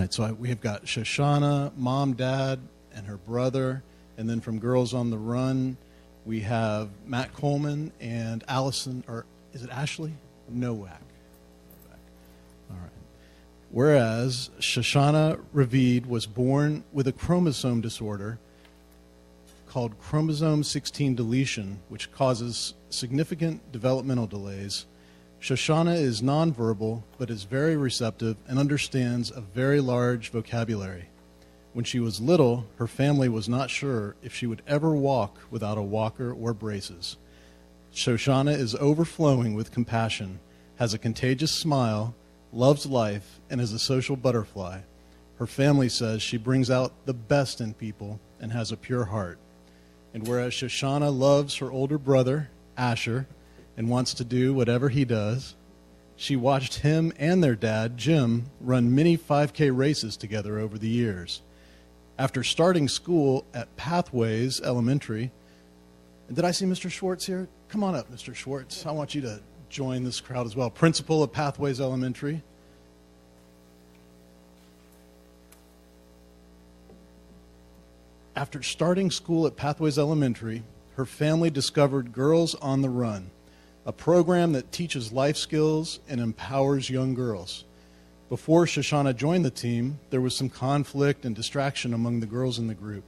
right, so we have got Shoshana, mom, dad, and her brother. And then from Girls on the Run, we have Matt Coleman and Allison, or is it Ashley? Nowak. All right. Whereas Shoshana Ravid was born with a chromosome disorder called chromosome 16 deletion, which causes significant developmental delays. Shoshana is nonverbal, but is very receptive and understands a very large vocabulary. When she was little, her family was not sure if she would ever walk without a walker or braces. Shoshana is overflowing with compassion, has a contagious smile, loves life, and is a social butterfly. Her family says she brings out the best in people and has a pure heart. And whereas Shoshana loves her older brother, Asher, and wants to do whatever he does, she watched him and their dad, Jim, run many 5K races together over the years. After starting school at Pathways Elementary, and did I see Mr. Schwartz here? Come on up, Mr. Schwartz. I want you to join this crowd as well. Principal of Pathways Elementary. After starting school at Pathways Elementary, her family discovered Girls on the Run, a program that teaches life skills and empowers young girls. Before Shoshana joined the team, there was some conflict and distraction among the girls in the group,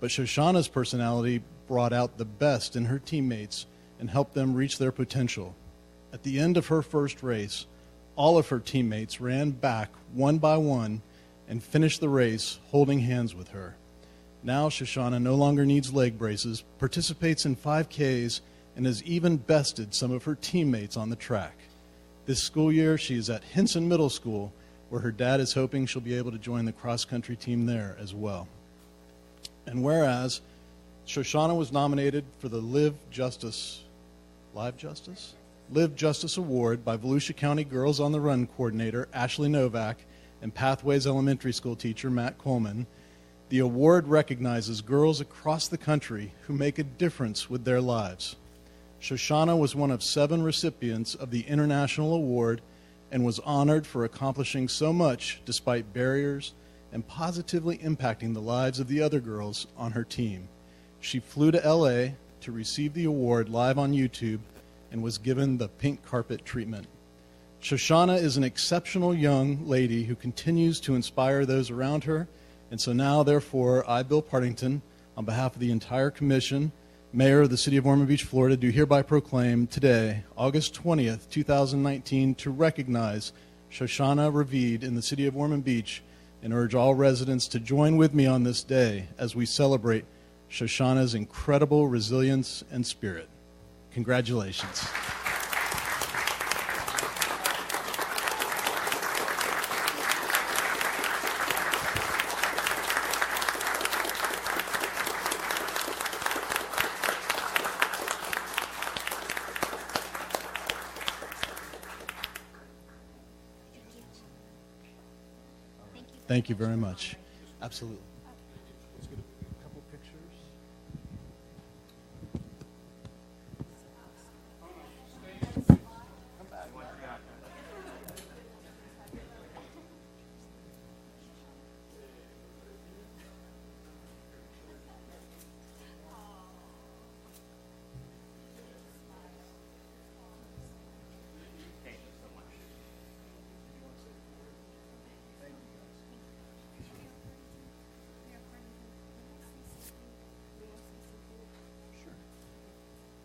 but Shoshana's personality brought out the best in her teammates and helped them reach their potential. At the end of her first race, all of her teammates ran back one by one and finished the race holding hands with her. Now Shoshana no longer needs leg braces, participates in 5Ks, and has even bested some of her teammates on the track. This school year, she is at Hinson Middle School, where her dad is hoping she'll be able to join the cross-country team there as well. And whereas Shoshana was nominated for the Live Justice Award by Volusia County Girls on the Run coordinator Ashley Nowak and Pathways Elementary School teacher Matt Coleman, the award recognizes girls across the country who make a difference with their lives. Shoshana was one of 7 recipients of the International Award and was honored for accomplishing so much despite barriers and positively impacting the lives of the other girls on her team. She flew to LA to receive the award live on YouTube and was given the pink carpet treatment. Shoshana is an exceptional young lady who continues to inspire those around her, and so now, therefore, I, Bill Partington, on behalf of the entire commission, Mayor of the City of Ormond Beach, Florida, do hereby proclaim today, August 20th, 2019, to recognize Shoshana Ravid in the City of Ormond Beach and urge all residents to join with me on this day as we celebrate Shoshana's incredible resilience and spirit. Congratulations. Thank you very much. Absolutely. Let's get a couple pictures. Come back.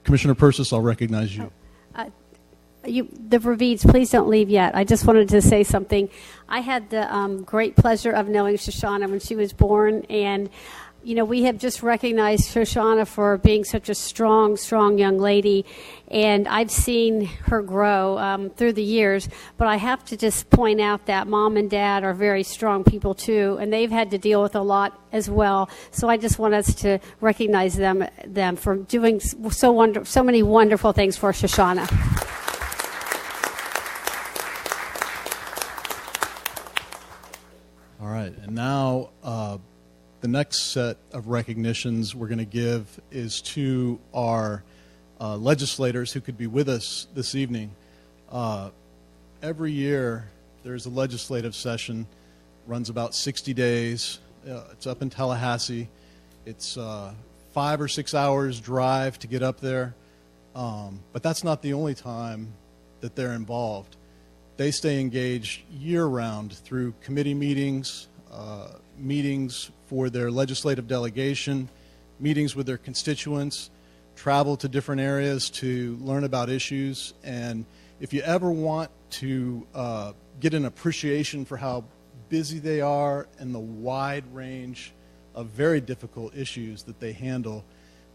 Commissioner Persis, I'll recognize you. The Ravids, please don't leave yet. I just wanted to say something. I had the great pleasure of knowing Shoshana when she was born, and we have just recognized Shoshana for being such a strong young lady, and I've seen her grow through the years, but I have to just point out that Mom and Dad are very strong people too, and they've had to deal with a lot as well, so I just want us to recognize them for doing so many wonderful things for Shoshana. All right, and now the next set of recognitions we're going to give is to our legislators who could be with us this evening. Every year there's a legislative session runs about 60 days. It's up in Tallahassee. It's 5 or 6 hours drive to get up there. But that's not the only time that they're involved. They stay engaged year-round through committee meetings, meetings for their legislative delegation, meetings with their constituents, travel to different areas to learn about issues. And if you ever want to get an appreciation for how busy they are and the wide range of very difficult issues that they handle,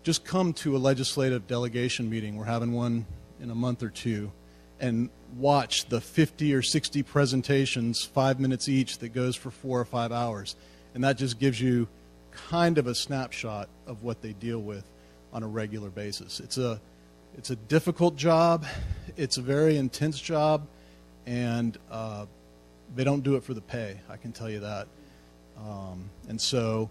just come to a legislative delegation meeting. We're having one in a month or two, and watch the 50 or 60 presentations, 5 minutes each, that goes for 4 or 5 hours. And that just gives you kind of a snapshot of what they deal with on a regular basis. It's a difficult job. It's a very intense job, and they don't do it for the pay, I can tell you that. And so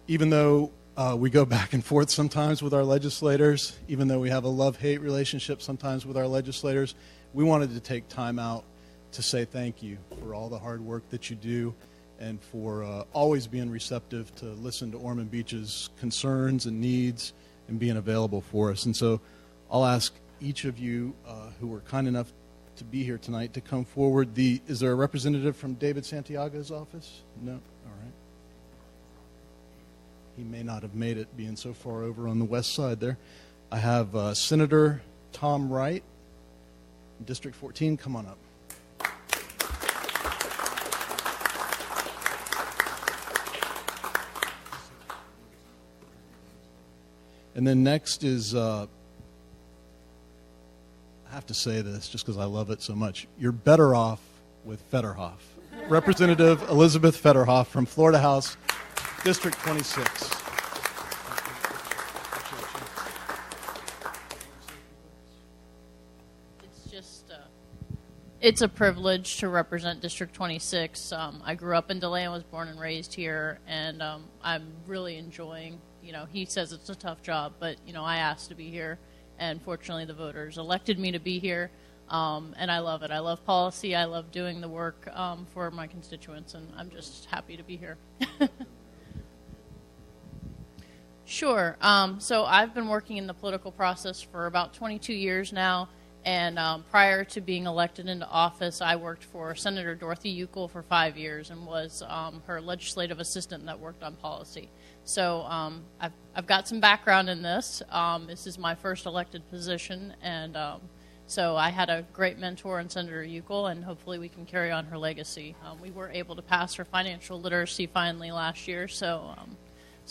even though we go back and forth sometimes with our legislators, even though we have a love-hate relationship sometimes with our legislators, we wanted to take time out to say thank you for all the hard work that you do and for always being receptive to listen to Ormond Beach's concerns and needs and being available for us. And so I'll ask each of you who were kind enough to be here tonight to come forward. Is there a representative from David Santiago's office? No? All right. He may not have made it, being so far over on the west side there. I have Senator Tom Wright, District 14. Come on up. And then next is, I have to say this just because I love it so much, you're better off with Federhoff. Representative Elizabeth Federhoff from Florida House, District 26. It's a privilege to represent District 26. I grew up in DeLand, was born and raised here, and I'm really enjoying, he says it's a tough job, but, I asked to be here, and fortunately the voters elected me to be here, and I love it. I love policy. I love doing the work for my constituents, and I'm just happy to be here. Sure. So I've been working in the political process for about 22 years now. And prior to being elected into office, I worked for Senator Dorothy Uckel for 5 years and was her legislative assistant that worked on policy. So I've got some background in this. This is my first elected position, and so I had a great mentor in Senator Uckel, and hopefully we can carry on her legacy. We were able to pass her financial literacy finally last year, so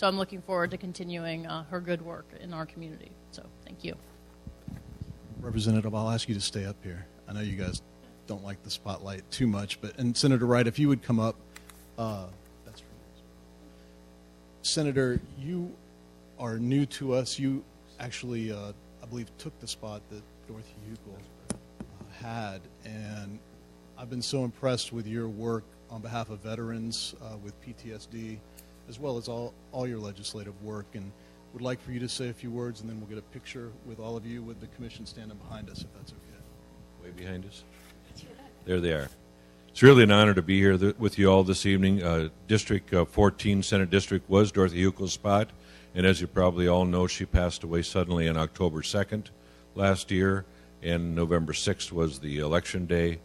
I'm looking forward to continuing her good work in our community. So thank you. Representative, I'll ask you to stay up here. I know you guys don't like the spotlight too much, and Senator Wright, if you would come up. That's for you. Senator, you are new to us. You actually, I believe, took the spot that Dorothy Uckel had, and I've been so impressed with your work on behalf of veterans with PTSD, as well as all your legislative work, and would like for you to say a few words, and then we'll get a picture with all of you with the commission standing behind us, if that's okay. Way behind us? There they are. It's really an honor to be here with you all this evening. District 14 Senate District was Dorothy Uckel's spot, and as you probably all know, she passed away suddenly on October 2nd last year, and November 6th was the election day.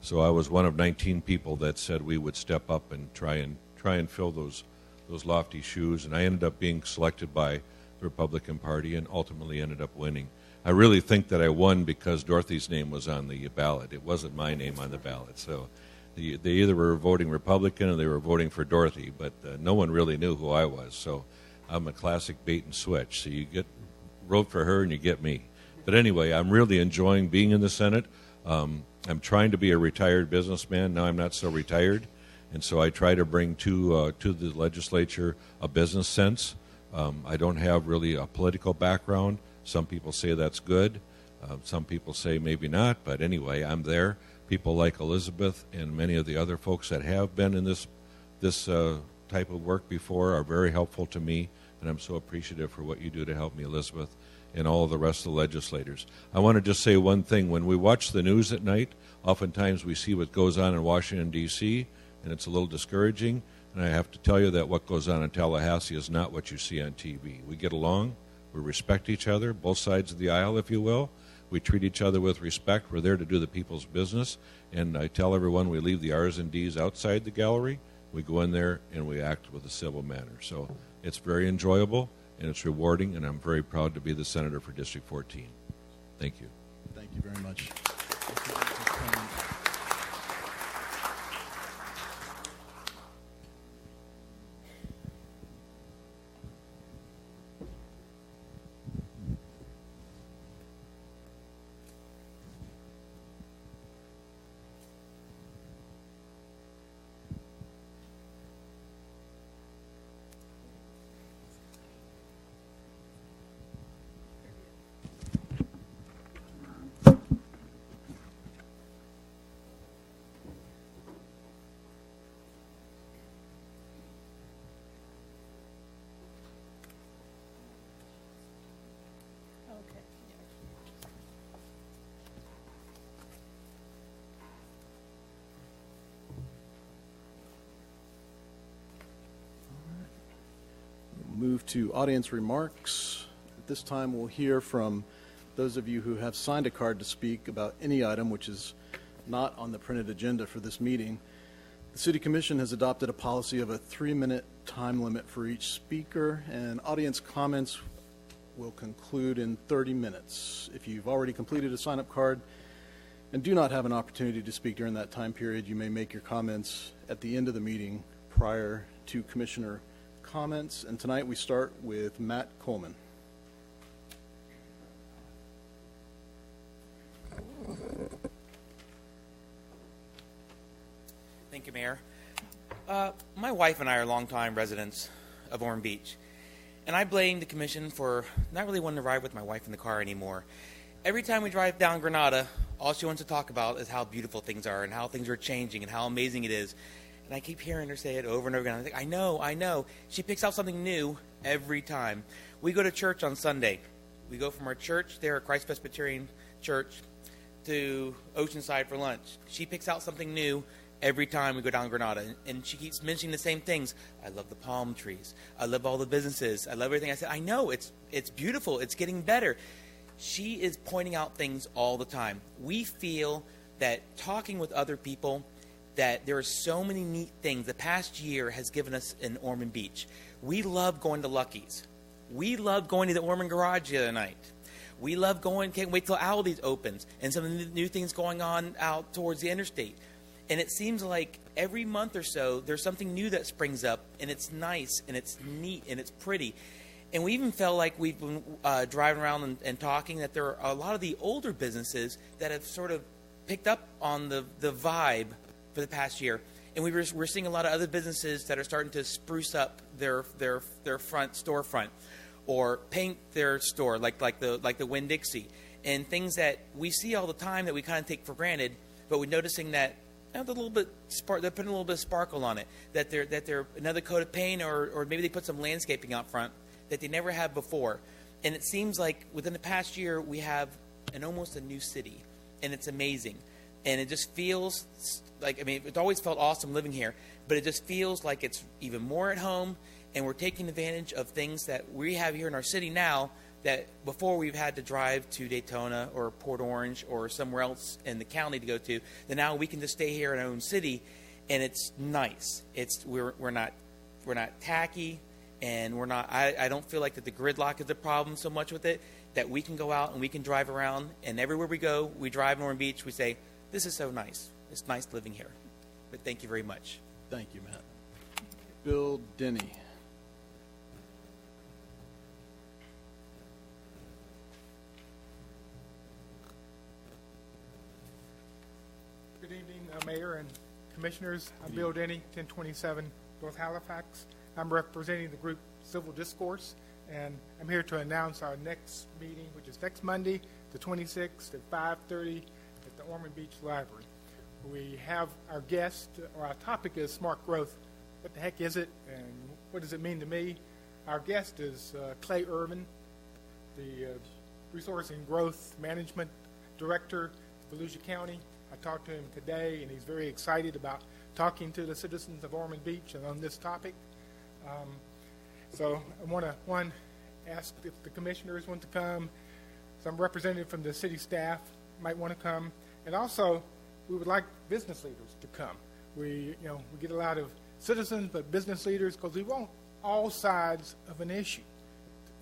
So I was one of 19 people that said we would step up and try and fill those lofty shoes, and I ended up being selected by the Republican Party and ultimately ended up winning. I really think that I won because Dorothy's name was on the ballot. It wasn't my name on the ballot. So they either were voting Republican or they were voting for Dorothy, but no one really knew who I was. So I'm a classic bait and switch. So you vote for her and you get me. But anyway, I'm really enjoying being in the Senate. I'm trying to be a retired businessman. Now I'm not so retired. And so I try to bring to the legislature a business sense. I don't have really a political background. Some people say that's good. Some people say maybe not. But anyway, I'm there. People like Elizabeth and many of the other folks that have been in this type of work before are very helpful to me. And I'm so appreciative for what you do to help me, Elizabeth, and all of the rest of the legislators. I want to just say one thing. When we watch the news at night, oftentimes we see what goes on in Washington, D.C., and it's a little discouraging. And I have to tell you that what goes on in Tallahassee is not what you see on TV. We get along. We respect each other, both sides of the aisle, if you will. We treat each other with respect. We're there to do the people's business. And I tell everyone we leave the R's and D's outside the gallery. We go in there and we act with a civil manner. So it's very enjoyable and it's rewarding, and I'm very proud to be the senator for District 14. Thank you. Thank you very much. Move to audience remarks. At this time, we'll hear from those of you who have signed a card to speak about any item which is not on the printed agenda for this meeting. The City Commission has adopted a policy of a 3-minute time limit for each speaker, and audience comments will conclude in 30 minutes. If you've already completed a sign-up card and do not have an opportunity to speak during that time period, you may make your comments at the end of the meeting prior to Commissioner comments. And tonight we start with Matt Coleman. Thank you, Mayor. My wife and I are longtime residents of Ormond Beach, and I blame the Commission for not really wanting to ride with my wife in the car anymore. Every time we drive down Granada, all she wants to talk about is how beautiful things are and how things are changing and how amazing it is. And I keep hearing her say it over and over again. I think, I know. She picks out something new every time. We go to church on Sunday. We go from our church there at Christ Presbyterian Church to Oceanside for lunch. She picks out something new every time we go down Granada. And she keeps mentioning the same things. I love the palm trees. I love all the businesses. I love everything. I said, I know. It's beautiful. It's getting better. She is pointing out things all the time. We feel that talking with other people, that there are so many neat things. The past year has given us in Ormond Beach. We love going to Lucky's. We love going to the Ormond Garage the other night. We love going, can't wait till Aldi's opens, and some of the new things going on out towards the interstate. And it seems like every month or so, there's something new that springs up, and it's nice, and it's neat, and it's pretty. And we even felt like we've been driving around and talking that there are a lot of the older businesses that have sort of picked up on the vibe for the past year, and we're seeing a lot of other businesses that are starting to spruce up their front storefront, or paint their store like the Winn-Dixie, and things that we see all the time that we kind of take for granted, but we're noticing that they're putting a little bit of sparkle on it, that they're another coat of paint, or maybe they put some landscaping out front that they never had before. And it seems like within the past year we have almost a new city, and it's amazing. And it just feels like, it's always felt awesome living here, but it just feels like it's even more at home, and we're taking advantage of things that we have here in our city now that before we've had to drive to Daytona or Port Orange or somewhere else in the county to go to, that now we can just stay here in our own city, and it's nice. We're not tacky, and we're not. I don't feel like that the gridlock is the problem so much with it, that we can go out and we can drive around, and everywhere we go, we drive in Ormond Beach, we say, this is so nice. It's nice living here. But thank you very much. Thank you, Matt. Bill Denny. Good evening, Mayor and Commissioners. I'm Bill Denny, 1027 North Halifax. I'm representing the group Civil Discourse, and I'm here to announce our next meeting, which is next Monday, the 26th at 5:30 at the Ormond Beach Library. We have our guest, or our topic is smart growth. What the heck is it, and what does it mean to me? Our guest is Clay Irvin, the Resource and Growth Management Director, Volusia County. I talked to him today, and he's very excited about talking to the citizens of Ormond Beach on this topic. So I want to, ask if the commissioners want to come. Some representative from the city staff might want to come. And also, we would like business leaders to come. We get a lot of citizens, but business leaders, because we want all sides of an issue.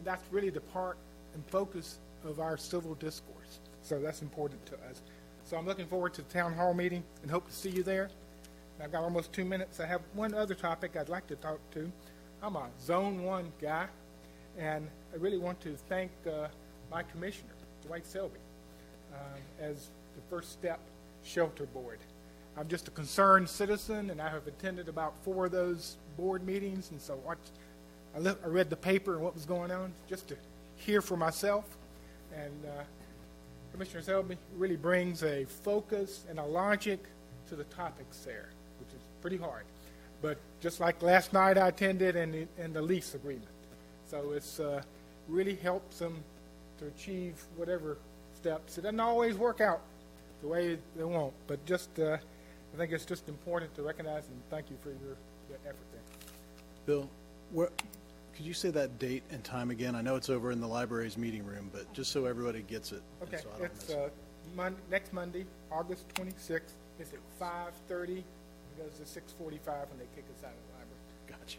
That's really the part and focus of our civil discourse. So that's important to us. So I'm looking forward to the town hall meeting and hope to see you there. I've got almost 2 minutes. I have one other topic I'd like to talk to. I'm a Zone 1 guy, and I really want to thank my commissioner, Dwight Selby, as the First Step Shelter Board. I'm just a concerned citizen, and I have attended about 4 of those board meetings, and so I read the paper and what was going on just to hear for myself. And Commissioner Selby really brings a focus and a logic to the topics there, which is pretty hard. But just like last night I attended and the lease agreement. So it's really helps them to achieve whatever steps. It doesn't always work out the way they want, but just I think it's just important to recognize and thank you for your effort there. Bill, could you say that date and time again? I know it's over in the library's meeting room, but just so everybody gets it. Okay, so I don't it's miss it. next Monday, August 26th. It's at 5:30. It goes to 6:45 when they kick us out of the library. Gotcha.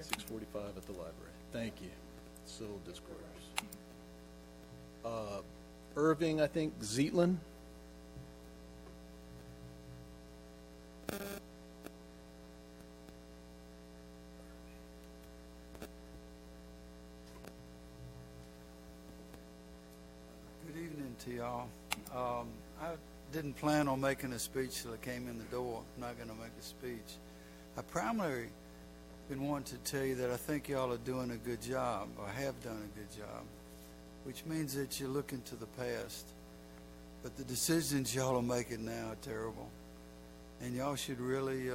6:45 at the library. Thank you. Civil discourse. Irving, I think, Zeitland. Good evening to y'all. I didn't plan on making a speech till I came in the door. I'm not going to make a speech. I primarily been wanting to tell you that I think y'all are doing a good job, or have done a good job, which means that you're looking to the past. But the decisions y'all are making now are terrible. And y'all should really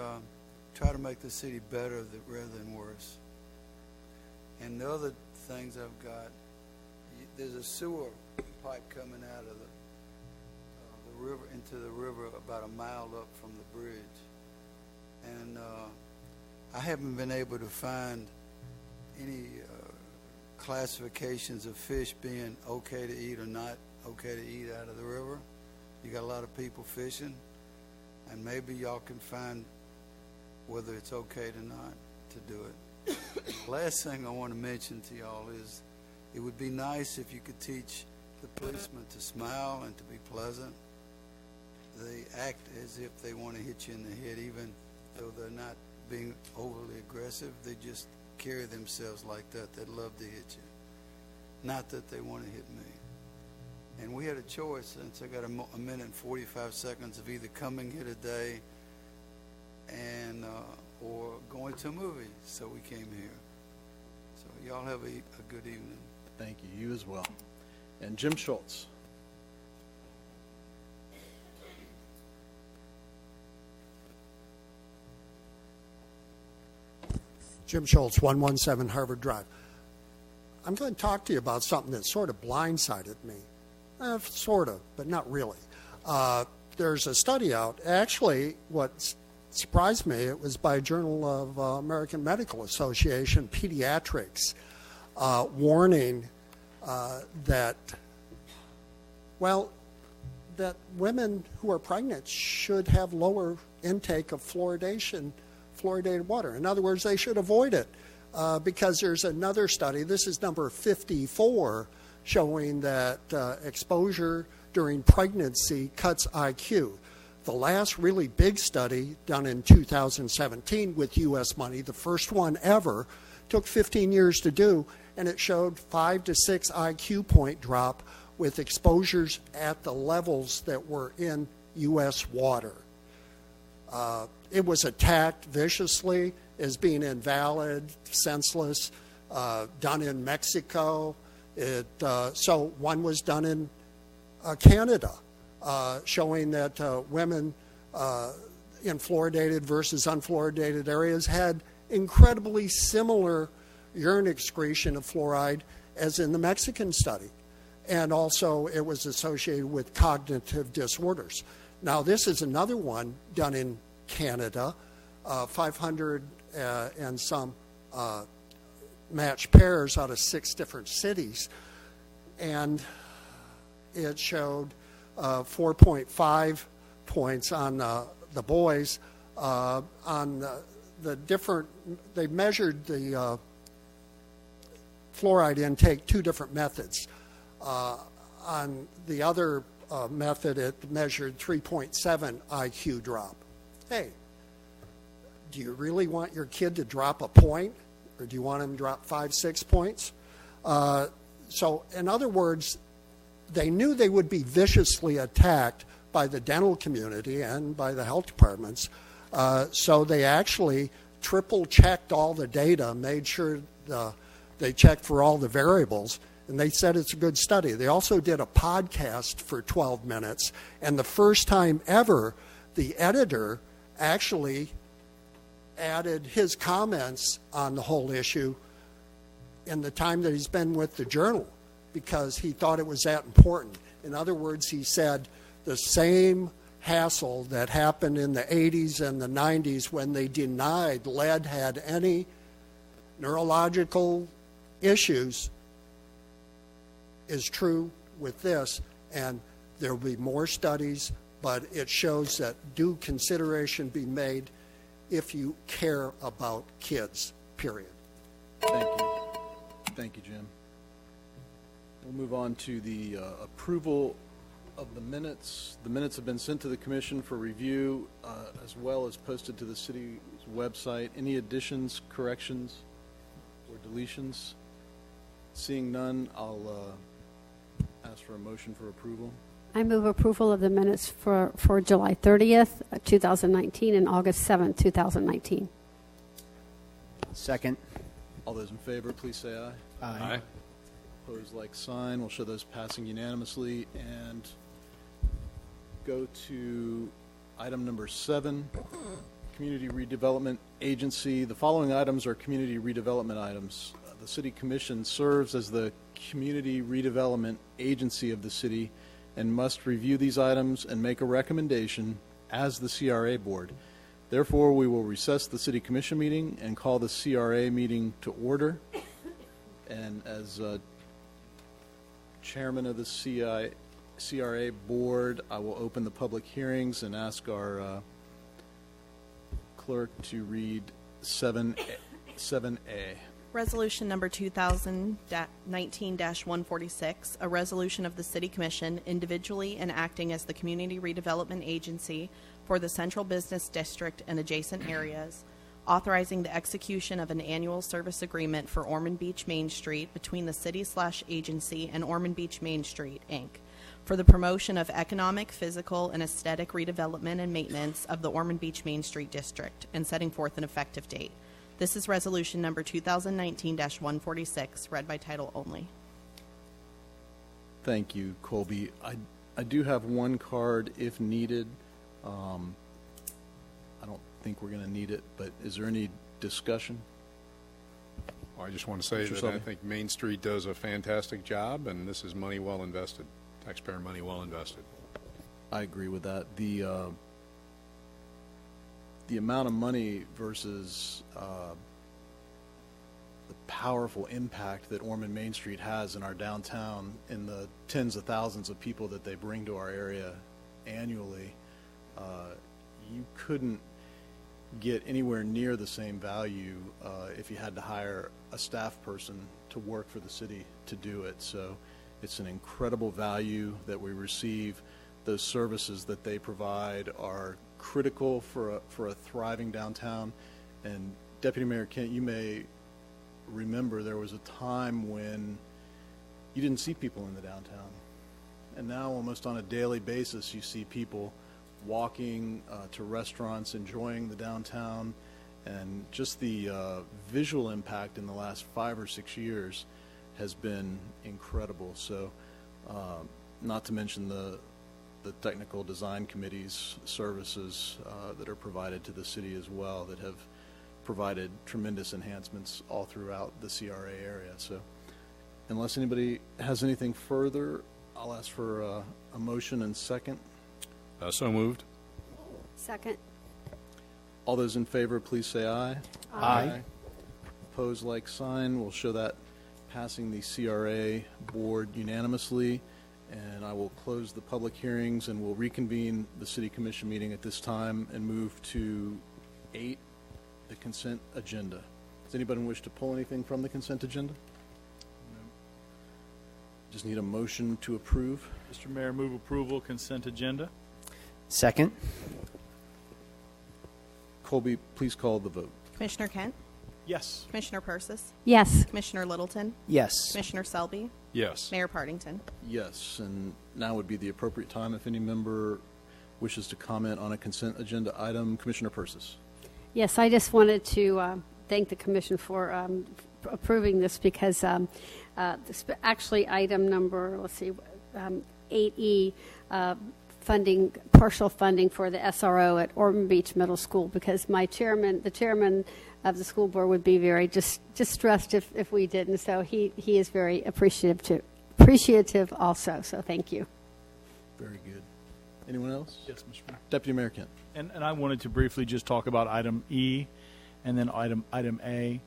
try to make the city better rather than worse. And the other things I've got, there's a sewer pipe coming out of the river into the river about a mile up from the bridge. And I haven't been able to find any classifications of fish being okay to eat or not okay to eat out of the river. You got a lot of people fishing, and maybe y'all can find whether it's okay to not to do it. Last thing I want to mention to y'all is it would be nice if you could teach the policemen to smile and to be pleasant. They act as if they want to hit you in the head, even though they're not being overly aggressive. They just carry themselves like that. They'd love to hit you. Not that they want to hit me. And we had a choice, since I got a minute and 45 seconds of either coming here today and or going to a movie. So we came here. So y'all have a good evening. Thank you. You as well. And Jim Schultz. Jim Schultz, 117 Harvard Drive. I'm going to talk to you about something that sort of blindsided me. Sort of, but not really. There's a study out. Actually, what surprised me, it was by a Journal of American Medical Association, Pediatrics, warning that women who are pregnant should have lower intake of fluoridated water. In other words, they should avoid it because there's another study, this is number 54, showing that exposure during pregnancy cuts IQ. The last really big study done in 2017 with U.S. money, the first one ever, took 15 years to do, and it showed 5 to 6 IQ point drop with exposures at the levels that were in U.S. water. It was attacked viciously as being invalid, senseless, done in Mexico. So one was done in Canada, showing that women in fluoridated versus unfluoridated areas had incredibly similar urine excretion of fluoride as in the Mexican study. And also it was associated with cognitive disorders. Now this is another one done in Canada, 500 and some matched pairs out of 6 different cities, and it showed 4.5 points on the boys. On the different, they measured the fluoride intake 2 different methods. On the other method, it measured 3.7 IQ drop. Hey, do you really want your kid to drop a point, or do you want him to drop 5, 6 points? So, in other words, they knew they would be viciously attacked by the dental community and by the health departments. So they actually triple-checked all the data, made sure they checked for all the variables, and they said it's a good study. They also did a podcast for 12 minutes, and the first time ever, the editor actually added his comments on the whole issue in the time that he's been with the journal, because he thought it was that important. In other words, he said the same hassle that happened in the 80s and the 90s when they denied lead had any neurological issues is true with this, and there will be more studies, but it shows that due consideration be made if you care about kids, period. Thank you. Thank you, Jim. We'll move on to the approval of the minutes. The minutes have been sent to the commission for review, as well as posted to the city's website. Any additions, corrections, or deletions? Seeing none, I'll ask for a motion for approval. I move approval of the minutes for July 30th, 2019 and August 7th, 2019. Second. All those in favor, please say aye. Aye. Opposed, like sign. We'll show those passing unanimously. And go to item number 7, Community Redevelopment Agency. The following items are community redevelopment items. The City Commission serves as the Community Redevelopment Agency of the city and must review these items and make a recommendation as the CRA Board. Therefore, we will recess the City Commission meeting and call the CRA meeting to order. And as chairman of the CRA Board, I will open the public hearings and ask our clerk to read 7A. Resolution number 2019-146, a resolution of the City Commission individually and acting as the Community Redevelopment Agency for the Central Business District and adjacent areas, authorizing the execution of an annual service agreement for Ormond Beach Main Street between the city/agency and Ormond Beach Main Street, Inc., for the promotion of economic, physical, and aesthetic redevelopment and maintenance of the Ormond Beach Main Street District, and setting forth an effective date. This is resolution number 2019-146, read by title only. Thank you, Colby. I do have one card if needed. I don't think we're going to need it, but is there any discussion? Well, I just want to say that I think Main Street does a fantastic job, and this is money well invested, taxpayer money well invested. I agree with that. The amount of money versus the powerful impact that Ormond Main Street has in our downtown, in the tens of thousands of people that they bring to our area annually, you couldn't get anywhere near the same value if you had to hire a staff person to work for the city to do it. So it's an incredible value that we receive. Those services that they provide are critical for a thriving downtown. And Deputy Mayor Kent, you may remember there was a time when you didn't see people in the downtown, and now almost on a daily basis you see people walking to restaurants, enjoying the downtown, and just the visual impact in the last 5 or 6 years has been incredible. So not to mention the technical design committee's services that are provided to the city as well, that have provided tremendous enhancements all throughout the CRA area. So unless anybody has anything further, I'll ask for a motion and second. So moved. Second. All those in favor, please say aye. Aye. Opposed, like sign. We'll show that passing the CRA board unanimously. And I will close the public hearings, and we'll reconvene the City Commission meeting at this time and move to 8, the consent agenda. Does anybody wish to pull anything from the consent agenda? No. Just need a motion to approve. Mr. Mayor, move approval consent agenda. Second. Colby, please call the vote. Commissioner Kent? Yes. Commissioner Persis? Yes. Commissioner Littleton? Yes. Commissioner Selby? Yes. Mayor Partington? Yes, and now would be the appropriate time if any member wishes to comment on a consent agenda item. Commissioner Persis. Yes, I just wanted to thank the commission for approving this because actually item number, 8E, funding, partial funding for the SRO at Ormond Beach Middle School, because the chairman of the school board would be very distressed if we didn't. So he is very appreciative also. So thank you. Very good. Anyone else? Yes, Mr. Mayor. Deputy Mayor Kent. And I wanted to briefly just talk about item E and then item A.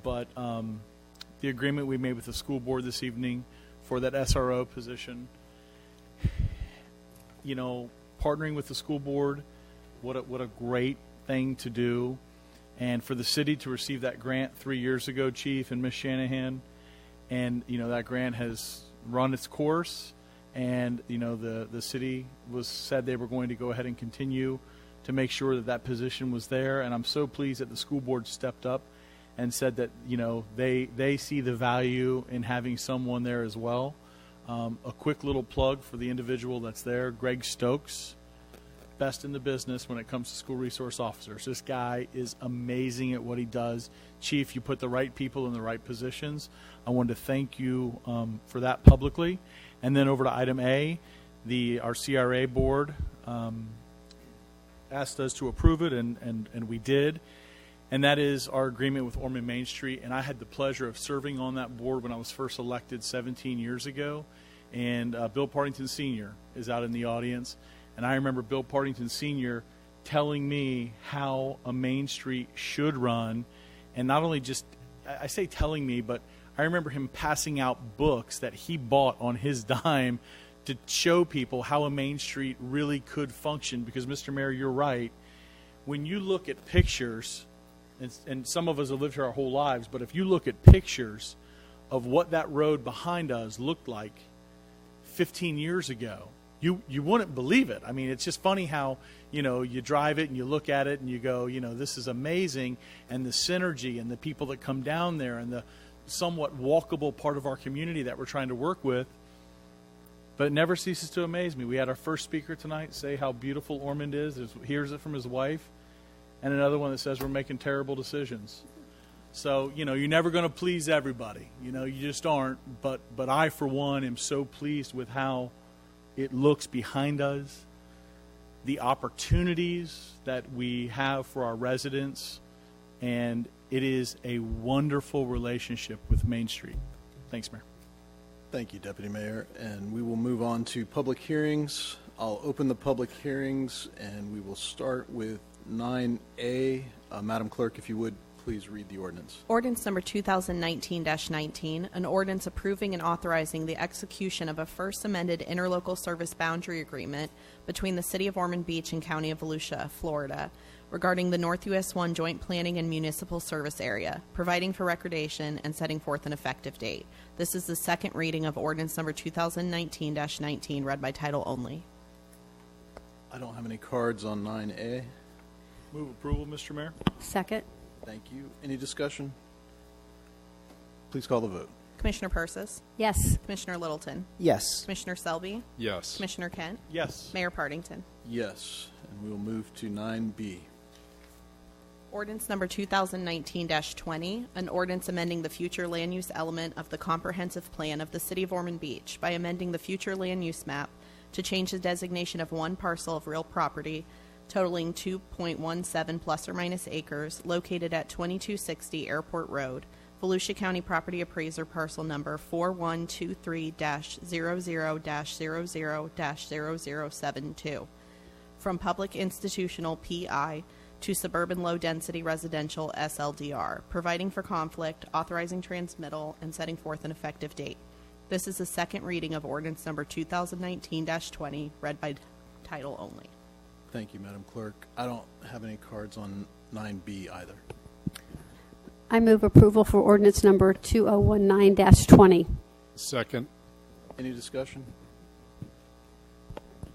But the agreement we made with the school board this evening for that SRO position, you know, partnering with the school board, what a great thing to do. And for the city to receive that grant 3 years ago, Chief and Ms. Shanahan, and, you know, that grant has run its course, and, you know, the city said they were going to go ahead and continue to make sure that position was there. And I'm so pleased that the school board stepped up and said that, you know, they see the value in having someone there as well. A quick little plug for the individual that's there, Greg Stokes, best in the business when it comes to school resource officers. This guy is amazing at what he does. Chief, you put the right people in the right positions. I wanted to thank you for that publicly. And then over to item A, our CRA board asked us to approve it, and we did. And that is our agreement with Ormond Main Street. And I had the pleasure of serving on that board when I was first elected 17 years ago. And Bill Partington Sr. is out in the audience. And I remember Bill Partington Sr. telling me how a Main Street should run. And not only just, I say telling me, but I remember him passing out books that he bought on his dime to show people how a Main Street really could function. Because, Mr. Mayor, you're right. When you look at pictures, and some of us have lived here our whole lives, but if you look at pictures of what that road behind us looked like 15 years ago, you wouldn't believe it. I mean, it's just funny how, you know, you drive it and you look at it and you go, you know, this is amazing, and the synergy and the people that come down there and the somewhat walkable part of our community that we're trying to work with. But it never ceases to amaze me. We had our first speaker tonight say how beautiful Ormond is. Hears it from his wife. And another one that says we're making terrible decisions. So, you know, you're never going to please everybody. You know, you just aren't. But I, for one, am so pleased with how it looks behind us, the opportunities that we have for our residents, and it is a wonderful relationship with Main Street. Thanks, Mayor. Thank you, Deputy Mayor. And we will move on to public hearings. I'll open the public hearings, and we will start with 9A. Madam Clerk, if you would, please read the ordinance. Ordinance number 2019-19, an ordinance approving and authorizing the execution of a first amended interlocal service boundary agreement between the City of Ormond Beach and County of Volusia, Florida, regarding the North US 1 Joint Planning and Municipal Service Area, providing for recordation and setting forth an effective date. This is the second reading of ordinance number 2019-19, read by title only. I don't have any cards on 9A. Move approval, Mr. Mayor. Second. Thank you. Any discussion? Please call the vote. Commissioner Persis? Yes. Commissioner Littleton? Yes. Commissioner Selby? Yes. Commissioner Kent? Yes. Mayor Partington? Yes. And we will move to 9B. Ordinance number 2019-20, an ordinance amending the future land use element of the comprehensive plan of the City of Ormond Beach by amending the future land use map to change the designation of one parcel of real property totaling 2.17 plus or minus acres located at 2260 Airport Road, Volusia County Property Appraiser parcel number 4123-00-00-0072, from public institutional PI to suburban low-density residential SLDR, providing for conflict, authorizing transmittal, and setting forth an effective date. This is the second reading of ordinance number 2019-20, read by title only. Thank you, Madam Clerk. I don't have any cards on 9B either. I move approval for ordinance number 2019-20. Second. Any discussion?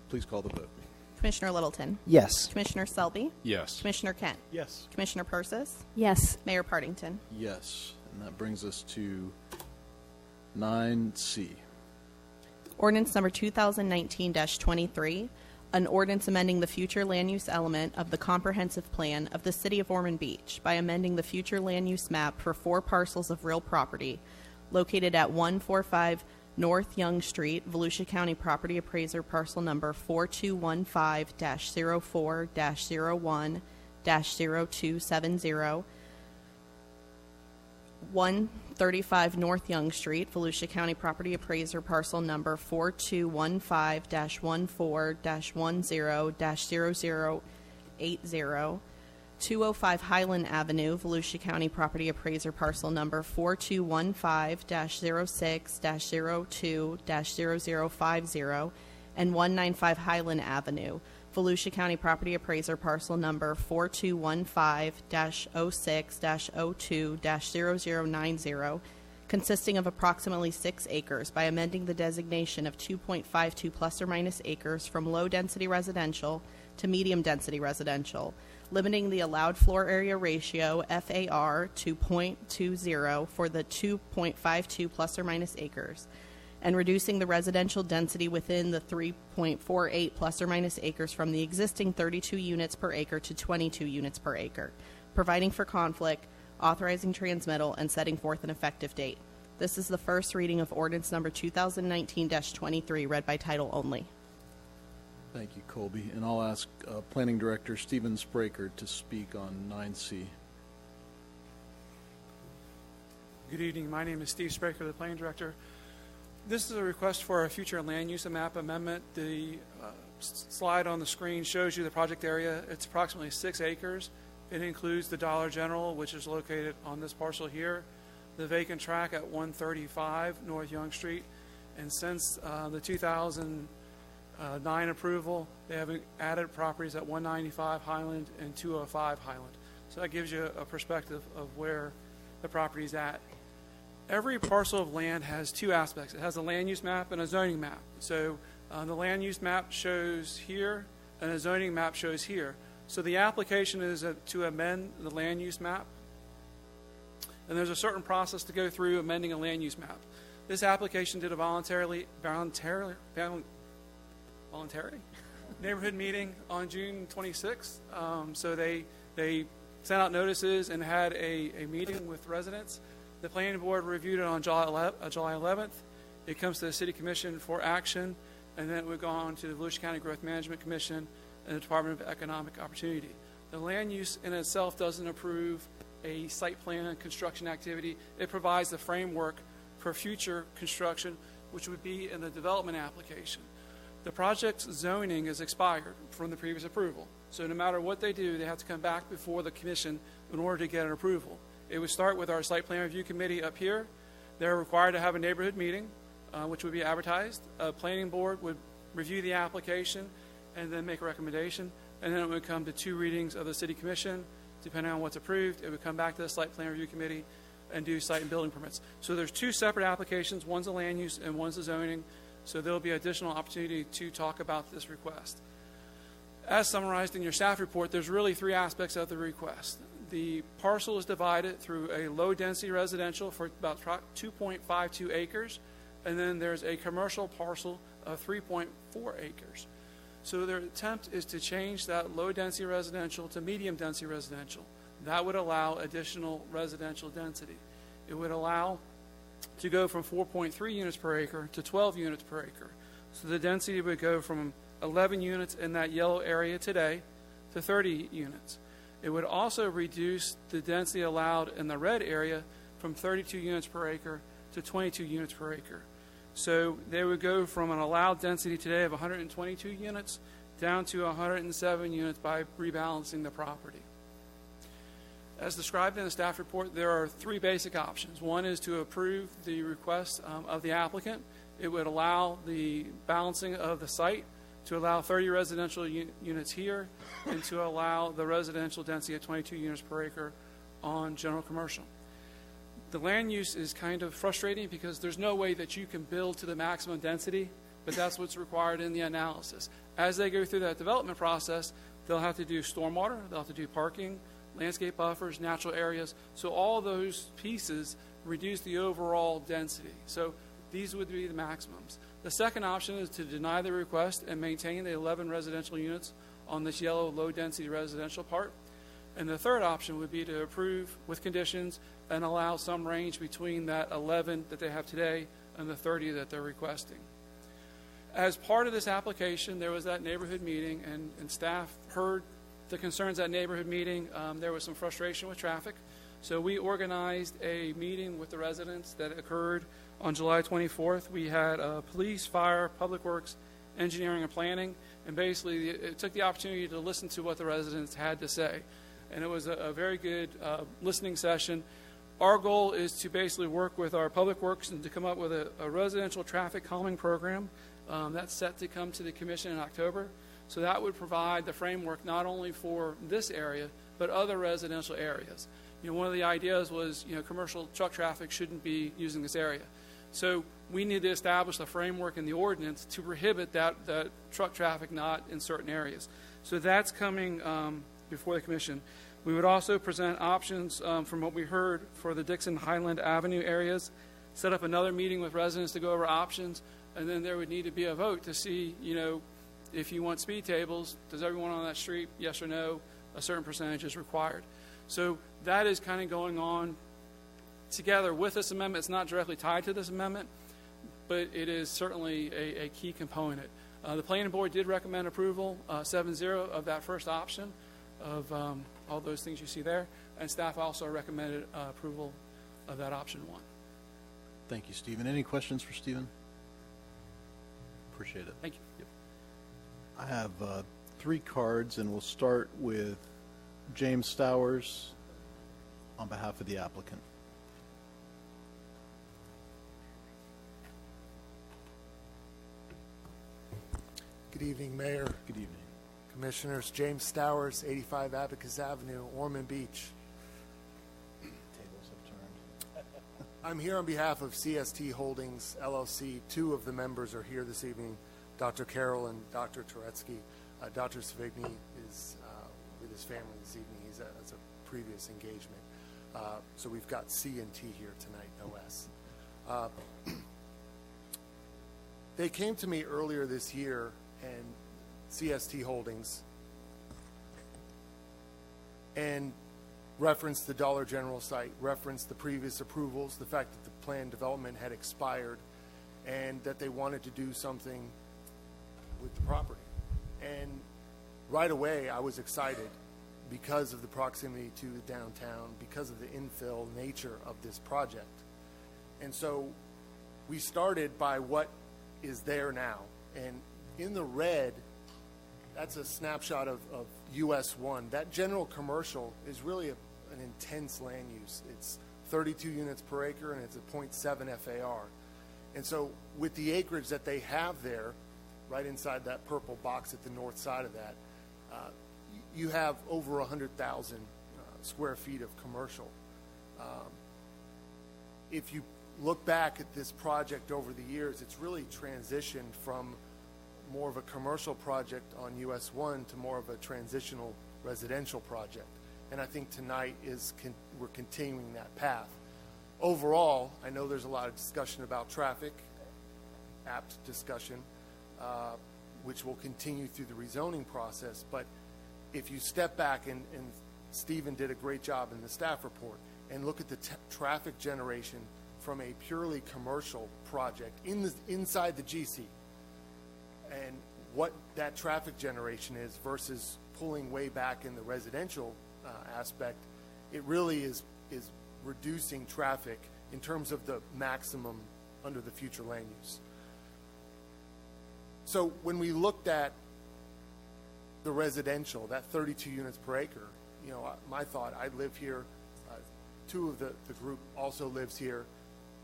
Please call the vote. Commissioner Littleton. Yes. Commissioner Selby. Yes. Commissioner Kent. Yes. Commissioner Persis. Yes. Mayor Partington. Yes. And that brings us to 9C. Ordinance number 2019-23, an ordinance amending the future land use element of the comprehensive plan of the City of Ormond Beach by amending the future land use map for 4 parcels of real property located at 145 North Young Street, Volusia County Property Appraiser parcel number 4215-04-01-0270, 135 North Young Street, Volusia County Property Appraiser parcel number 4215-14-10-0080, 205 Highland Avenue, Volusia County Property Appraiser parcel number 4215-06-02-0050, and 195 Highland Avenue, Volusia County Property Appraiser parcel number 4215-06-02-0090, consisting of approximately 6 acres by amending the designation of 2.52 plus or minus acres from low-density residential to medium-density residential, limiting the allowed floor area ratio, FAR, to 0.20 for the 2.52 plus or minus acres, and reducing the residential density within the 3.48 plus or minus acres from the existing 32 units per acre to 22 units per acre, providing for conflict, authorizing transmittal, and setting forth an effective date. This is the first reading of ordinance number 2019-23, read by title only. Thank you, Colby. And I'll ask Planning Director Stephen Spraker to speak on 9C. Good evening. My name is Steve Spraker, the Planning Director. This is a request for a future land use map amendment. The slide on the screen shows you the project area. It's approximately 6 acres. It includes the Dollar General, which is located on this parcel here, the vacant tract at 135 North Young Street, and since the 2009 approval, they have added properties at 195 Highland and 205 Highland. So that gives you a perspective of where the property is at. Every parcel of land has 2 aspects. It has a land use map and a zoning map. So the land use map shows here and a zoning map shows here. So the application is to amend the land use map. And there's a certain process to go through amending a land use map. This application did a voluntary neighborhood meeting on June 26th. So they sent out notices and had a meeting with residents. The planning board reviewed it on July 11th. It comes to the City Commission for action, and then it would go on to the Volusia County Growth Management Commission and the Department of Economic Opportunity. The land use in itself doesn't approve a site plan and construction activity. It provides the framework for future construction, which would be in the development application. The project's zoning is expired from the previous approval. So no matter what they do, they have to come back before the commission in order to get an approval. It would start with our site plan review committee up here. They're required to have a neighborhood meeting, which would be advertised. A planning board would review the application and then make a recommendation. And then it would come to 2 readings of the city commission. Depending on what's approved, it would come back to the site plan review committee and do site and building permits. So there's 2 separate applications. One's a land use and one's a zoning. So there'll be additional opportunity to talk about this request. As summarized in your staff report, there's really 3 aspects of the request. The parcel is divided through a low-density residential for about 2.52 acres, and then there's a commercial parcel of 3.4 acres. So their attempt is to change that low-density residential to medium-density residential. That would allow additional residential density. It would allow to go from 4.3 units per acre to 12 units per acre. So the density would go from 11 units in that yellow area today to 30 units. It would also reduce the density allowed in the red area from 32 units per acre to 22 units per acre. So they would go from an allowed density today of 122 units down to 107 units by rebalancing the property. As described in the staff report, there are three basic options. One is to approve the request of the applicant. It would allow the balancing of the site to allow 30 residential units here and to allow the residential density at 22 units per acre on general commercial. The land use is kind of frustrating because there's no way that you can build to the maximum density, but that's what's required in the analysis. As they go through that development process, they'll have to do stormwater, they'll have to do parking, landscape buffers, natural areas. So all those pieces reduce the overall density. So these would be the maximums. The second option is to deny the request and maintain the 11 residential units on this yellow low-density residential part. And the third option would be to approve with conditions and allow some range between that 11 that they have today and the 30 that they're requesting. As part of this application, there was that neighborhood meeting, and staff heard the concerns at neighborhood meeting. There was some frustration with traffic. So we organized a meeting with the residents that occurred on July 24th. We had police, fire, public works, engineering, and planning. And basically, it took the opportunity to listen to what the residents had to say. And it was a very good listening session. Our goal is to basically work with our public works and to come up with a residential traffic calming program that's set to come to the commission in October. So that would provide the framework not only for this area, but other residential areas. You know, one of the ideas was, you know, commercial truck traffic shouldn't be using this area. So we need to establish a framework in the ordinance to prohibit that truck traffic not in certain areas. So that's coming before the commission. We would also present options from what we heard for the Dixon Highland Avenue areas, set up another meeting with residents to go over options, and then there would need to be a vote to see, you know, if you want speed tables, does everyone on that street, yes or no, a certain percentage is required. So that is kind of going on together with this amendment. It's not directly tied to this amendment, but it is certainly a key component. The planning board did recommend approval 7-0 of that first option of all those things you see there, and staff also recommended approval of that option 1. Thank you, Stephen. Any questions for Stephen? Appreciate it. Thank you. Yep. I have 3 cards, and we'll start with James Stowers on behalf of the applicant. Good evening, Mayor. Good evening. Commissioners, James Stowers, 85 Abacus Avenue, Ormond Beach. Tables have turned. I'm here on behalf of CST Holdings, LLC. 2 of the members are here this evening, Dr. Carroll and Dr. Turetsky. Dr. Savigny is with his family this evening. He's at a previous engagement. So we've got C and T here tonight, no S. They came to me earlier this year, and CST Holdings, and referenced the Dollar General site, referenced the previous approvals, the fact that the planned development had expired, and that they wanted to do something with the property. And right away, I was excited because of the proximity to the downtown, because of the infill nature of this project. And so we started by what is there now. And in the red, that's a snapshot of US 1. That general commercial is really an intense land use. It's 32 units per acre, and it's a 0.7 FAR. And so with the acreage that they have there, right inside that purple box at the north side of that, you have over 100,000 square feet of commercial. If you look back at this project over the years, it's really transitioned from more of a commercial project on US 1 to more of a transitional residential project. And I think tonight we're continuing that path. Overall, I know there's a lot of discussion about traffic, apt discussion, which will continue through the rezoning process. But if you step back, and Stephen did a great job in the staff report, and look at the traffic generation from a purely commercial project inside the GC, and what that traffic generation is versus pulling way back in the residential aspect, it really is reducing traffic in terms of the maximum under the future land use. So when we looked at the residential, that 32 units per acre, my thought, I live here. Two of the group also lives here,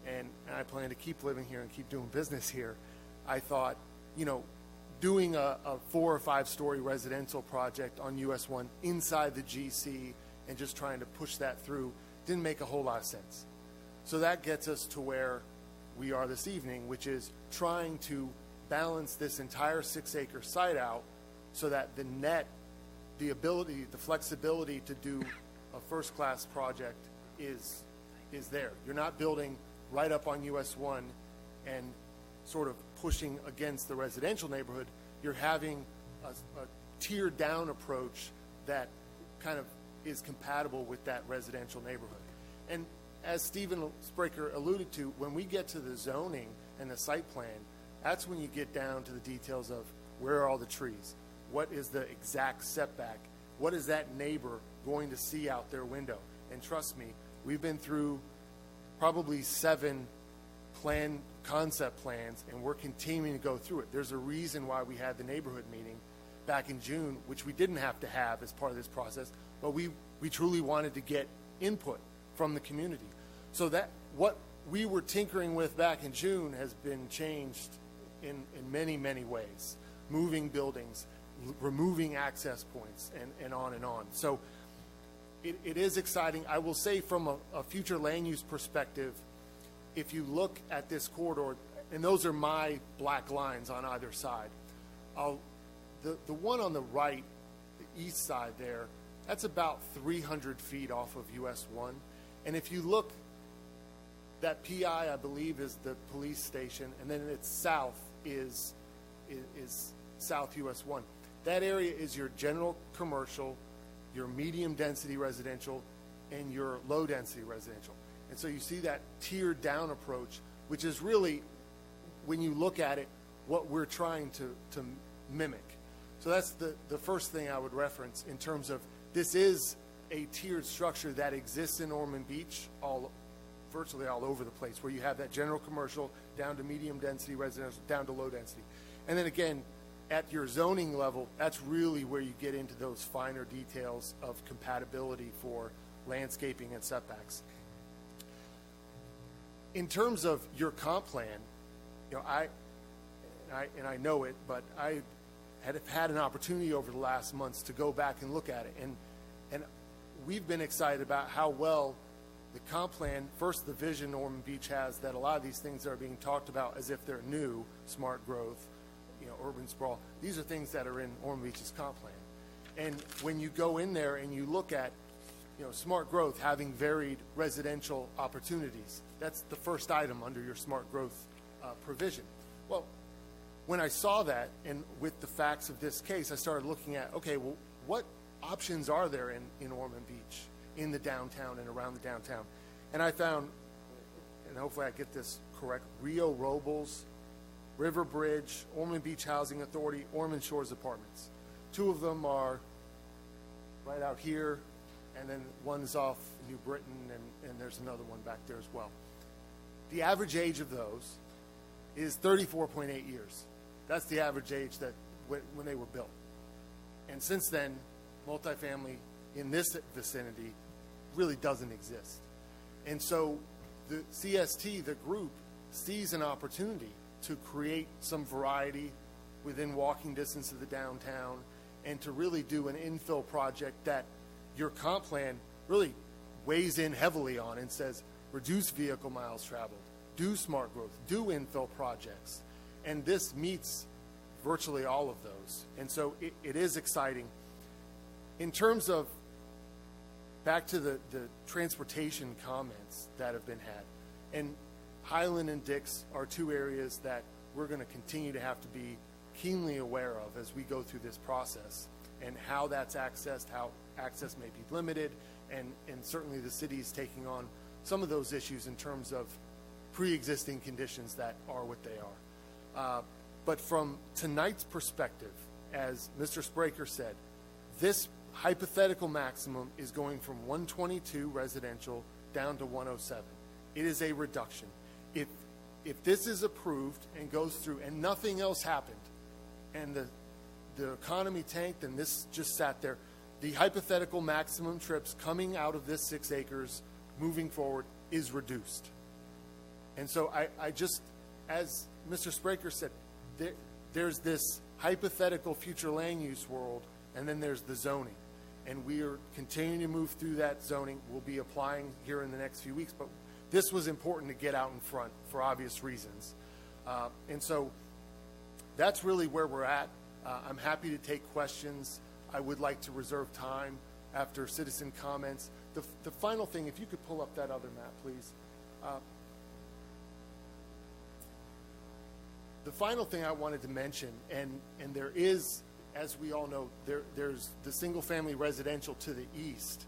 and I plan to keep living here and keep doing business here. I thought, doing a 4 or 5 story residential project on US 1 inside the GC and just trying to push that through didn't make a whole lot of sense. So that gets us to where we are this evening, which is trying to balance this entire 6-acre site out so that the ability, the flexibility to do a first-class project is there. You're not building right up on US 1 and sort of pushing against the residential neighborhood. You're having a tiered down approach that kind of is compatible with that residential neighborhood. And as Stephen Spraker alluded to, when we get to the zoning and the site plan, that's when you get down to the details of where are all the trees? What is the exact setback? What is that neighbor going to see out their window? And trust me, we've been through probably 7 concept plans, and we're continuing to go through it. There's a reason why we had the neighborhood meeting back in June, which we didn't have to have as part of this process, but we truly wanted to get input from the community. So that what we were tinkering with back in June has been changed in many, many ways. Moving buildings, removing access points, and on and on. So it is exciting. I will say from a future land use perspective, if you look at this corridor, and those are my black lines on either side, the one on the right, the east side there, that's about 300 feet off of US 1. And if you look, that PI, I believe, is the police station, and then its south is South US 1. That area is your general commercial, your medium density residential, and your low density residential. And so you see that tiered down approach, which is really, when you look at it, what we're trying to mimic. So that's the first thing I would reference in terms of this is a tiered structure that exists in Ormond Beach virtually all over the place, where you have that general commercial down to medium density residential, down to low density. And then again, at your zoning level, that's really where you get into those finer details of compatibility for landscaping and setbacks. In terms of your comp plan, I know it, but I have had an opportunity over the last months to go back and look at it, and we've been excited about how well the comp plan, first the vision Ormond Beach has, that a lot of these things that are being talked about as if they're new, smart growth, urban sprawl, these are things that are in Ormond Beach's comp plan. And when you go in there and you look at smart growth having varied residential opportunities, that's the first item under your smart growth provision. Well, when I saw that, and with the facts of this case, I started looking at, okay, well, what options are there in Ormond Beach, in the downtown and around the downtown? And I found, and hopefully I get this correct, Rio Robles, River Bridge, Ormond Beach Housing Authority, Ormond Shores Apartments. 2 of them are right out here, and then one's off New Britain, and there's another one back there as well. The average age of those is 34.8 years. That's the average age that when they were built. And since then, multifamily in this vicinity really doesn't exist. And so the CST, the group, sees an opportunity to create some variety within walking distance of the downtown and to really do an infill project that your comp plan really weighs in heavily on and says, reduce vehicle miles traveled, do smart growth, do infill projects. And this meets virtually all of those. And so it is exciting. In terms of, back to the transportation comments that have been had, and Highland and Dix are 2 areas that we're going to continue to have to be keenly aware of as we go through this process, and how that's accessed, how access may be limited, and certainly the city is taking on some of those issues in terms of pre-existing conditions that are what they are. But from tonight's perspective, as Mr. Spraker said, this hypothetical maximum is going from 122 residential down to 107. It is a reduction. If this is approved and goes through and nothing else happened and the economy tanked and this just sat there, the hypothetical maximum trips coming out of this 6 acres moving forward is reduced. And so I just, as Mr. Spraker said, there's this hypothetical future land use world, and then there's the zoning. And we are continuing to move through that zoning. We'll be applying here in the next few weeks, but this was important to get out in front for obvious reasons. And so that's really where we're at. I'm happy to take questions. I would like to reserve time after citizen comments. The final thing, if you could pull up that other map, please. The final thing I wanted to mention, and there is, as we all know, there's the single-family residential to the east.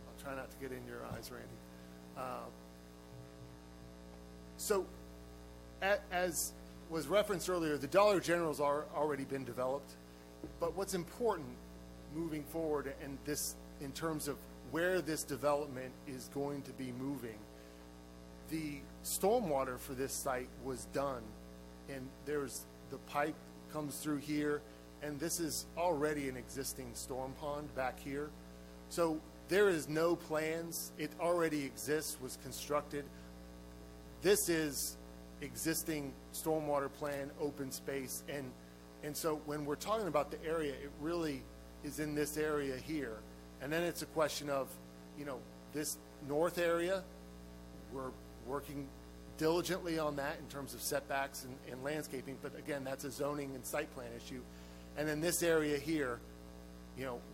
I'll try not to get in your eyes, Randy. So, as was referenced earlier, the Dollar General's are already been developed. But what's important moving forward, and this in terms of where this development is going to be moving, the stormwater for this site was done, and there's the pipe comes through here, and this is already an existing storm pond back here. So there is no plans. It already exists, was constructed. This is existing stormwater plan, open space, and so when we're talking about the area, it really is in this area here. And then it's a question of, this north area, we're working diligently on that in terms of setbacks and landscaping, but again, that's a zoning and site plan issue. And then this area here,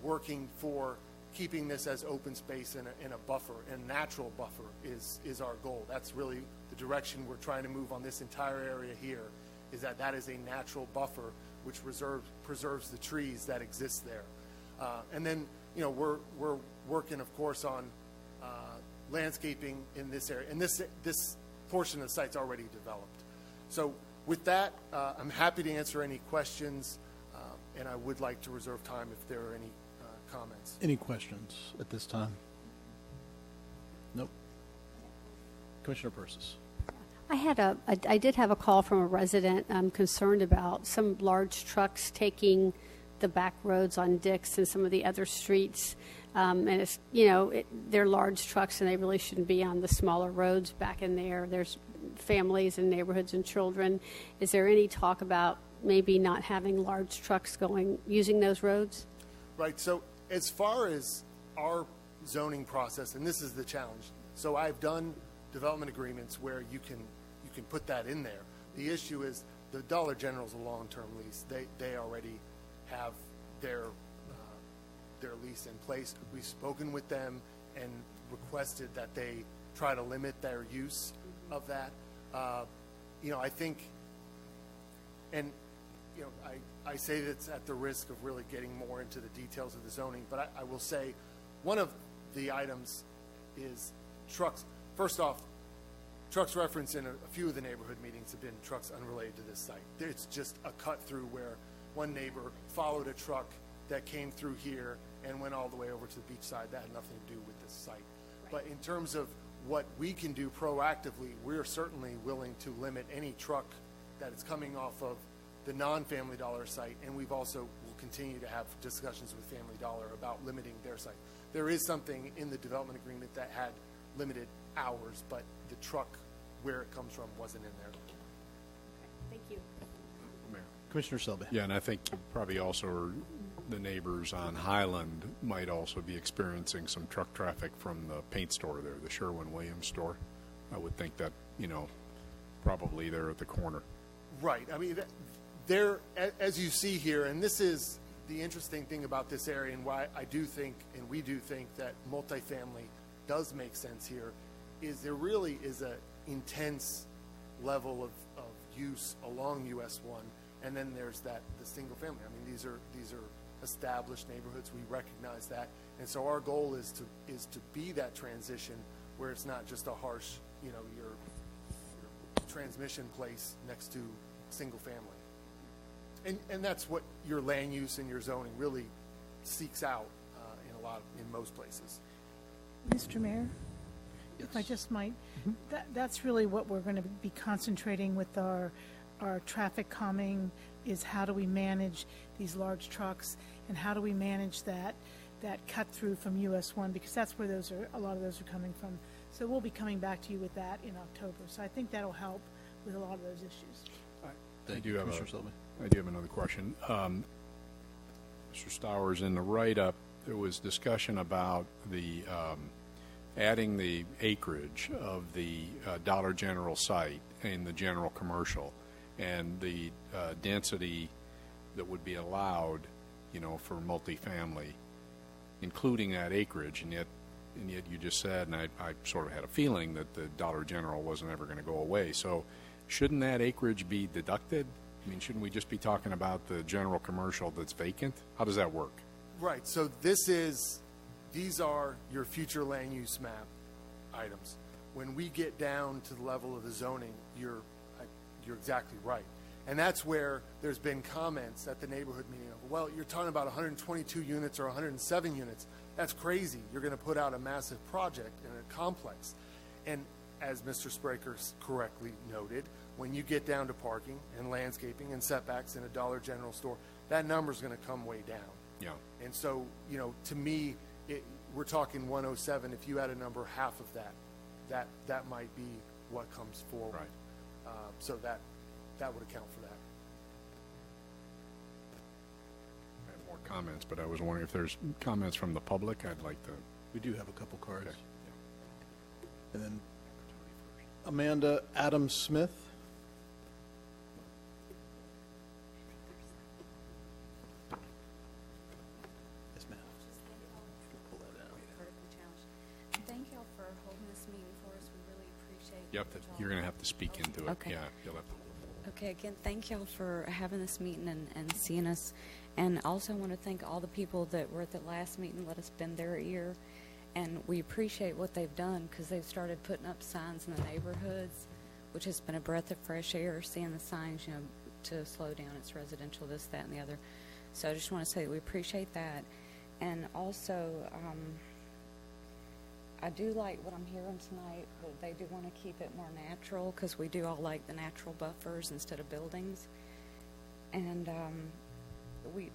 working for keeping this as open space and a buffer, and natural buffer is our goal. That's really the direction we're trying to move on this entire area here, is that is a natural buffer which preserves the trees that exist there. And then, we're working, of course, on landscaping in this area. And this portion of the site's already developed. So with that, I'm happy to answer any questions, and I would like to reserve time if there are any comments. Any questions at this time? Nope. Commissioner Persis. I did have a call from a resident concerned about some large trucks taking the back roads on Dix and some of the other streets. And it's, they're large trucks and they really shouldn't be on the smaller roads back in there. There's families and neighborhoods and children. Is there any talk about maybe not having large trucks using those roads? Right. So as far as our zoning process, and this is the challenge. So I've done development agreements where you can put that in there. The issue is the Dollar General's a long-term lease. They already have their lease in place. We've spoken with them and requested that they try to limit their use of that. I think, and I say that's at the risk of really getting more into the details of the zoning, but I will say one of the items is trucks. First off, trucks referenced in a few of the neighborhood meetings have been trucks unrelated to this site. It's just a cut through where one neighbor followed a truck that came through here and went all the way over to the beach side. That had nothing to do with this site. Right. But in terms of what we can do proactively, we're certainly willing to limit any truck that is coming off of the non-Family Dollar site, and we've also will continue to have discussions with Family Dollar about limiting their site. There is something in the development agreement that had limited hours, but the truck, where it comes from, wasn't in there. Okay. Thank you. Mayor. Commissioner Selby. Yeah, and I think probably also the neighbors on Highland might also be experiencing some truck traffic from the paint store there, the Sherwin-Williams store. I would think that, probably there at the corner. Right. I mean, there, as you see here, and this is the interesting thing about this area and why I do think, and we do think, that multifamily does make sense here, is there really is a intense level of use along US 1, and then there's the single family. I mean, these are established neighborhoods. We recognize that, and so our goal is to be that transition where it's not just a harsh, your transmission place next to single family, and that's what your land use and your zoning really seeks out in most places. Mr. Mayor, if I just might, that's really what we're going to be concentrating with our traffic calming, is how do we manage these large trucks, and how do we manage that cut through from US 1, because that's where a lot of those are coming from. So we'll be coming back to you with that in October. So I think that'll help with a lot of those issues. I do have another question. Mr. Stowers, in the write-up, there was discussion about the adding the acreage of the Dollar General site in the general commercial and the density that would be allowed, for multifamily, including that acreage, and yet you just said, and I sort of had a feeling that the Dollar General wasn't ever going to go away. So shouldn't that acreage be deducted? I mean, shouldn't we just be talking about the general commercial that's vacant? How does that work? Right. So these are your future land use map items. When we get down to the level of the zoning, you're exactly right. And that's where there's been comments at the neighborhood meeting of, well, you're talking about 122 units or 107 units. That's crazy. You're going to put out a massive project in a complex. And as Mr. Spraker correctly noted, when you get down to parking and landscaping and setbacks in a Dollar General store, that number's going to come way down. Yeah. And so, to me, we're talking 107. If you add a number half of that might be what comes forward. Right. So that would account for that. I have more comments, but I was wondering if there's comments from the public. I'd like to. We do have a couple cards. Okay. And then Amanda Adams Smith. Yes, ma'am. Pull that out. Thank y'all for holding this meeting for us. We really appreciate it. You're going to have to speak into it. Okay. Yeah, you'll have to. Okay, again, thank y'all for having this meeting and seeing us. And also I want to thank all the people that were at the last meeting, let us bend their ear. And we appreciate what they've done, because they've started putting up signs in the neighborhoods, which has been a breath of fresh air, seeing the signs, to slow down, it's residential, this, that, and the other. So I just want to say that we appreciate that. And also, I do like what I'm hearing tonight, that they do want to keep it more natural, because we do all like the natural buffers instead of buildings. And we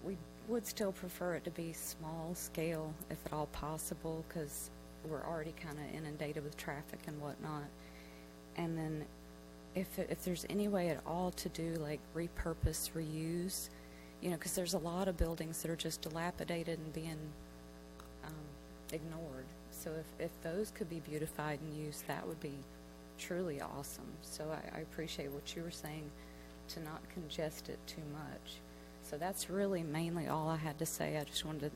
would still prefer it to be small scale, if at all possible, because we're already kind of inundated with traffic and whatnot. And then if there's any way at all to do like repurpose, reuse, because there's a lot of buildings that are just dilapidated and being ignored. So if those could be beautified and used, that would be truly awesome. So I appreciate what you were saying, to not congest it too much. So that's really mainly all I had to say. I just wanted to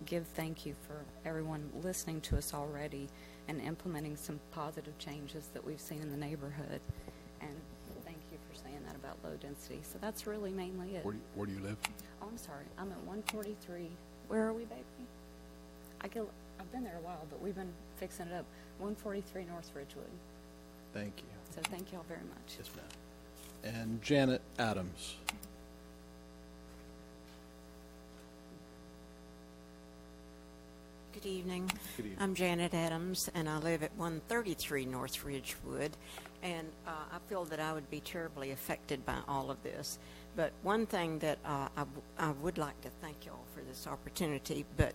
give thank you for everyone listening to us already and implementing some positive changes that we've seen in the neighborhood. And thank you for saying that about low density. So that's really mainly it. Where do you live? Oh, I'm sorry. I'm at 143. Where are we, baby? I've been there a while, but we've been fixing it up. 143 North Ridgewood. Thank you. So thank you all very much. Yes, ma'am. And Janet Adams. Good evening. Good evening. I'm Janet Adams, and I live at 133 North Ridgewood. And I feel that I would be terribly affected by all of this. But one thing that I would like to thank you all for this opportunity. But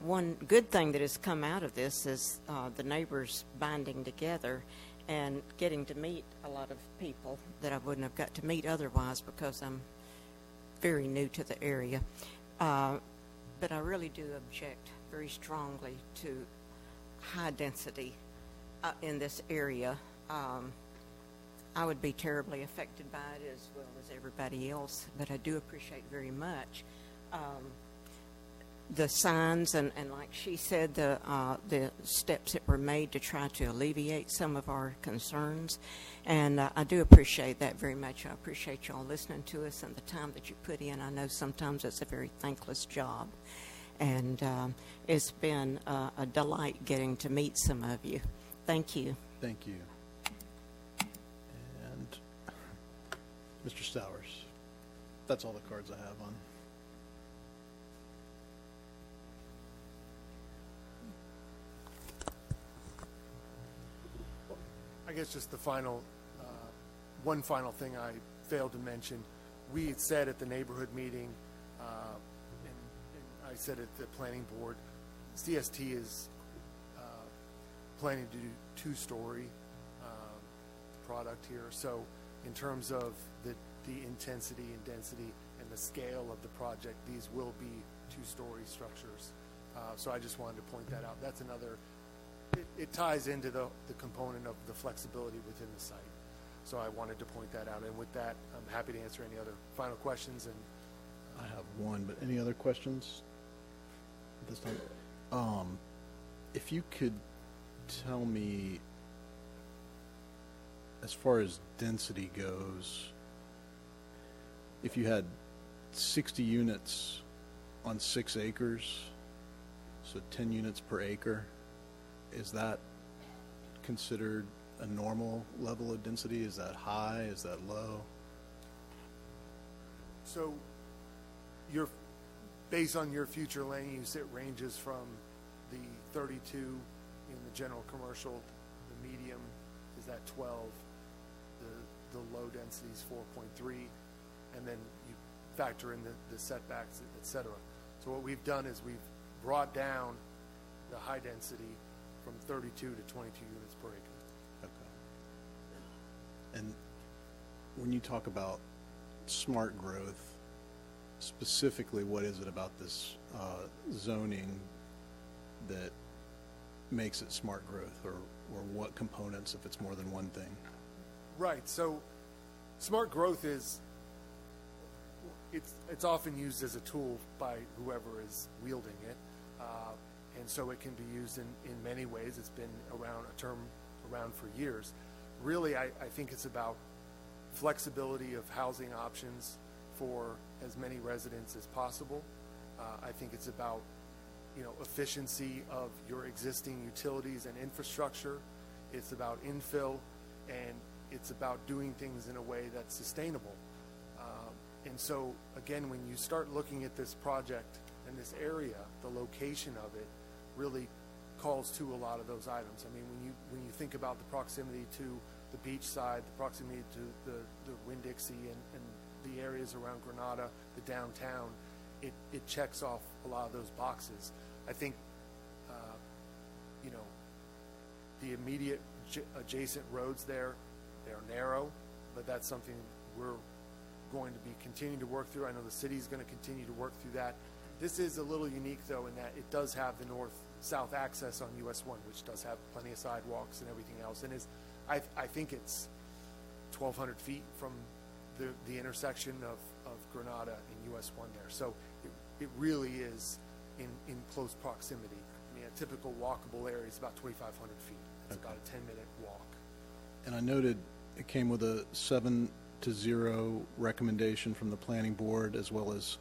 one good thing that has come out of this is the neighbors binding together and getting to meet a lot of people that I wouldn't have got to meet otherwise, because I'm very new to the area. But I really do object very strongly to high density in this area. I would be terribly affected by it as well as everybody else, but I do appreciate very much the signs and like she said, the steps that were made to try to alleviate some of our concerns. And I do appreciate that very much. I appreciate y'all listening to us and the time that you put in. I know sometimes it's a very thankless job. And it's been a delight getting to meet some of you. Thank you. Thank you. And Mr. Stowers. That's all the cards I have on. I guess just the final, one final thing I failed to mention. We had said at the neighborhood meeting, and I said at the planning board, CST is planning to do two-story product here. So in terms of the intensity and density and the scale of the project, these will be two-story structures. So I just wanted to point that out. That's another, it ties into the component of the flexibility within the site. So I wanted to point that out. And with that, I'm happy to answer any other final questions. And I have one, but any other questions at this time? If you could tell me, as far as density goes, if you had 60 units on 6 acres, so 10 units per acre, is that considered a normal level of density? Is that high? Is that low? so based on your future land use, it ranges from the 32 in the general commercial, the medium is at 12, the low density is 4.3, and then you factor in the setbacks, et cetera. So what we've done is we've brought down the high density from 32 to 22 units per acre. Okay. And when you talk about smart growth, specifically what is it about this zoning that makes it smart growth, or what components, if it's more than one thing? Right. So smart growth is, it's often used as a tool by whoever is wielding it. And so it can be used in many ways. It's been a term around for years. Really, I think it's about flexibility of housing options for as many residents as possible. I think it's about, efficiency of your existing utilities and infrastructure. It's about infill, and it's about doing things in a way that's sustainable. And so, again, when you start looking at this project and this area, the location of it really calls to a lot of those items. I mean, when you think about the proximity to the beach side, the proximity to the Winn-Dixie and the areas around Granada, the downtown, it checks off a lot of those boxes. I think, the immediate adjacent roads there, they're narrow, but that's something we're going to be continuing to work through. I know the city's going to continue to work through that. This is a little unique, though, in that it does have the north-south access on US 1, which does have plenty of sidewalks and everything else. And I think it's 1,200 feet from the intersection of Granada and US 1 there. So it really is in close proximity. I mean, a typical walkable area is about 2,500 feet. It's about a 10-minute walk. And I noted it came with a 7-0 recommendation from the planning board, as well as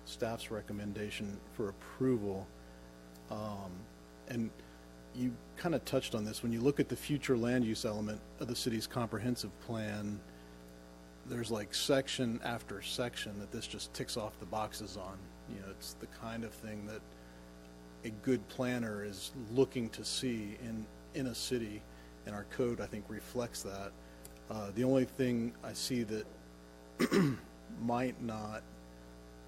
staff's recommendation for approval. And you kind of touched on this. When you look at the future land use element of the city's comprehensive plan, there's like section after section that this just ticks off the boxes on. It's the kind of thing that a good planner is looking to see in a city, and our code, I think, reflects that. The only thing I see that might not,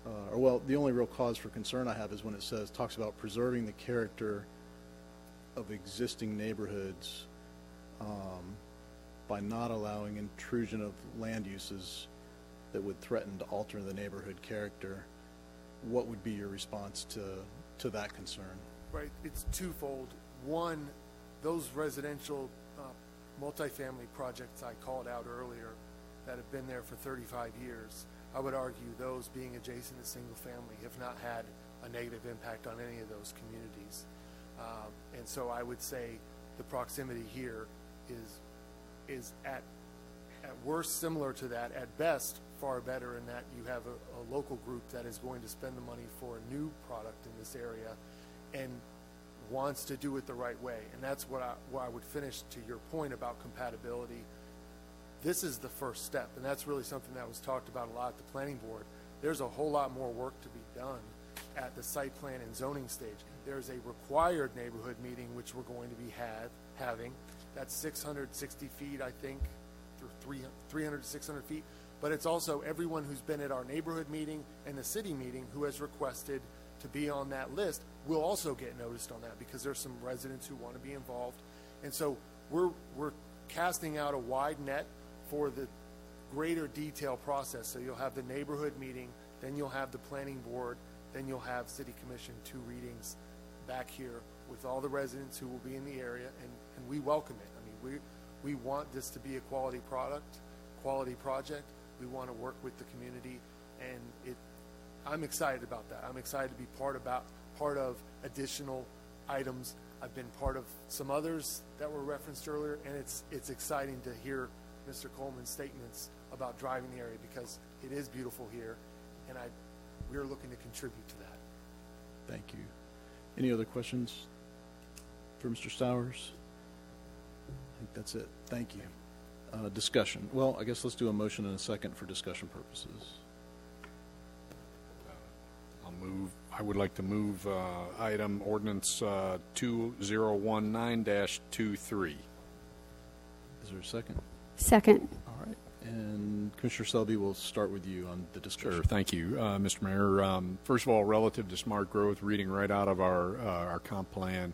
the only real cause for concern I have is when it talks about preserving the character of existing neighborhoods by not allowing intrusion of land uses that would threaten to alter the neighborhood character. What would be your response to that concern? Right, it's twofold. One, those residential multifamily projects I called out earlier that have been there for 35 years, I would argue those being adjacent to single family have not had a negative impact on any of those communities. And so I would say the proximity here is at worst similar to that, at best far better, in that you have a local group that is going to spend the money for a new product in this area and wants to do it the right way. And that's where I would finish to your point about compatibility. This is the first step, and that's really something that was talked about a lot at the planning board. There's a whole lot more work to be done at the site plan and zoning stage. There's a required neighborhood meeting, which we're going to be having. That's 660 feet, I think, through 300 to 600 feet. But it's also everyone who's been at our neighborhood meeting and the city meeting who has requested to be on that list will also get noticed on that, because there's some residents who want to be involved. And so we're casting out a wide net for the greater detail process. So you'll have the neighborhood meeting, then you'll have the planning board, then you'll have city commission, 2 readings back here with all the residents who will be in the area, and we welcome it. I mean, we want this to be a quality product, quality project. We want to work with the community, and I'm excited about that. I'm excited to be part of additional items. I've been part of some others that were referenced earlier, and it's exciting to hear Mr. Coleman's statements about driving the area, because it is beautiful here, and we're looking to contribute to that. Thank you. Any other questions for Mr. Stowers? I think that's it. Thank you. Discussion. Well, I guess let's do a motion and a second for discussion purposes. I would like to move item ordinance 2019-23. Is there a second? Second. All right. And Commissioner Selby, we'll start with you on the discussion. Sure. Thank you, Mr. Mayor. First of all, relative to smart growth, reading right out of our comp plan,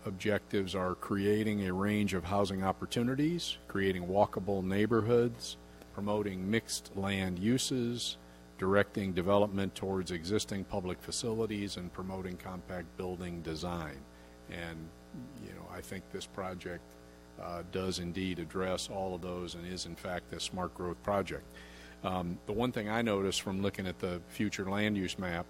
objectives are creating a range of housing opportunities, creating walkable neighborhoods, promoting mixed land uses, directing development towards existing public facilities, and promoting compact building design. And, I think this project does indeed address all of those and is, in fact, a smart growth project. The one thing I noticed from looking at the future land use map,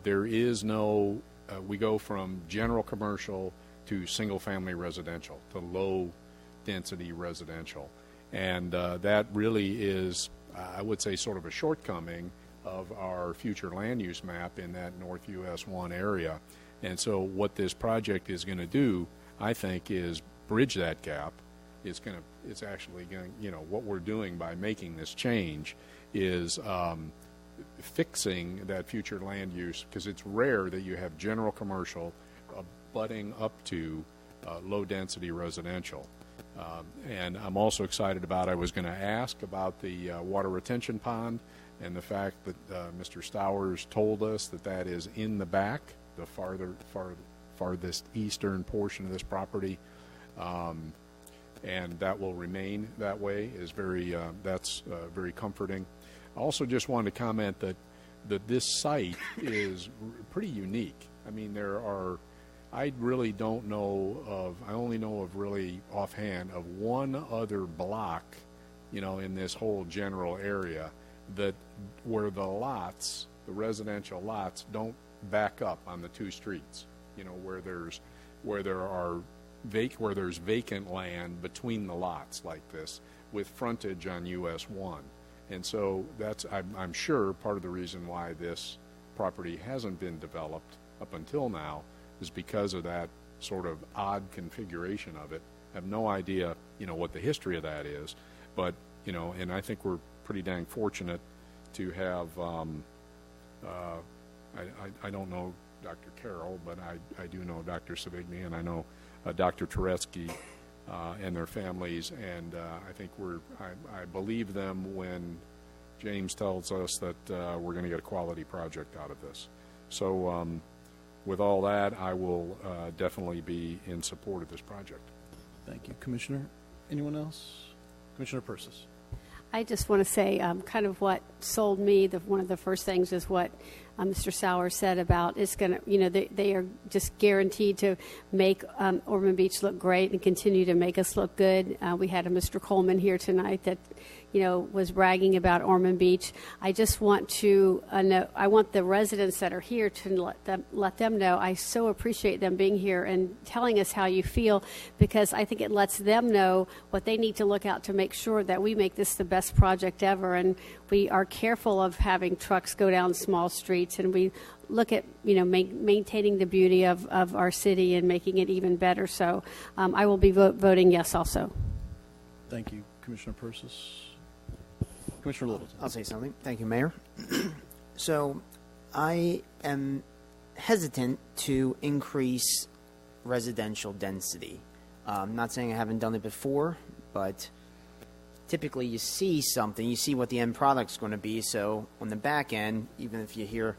there is no, we go from general commercial to single-family residential, to low-density residential. And that really is, I would say, sort of a shortcoming of our future land use map in that North US 1 area. And so what this project is going to do, I think, is bridge that gap. It's actually going to, what we're doing by making this change is fixing that future land use, because it's rare that you have general commercial abutting up to low-density residential. And I'm also excited about, I was going to ask about the water retention pond, and the fact that Mr. Stowers told us that is in the back, the farthest eastern portion of this property, and that will remain that way is that's very comforting. I also just wanted to comment that this site is pretty unique. I mean, I really don't know I only know of really offhand of one other block, in this whole general area where the residential lots don't back up on the 2 streets, where there's vacant land between the lots like this with frontage on US 1. And so that's, I'm sure, part of the reason why this property hasn't been developed up until now is because of that sort of odd configuration of it. I have no idea, what the history of that is, but, and I think we're pretty dang fortunate to have, I don't know Dr. Carroll, but I do know Dr. Savigny, and I know Dr. Turetsky and their families, and I think I believe them when James tells us that we're going to get a quality project out of this. So with all that, I will definitely be in support of this project. Thank you, Commissioner. Anyone else? Commissioner Persis. I just want to say kind of what sold me, one of the first things is what Mr. Sauer said about it's going to, they are just guaranteed to make Ormond Beach look great and continue to make us look good. We had a Mr. Coleman here tonight that, was bragging about Ormond Beach. I just want to know, I want the residents that are here to let them know. I so appreciate them being here and telling us how you feel, because I think it lets them know what they need to look out to make sure that we make this the best project ever. And we are careful of having trucks go down small streets, and we look at maintaining the beauty of our city and making it even better. So I will be voting yes also. Thank you, Commissioner Persis. Commissioner Littleton. I'll say something. Thank you, Mayor. So I am hesitant to increase residential density. I'm not saying I haven't done it before, but typically you see something, you see what the end product's going to be, so on the back end, even if you hear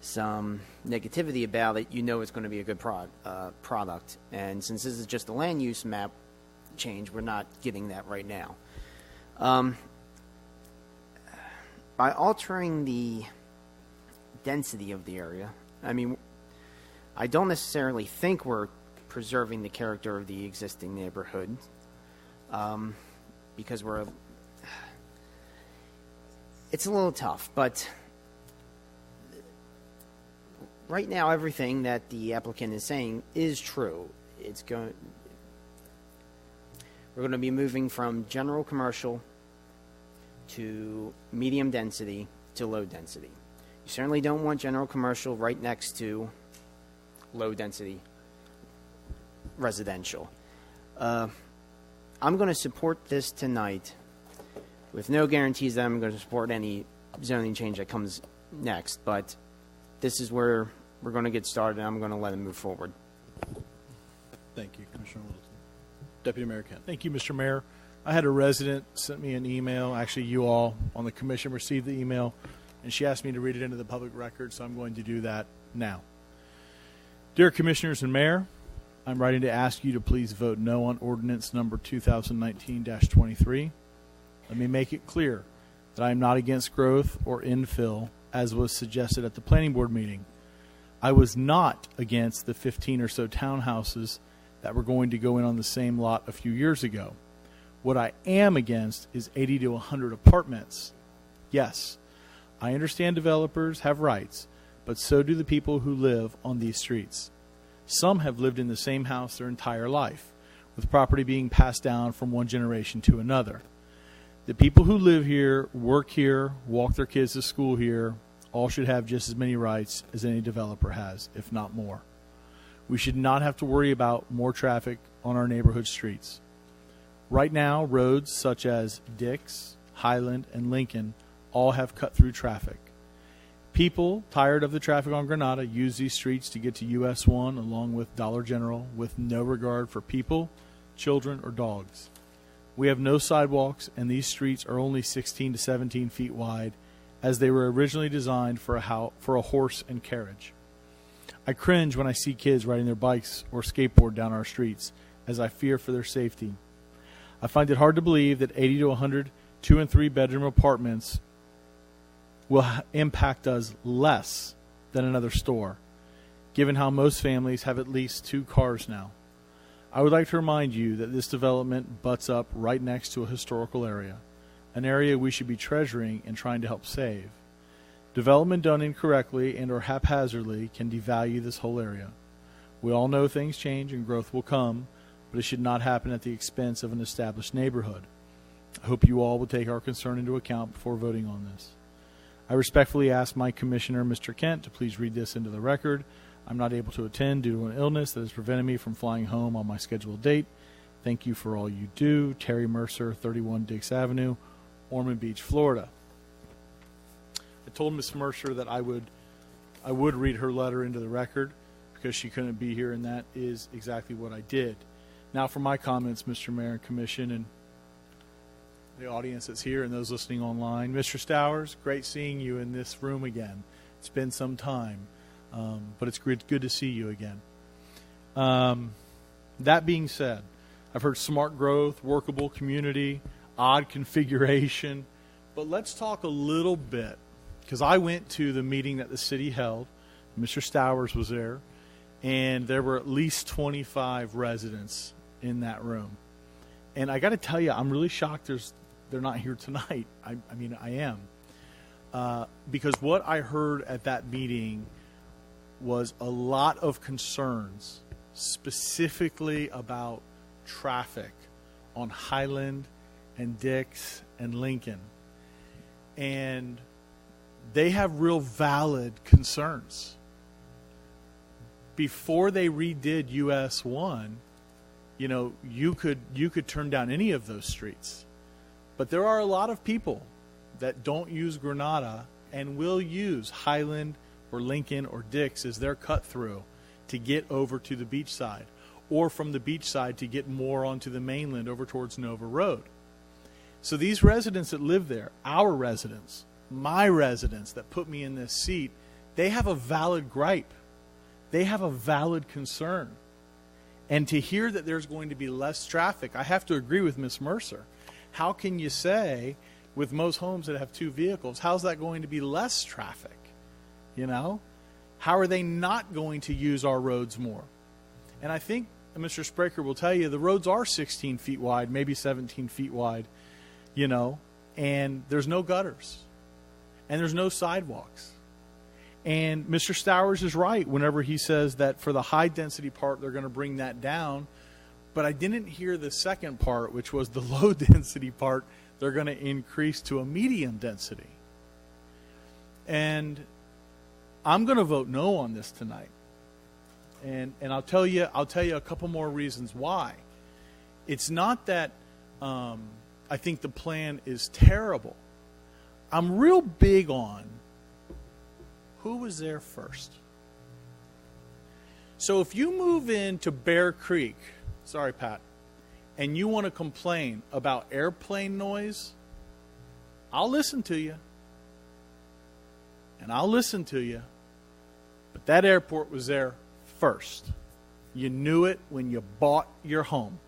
some negativity about it, you know it's going to be a good product. And since this is just a land use map change, we're not getting that right now. By altering the density of the area, I mean, I don't necessarily think we're preserving the character of the existing neighborhood, because it's a little tough, but right now everything that the applicant is saying is true. We're going to be moving from general commercial to medium density to low density. You certainly don't want general commercial right next to low density residential. I'm going to support this tonight with no guarantees that I'm going to support any zoning change that comes next, but this is where we're going to get started, and I'm going to let it move forward. Thank you, Commissioner Littleton. Deputy Mayor Kent. Thank you, Mr. Mayor. I had a resident sent me an email. Actually, you all on the commission received the email, and she asked me to read it into the public record, so I'm going to do that now. Dear Commissioners and Mayor, I'm writing to ask you to please vote no on ordinance number 2019-23. Let me make it clear that I am not against growth or infill, as was suggested at the planning board meeting. I was not against the 15 or so townhouses that were going to go in on the same lot a few years ago. What I am against is 80 to 100 apartments. Yes, I understand developers have rights, but so do the people who live on these streets. Some have lived in the same house their entire life, with property being passed down from one generation to another. The people who live here, work here, walk their kids to school here, all should have just as many rights as any developer has, if not more. We should not have to worry about more traffic on our neighborhood streets. Right now, roads such as Dix, Highland, and Lincoln all have cut-through traffic. People tired of the traffic on Granada use these streets to get to US 1 along with Dollar General with no regard for people, children, or dogs. We have no sidewalks, and these streets are only 16 to 17 feet wide, as they were originally designed for a horse and carriage. I cringe when I see kids riding their bikes or skateboard down our streets, as I fear for their safety. I find it hard to believe that 80 to 100 2- and 3-bedroom apartments will impact us less than another store, given how most families have at least 2 cars now. I would like to remind you that this development butts up right next to a historical area, an area we should be treasuring and trying to help save. Development done incorrectly and or haphazardly can devalue this whole area. We all know things change and growth will come, but it should not happen at the expense of an established neighborhood. I hope you all will take our concern into account before voting on this. I respectfully ask my commissioner, Mr. Kent, to please read this into the record. I'm not able to attend due to an illness that has prevented me from flying home on my scheduled date. Thank you for all you do. Terry Mercer, 31 Dix Avenue, Ormond Beach, Florida. I told Ms. Mercer that I would read her letter into the record because she couldn't be here, and that is exactly what I did. Now for my comments, Mr. Mayor and Commission, and the audience that's here and those listening online. Mr. Stowers, great seeing you in this room again. It's been some time, but it's good to see you again. That being said, I've heard smart growth, workable community, odd configuration, but let's talk a little bit, because I went to the meeting that the city held. Mr. Stowers was there, and there were at least 25 residents in that room. And I got to tell you, I'm really shocked they're not here tonight. I mean, I am. Because what I heard at that meeting was a lot of concerns, specifically about traffic on Highland and Dix and Lincoln. And they have real valid concerns. Before they redid US 1, you know, you could turn down any of those streets. But there are a lot of people that don't use Granada and will use Highland or Lincoln or Dix is their cut through to get over to the beach side, or from the beach side to get more onto the mainland over towards Nova Road. So these residents that live there, our residents, my residents that put me in this seat, they have a valid gripe. They have a valid concern. And to hear that there's going to be less traffic, I have to agree with Ms. Mercer. How can you say, with most homes that have two vehicles, how's that going to be less traffic? You know? How are they not going to use our roads more? And I think Mr. Spraker will tell you the roads are 16 feet wide, maybe 17 feet wide, you know, and there's no gutters. And there's no sidewalks. And Mr. Stowers is right whenever he says that for the high density part, they're going to bring that down. But I didn't hear the second part, which was the low density part. They're going to increase to a medium density. And I'm going to vote no on this tonight. And I'll tell you a couple more reasons why. It's not that I think the plan is terrible. I'm real big on who was there first. So if you move into Bear Creek, sorry, Pat, and you want to complain about airplane noise, I'll listen to you. And I'll listen to you. But that airport was there first. You knew it when you bought your home.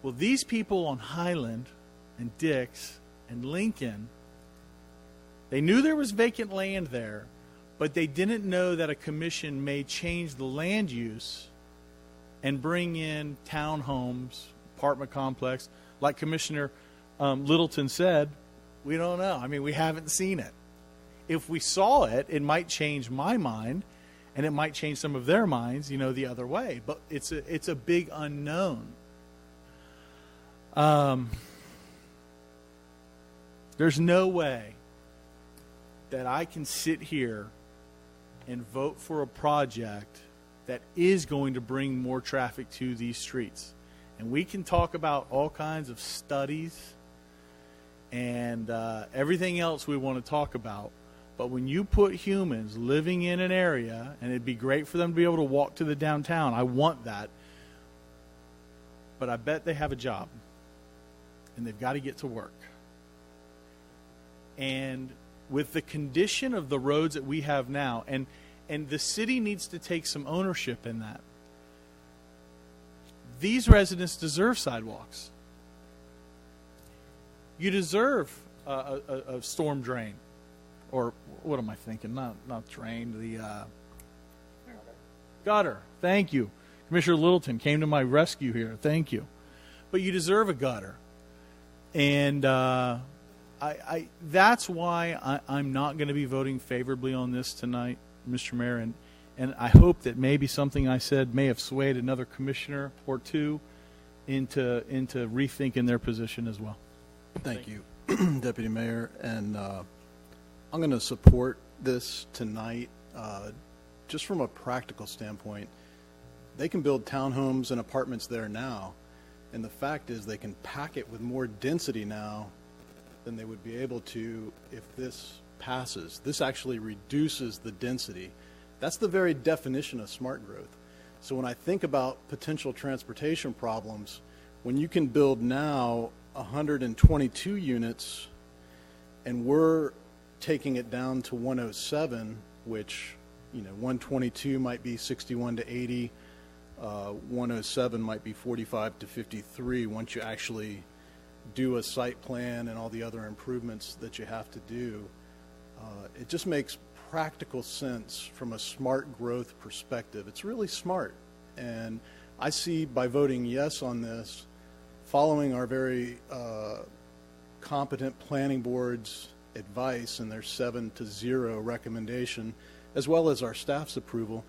Well, these people on Highland and Dix and Lincoln, they knew there was vacant land there, but they didn't know that a commission may change the land use and bring in townhomes, apartment complex. Like Commissioner Littleton said, we don't know. I mean, we haven't seen it. If we saw it, it might change my mind, and it might change some of their minds, you know, the other way. But it's a big unknown. There's no way that I can sit here and vote for a project that is going to bring more traffic to these streets. And we can talk about all kinds of studies and everything else we want to talk about. But when you put humans living in an area, and it'd be great for them to be able to walk to the downtown, I want that. But I bet they have a job. And they've got to get to work. And with the condition of the roads that we have now, and the city needs to take some ownership in that. These residents deserve sidewalks. You deserve a storm drain. Or what am I thinking? Not drain, the gutter. Thank you. Commissioner Littleton came to my rescue here. Thank you. But you deserve a gutter. And that's why I'm not going to be voting favorably on this tonight, Mr. Mayor. And I hope that maybe something I said may have swayed another commissioner or two into rethinking their position as well. Thank you, Deputy Mayor. And I'm going to support this tonight just from a practical standpoint. They can build townhomes and apartments there now. And the fact is they can pack it with more density now than they would be able to if this passes. This actually reduces the density. That's the very definition of smart growth. So when I think about potential transportation problems, when you can build now 122 units and we're taking it down to 107, which, you know, 122 might be 61 to 80, 107 might be 45 to 53 once you actually do a site plan and all the other improvements that you have to do. It just makes practical sense from a smart growth perspective. It's really smart. And I see by voting yes on this, following our very competent planning board's advice and their 7-0 recommendation, as well as our staff's approval,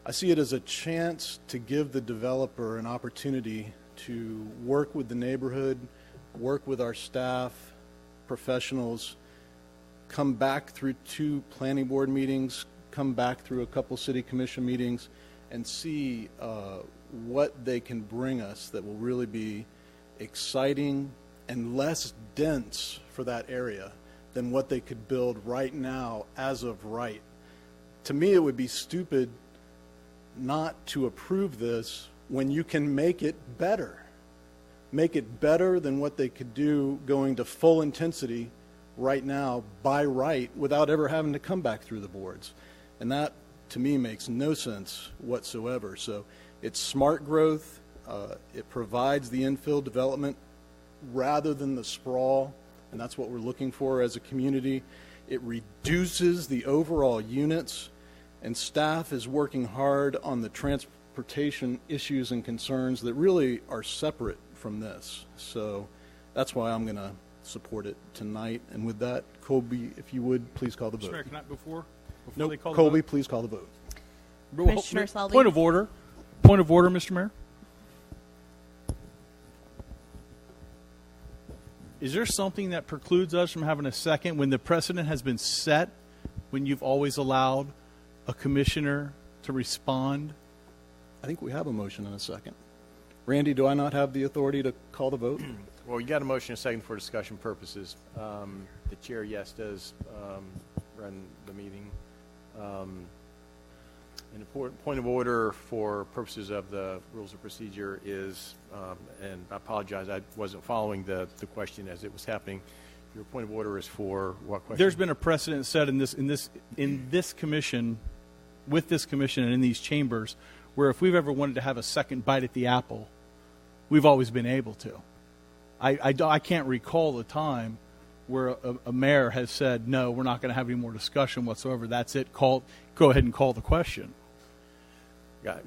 I see it as a chance to give the developer an opportunity to work with the neighborhood, work with our staff, professionals, come back through 2 planning board meetings, come back through a couple city commission meetings, and see what they can bring us that will really be exciting and less dense for that area than what they could build right now as of right. to me, it would be stupid not to approve this when you can make it better. Make it better than what they could do going to full intensity right now by right without ever having to come back through the boards. And that, to me, makes no sense whatsoever. So it's smart growth. It provides the infill development rather than the sprawl, and that's what we're looking for as a community. It reduces the overall units, and staff is working hard on the transportation issues and concerns that really are separate from this. So that's why I'm going to support it tonight. And with that, Colby, if you would, please call the vote. Mr. Mayor, can I, before Nope, they call Colby, the vote? please call the vote. Commissioner Selby. Point of order. Point of order, Mr. Mayor. Is there something that precludes us from having a second when the precedent has been set, when you've always allowed a commissioner to respond? I think we have a motion and a second. Randy, do I not have the authority to call the vote? Well, you got a motion and a second for discussion purposes. The chair, yes, does run the meeting. An important point of order for purposes of the rules of procedure is, and I apologize, I wasn't following the question as it was happening. Your point of order is for what question? There's been a precedent set in this commission, with this commission and in these chambers, where if we've ever wanted to have a second bite at the apple, we've always been able to. I can't recall the time where a mayor has said, no, we're not going to have any more discussion whatsoever. That's it. Go ahead and call the question.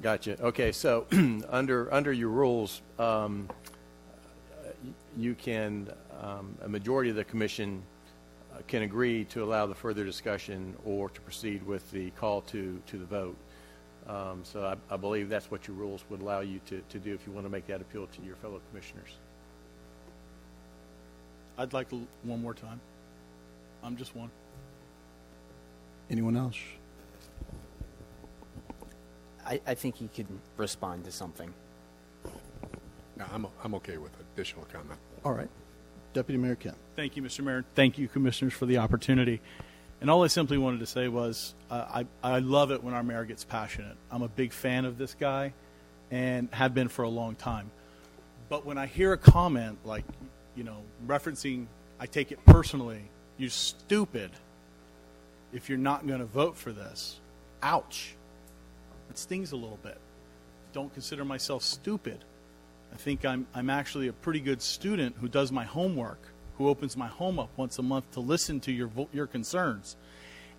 Gotcha. Okay, so under your rules, you can, a majority of the commission can agree to allow the further discussion or to proceed with the call to the vote. So I believe that's what your rules would allow you to do if you want to make that appeal to your fellow commissioners. I'd like one more time. I'm just one. Anyone else? I think he could respond to something. No, I'm okay with additional comment. All right. Deputy Mayor Kent. Thank you, Mr. Mayor. Thank you, commissioners, for the opportunity. And all I simply wanted to say was I love it when our mayor gets passionate. I'm a big fan of this guy and have been for a long time. But when I hear a comment like, referencing, I take it personally, you're stupid if you're not going to vote for this. Ouch. It stings a little bit. Don't consider myself stupid. I think I'm actually a pretty good student who does my homework, who opens my home up once a month to listen to your concerns.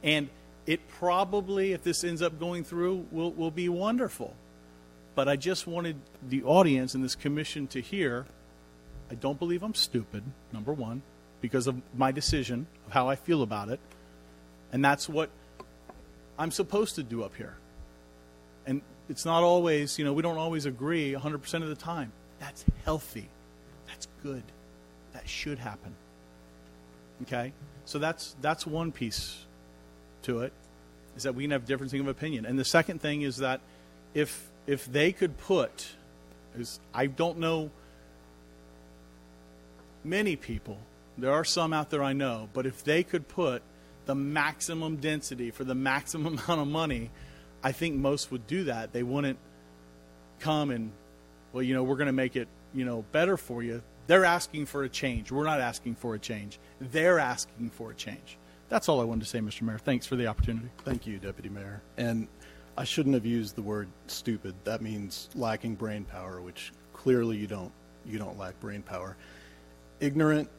And it probably, if this ends up going through, will be wonderful. But I just wanted the audience and this commission to hear, I don't believe I'm stupid, number one, because of my decision of how I feel about it. And that's what I'm supposed to do up here. And it's not always, we don't always agree 100% of the time. That's healthy. That's good. That should happen. Okay? So that's one piece to it, is that we can have differencing of opinion. And the second thing is that if they could put, I don't know many people, there are some out there I know, but if they could put the maximum density for the maximum amount of money, I think most would do that. They wouldn't come and, we're going to make it, better for you. They're asking for a change. We're not asking for a change. They're asking for a change. That's all I wanted to say, Mr. Mayor. Thanks for the opportunity. Thank you, Deputy Mayor. And I shouldn't have used the word stupid. That means lacking brain power, which clearly you don't lack brain power. Ignorant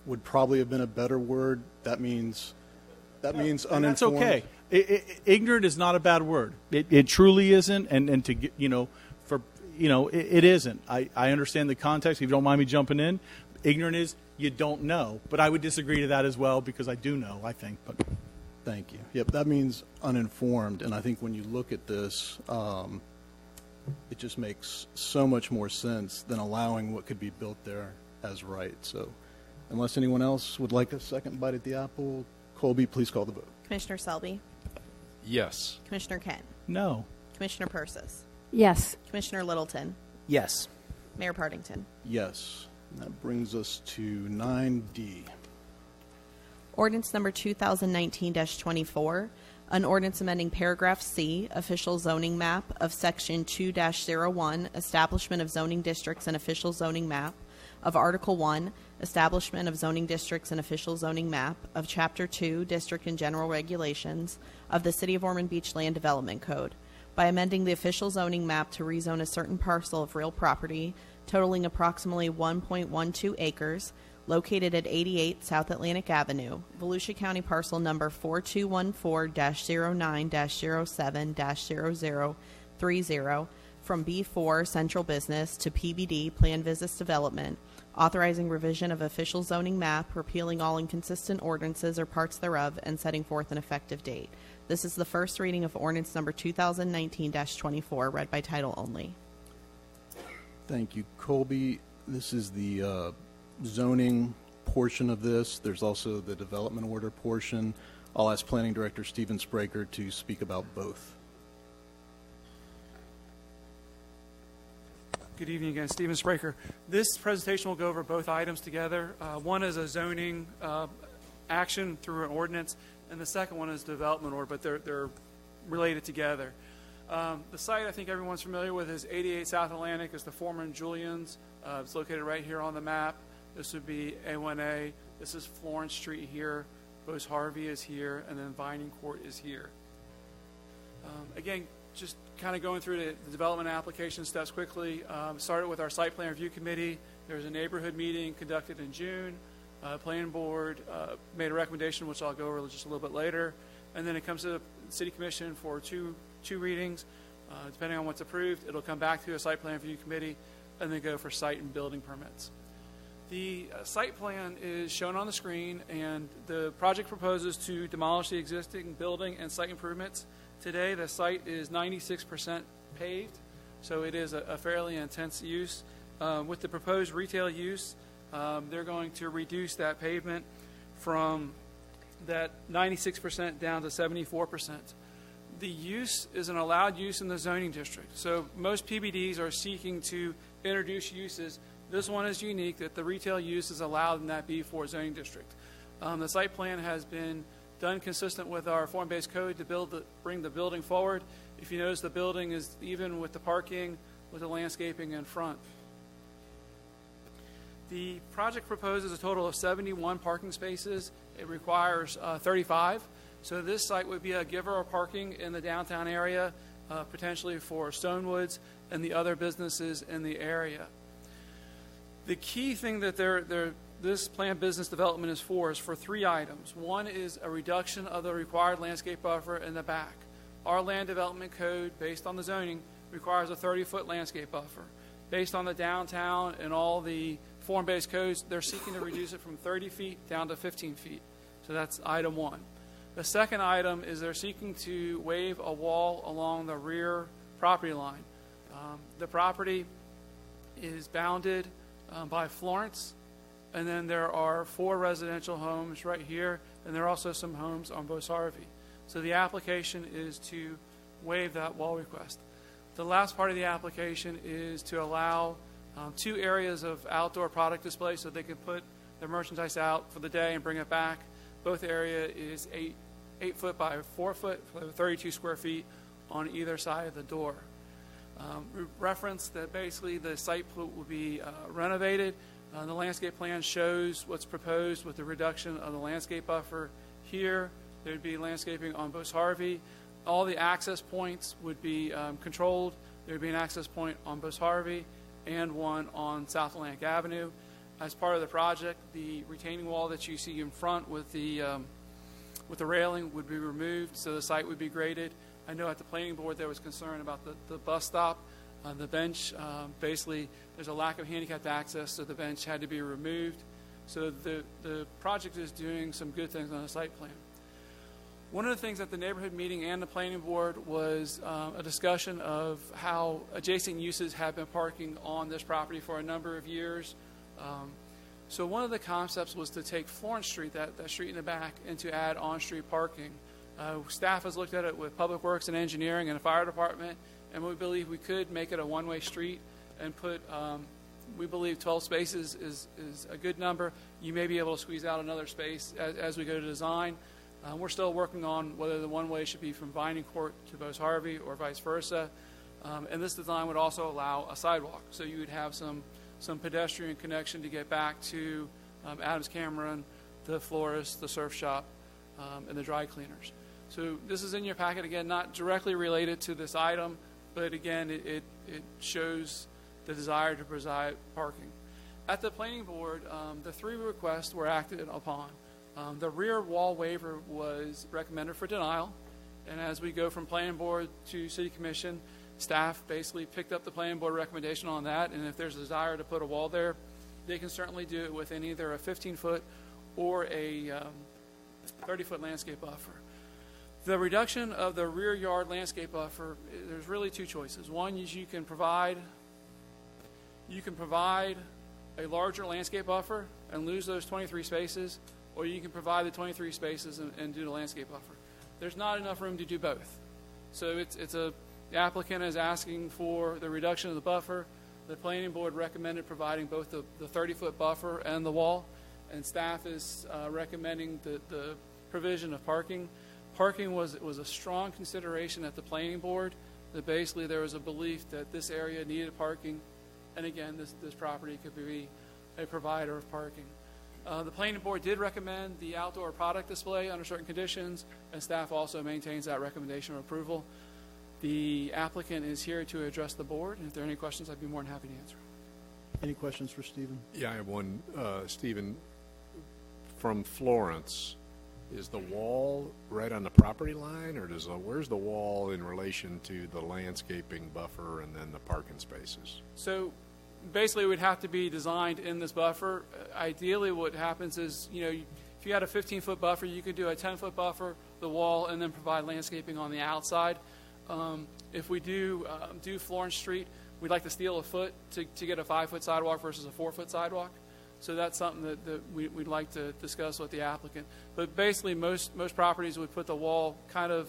would probably have been a better word. That means uninformed. That's okay. Ignorant is not a bad word. It truly isn't. And to get, it isn't. I understand the context. If you don't mind me jumping in, ignorant is you don't know. But I would disagree to that as well because I do know, I think. But thank you. Yep, that means uninformed. And I think when you look at this, it just makes so much more sense than allowing what could be built there as right. So unless anyone else would like a second bite at the apple, Colby, please call the vote. Commissioner Selby? Yes. Commissioner Kent? No. Commissioner Persis? Yes. Commissioner Littleton? Yes. Mayor Partington? Yes. And that brings us to 9D. Ordinance number 2019-24, An ordinance amending paragraph C, official zoning map of section 2-01, establishment of zoning districts and official zoning map of Article 1, establishment of zoning districts and official zoning map of Chapter 2, district and general regulations of the City of Ormond Beach Land Development Code by amending the official zoning map to rezone a certain parcel of real property totaling approximately 1.12 acres located at 88 South Atlantic Avenue, Volusia County parcel number 4214-09-07-0030 from B4 Central Business to PBD Planned Business Development, authorizing revision of official zoning map, repealing all inconsistent ordinances or parts thereof, and setting forth an effective date. This is the first reading of ordinance number 2019-24, read by title only. Thank you, Colby. This is the zoning portion of this. There's also the development order portion. I'll ask Planning Director Stephen Spraker to speak about both. Good evening again, Stephen Spraker. This presentation will go over both items together. One is a zoning action through an ordinance, and the second one is development order, but they're related together. The site I think everyone's familiar with is 88 South Atlantic. It's the former Julian's. It's located right here on the map. This would be A1A. This is Florence Street here. Bose Harvey is here, and then Vining Court is here. Again, just kind of going through the development application steps quickly. Started with our site plan review committee. There was a neighborhood meeting conducted in June. Planning board made a recommendation, which I'll go over just a little bit later. And then it comes to the city commission for two readings. Depending on what's approved, it'll come back to a site plan review committee and then go for site and building permits. The site plan is shown on the screen, and the project proposes to demolish the existing building and site improvements. Today, the site is 96% paved, so it is a fairly intense use. With the proposed retail use, they're going to reduce that pavement from that 96% down to 74%. The use is an allowed use in the zoning district. So most PBDs are seeking to introduce uses. This one is unique that the retail use is allowed in that B4 zoning district. The site plan has been done consistent with our form-based code to bring the building forward. If you notice, the building is even with the parking, with the landscaping in front. The project proposes a total of 71 parking spaces. It requires 35. So this site would be a giver of parking in the downtown area, potentially for Stonewoods and the other businesses in the area. The key thing that this planned business development is for three items. One is a reduction of the required landscape buffer in the back. Our land development code, based on the zoning, requires a 30-foot landscape buffer. Based on the downtown and all the form-based codes, they're seeking to reduce it from 30 feet down to 15 feet. So that's item one. The second item is they're seeking to waive a wall along the rear property line. The property is bounded by Florence, and then there are 4 residential homes right here, and there are also some homes on Bose Harvey. So the application is to waive that wall request. The last part of the application is to allow 2 areas of outdoor product display so they can put their merchandise out for the day and bring it back. Both area is 8 foot by 4 foot, 32 square feet on either side of the door. Reference that basically the site will be renovated. The landscape plan shows what's proposed with the reduction of the landscape buffer here. There would be landscaping on Bose Harvey. All the access points would be controlled. There would be an access point on Bose Harvey and one on South Atlantic Avenue. As part of the project, the retaining wall that you see in front with the railing would be removed, so the site would be graded. I know at the planning board there was concern about the bus stop. The bench, basically, there's a lack of handicapped access, so the bench had to be removed. So the project is doing some good things on the site plan. One of the things at the neighborhood meeting and the planning board was a discussion of how adjacent uses have been parking on this property for a number of years. So one of the concepts was to take Florence Street, that street in the back, and to add on-street parking. Staff has looked at it with Public Works and Engineering and the Fire Department, and we believe we could make it a one-way street and put, we believe 12 spaces is a good number. You may be able to squeeze out another space as we go to design. We're still working on whether the one-way should be from Vining Court to Bose Harvey or vice versa. And this design would also allow a sidewalk, so you would have some pedestrian connection to get back to Adams Cameron, the florist, the surf shop, and the dry cleaners. So this is in your packet, again, not directly related to this item, but again, it shows the desire to provide parking. At the planning board, the 3 requests were acted upon. The rear wall waiver was recommended for denial, and as we go from planning board to city commission, staff basically picked up the planning board recommendation on that, and if there's a desire to put a wall there, they can certainly do it within either a 15-foot or a 30-foot landscape buffer. The reduction of the rear yard landscape buffer, there's really 2 choices. One is you can provide a larger landscape buffer and lose those 23 spaces, or you can provide the 23 spaces and do the landscape buffer. There's not enough room to do both. So the applicant is asking for the reduction of the buffer. The planning board recommended providing both the 30-foot buffer and the wall, and staff is recommending the provision of parking. Parking was a strong consideration at the planning board, that basically there was a belief that this area needed parking, and again, this property could be a provider of parking. The planning board did recommend the outdoor product display under certain conditions, and staff also maintains that recommendation of approval. The applicant is here to address the board, and if there are any questions, I'd be more than happy to answer. Any questions for Stephen? Yeah, I have one. Stephen, from Florence, is the wall right on the property line, or where's the wall in relation to the landscaping buffer and then the parking spaces? So basically it would have to be designed in this buffer. Ideally what happens is, if you had a 15-foot buffer, you could do a 10-foot buffer, the wall, and then provide landscaping on the outside. If we do Florence Street, we'd like to steal a foot to get a 5-foot sidewalk versus a 4-foot sidewalk. So that's something that we'd like to discuss with the applicant. But basically most properties would put the wall kind of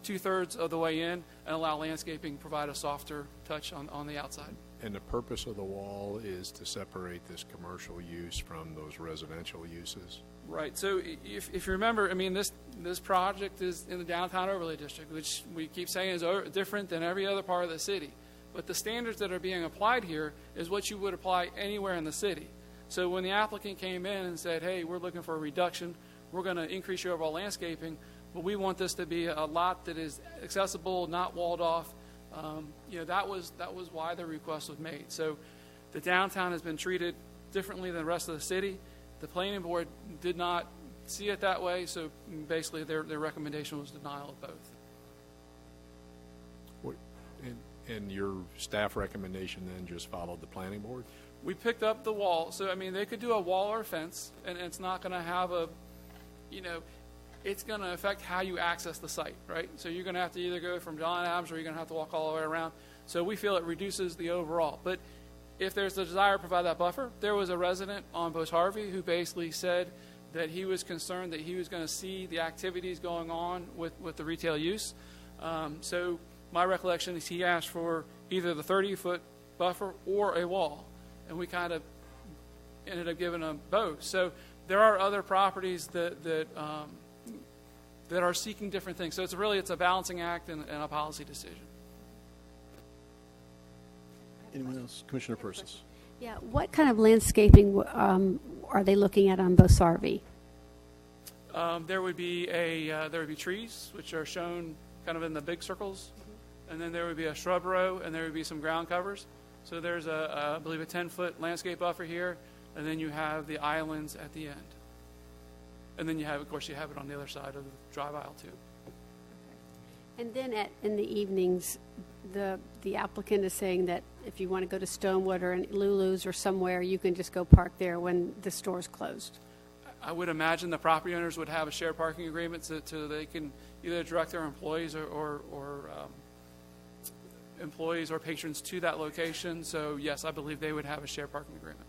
2/3 of the way in and allow landscaping, provide a softer touch on the outside. And the purpose of the wall is to separate this commercial use from those residential uses? Right. So if you remember, this project is in the downtown overlay district, which we keep saying is different than every other part of the city. But the standards that are being applied here is what you would apply anywhere in the city. So when the applicant came in and said, hey, we're looking for a reduction, we're going to increase your overall landscaping, but we want this to be a lot that is accessible, not walled off. That was why the request was made. So the downtown has been treated differently than the rest of the city. The planning board did not see it that way, so basically their recommendation was denial of both. And your staff recommendation then just followed the planning board? We picked up the wall. So, they could do a wall or a fence, and it's not going to have it's going to affect how you access the site, right? So you're going to have to either go from John Adams or you're going to have to walk all the way around. So we feel it reduces the overall. But if there's the desire to provide that buffer, there was a resident on Bose Harvey who basically said that he was concerned that he was going to see the activities going on with the retail use. So my recollection is he asked for either the 30-foot buffer or a wall, and we kind of ended up giving them both. So there are other properties that are seeking different things. So it's a balancing act and a policy decision. Anyone else? Commissioner Persis. Yeah, what kind of landscaping are they looking at on Bose Harvey? There would be trees, which are shown kind of in the big circles, and then there would be a shrub row, and there would be some ground covers. So there's I believe a 10-foot landscape buffer here, and then you have the islands at the end. And then you have it on the other side of the drive aisle too. And then in the evenings, the applicant is saying that if you want to go to Stonewood or Lulu's or somewhere, you can just go park there when the store's closed. I would imagine the property owners would have a shared parking agreement so they can either direct their employees or employees or patrons to that location. So yes, I believe they would have a shared parking agreement.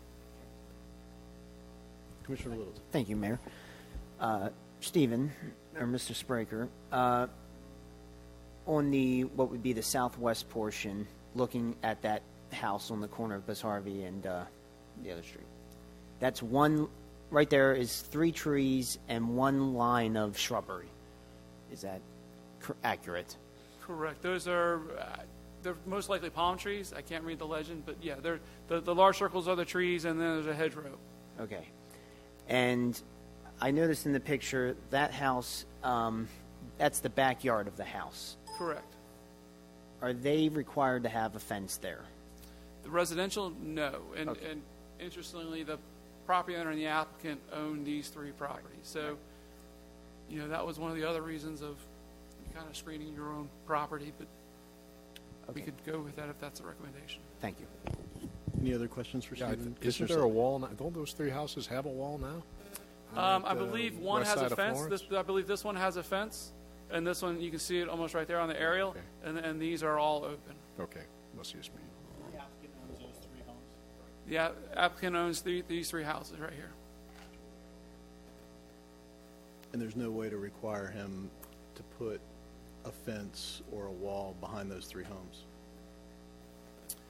Commissioner Littleton. Thank you, Mayor. Stephen, or Mr. Spraker, on what would be the southwest portion, looking at that house on the corner of Bose Harvey and the other street, that's one right there is 3 trees and 1 line of shrubbery. Is that accurate? Correct. Those are, they're most likely palm trees. I can't read the legend, but yeah, the large circles are the trees, and then there's a hedgerow. Okay. And I noticed in the picture that house, that's the backyard of the house. Correct. Are they required to have a fence there? The residential, no. And, Okay. and interestingly, the property owner and the applicant own these 3 properties. So, you know, that was one of the other reasons of kind of screening your own property, but we could go with that if that's a recommendation. Thank you. Any other questions for Stephen? Isn't there a wall now? Don't those 3 houses have a wall now? I believe one has a fence. I believe this one has a fence, and this one, you can see it almost right there on the aerial, Okay. and these are all open. Okay, must just be. The applicant owns those 3 homes. The applicant owns these 3 houses right here. And there's no way to require him to put a fence or a wall behind those 3 homes?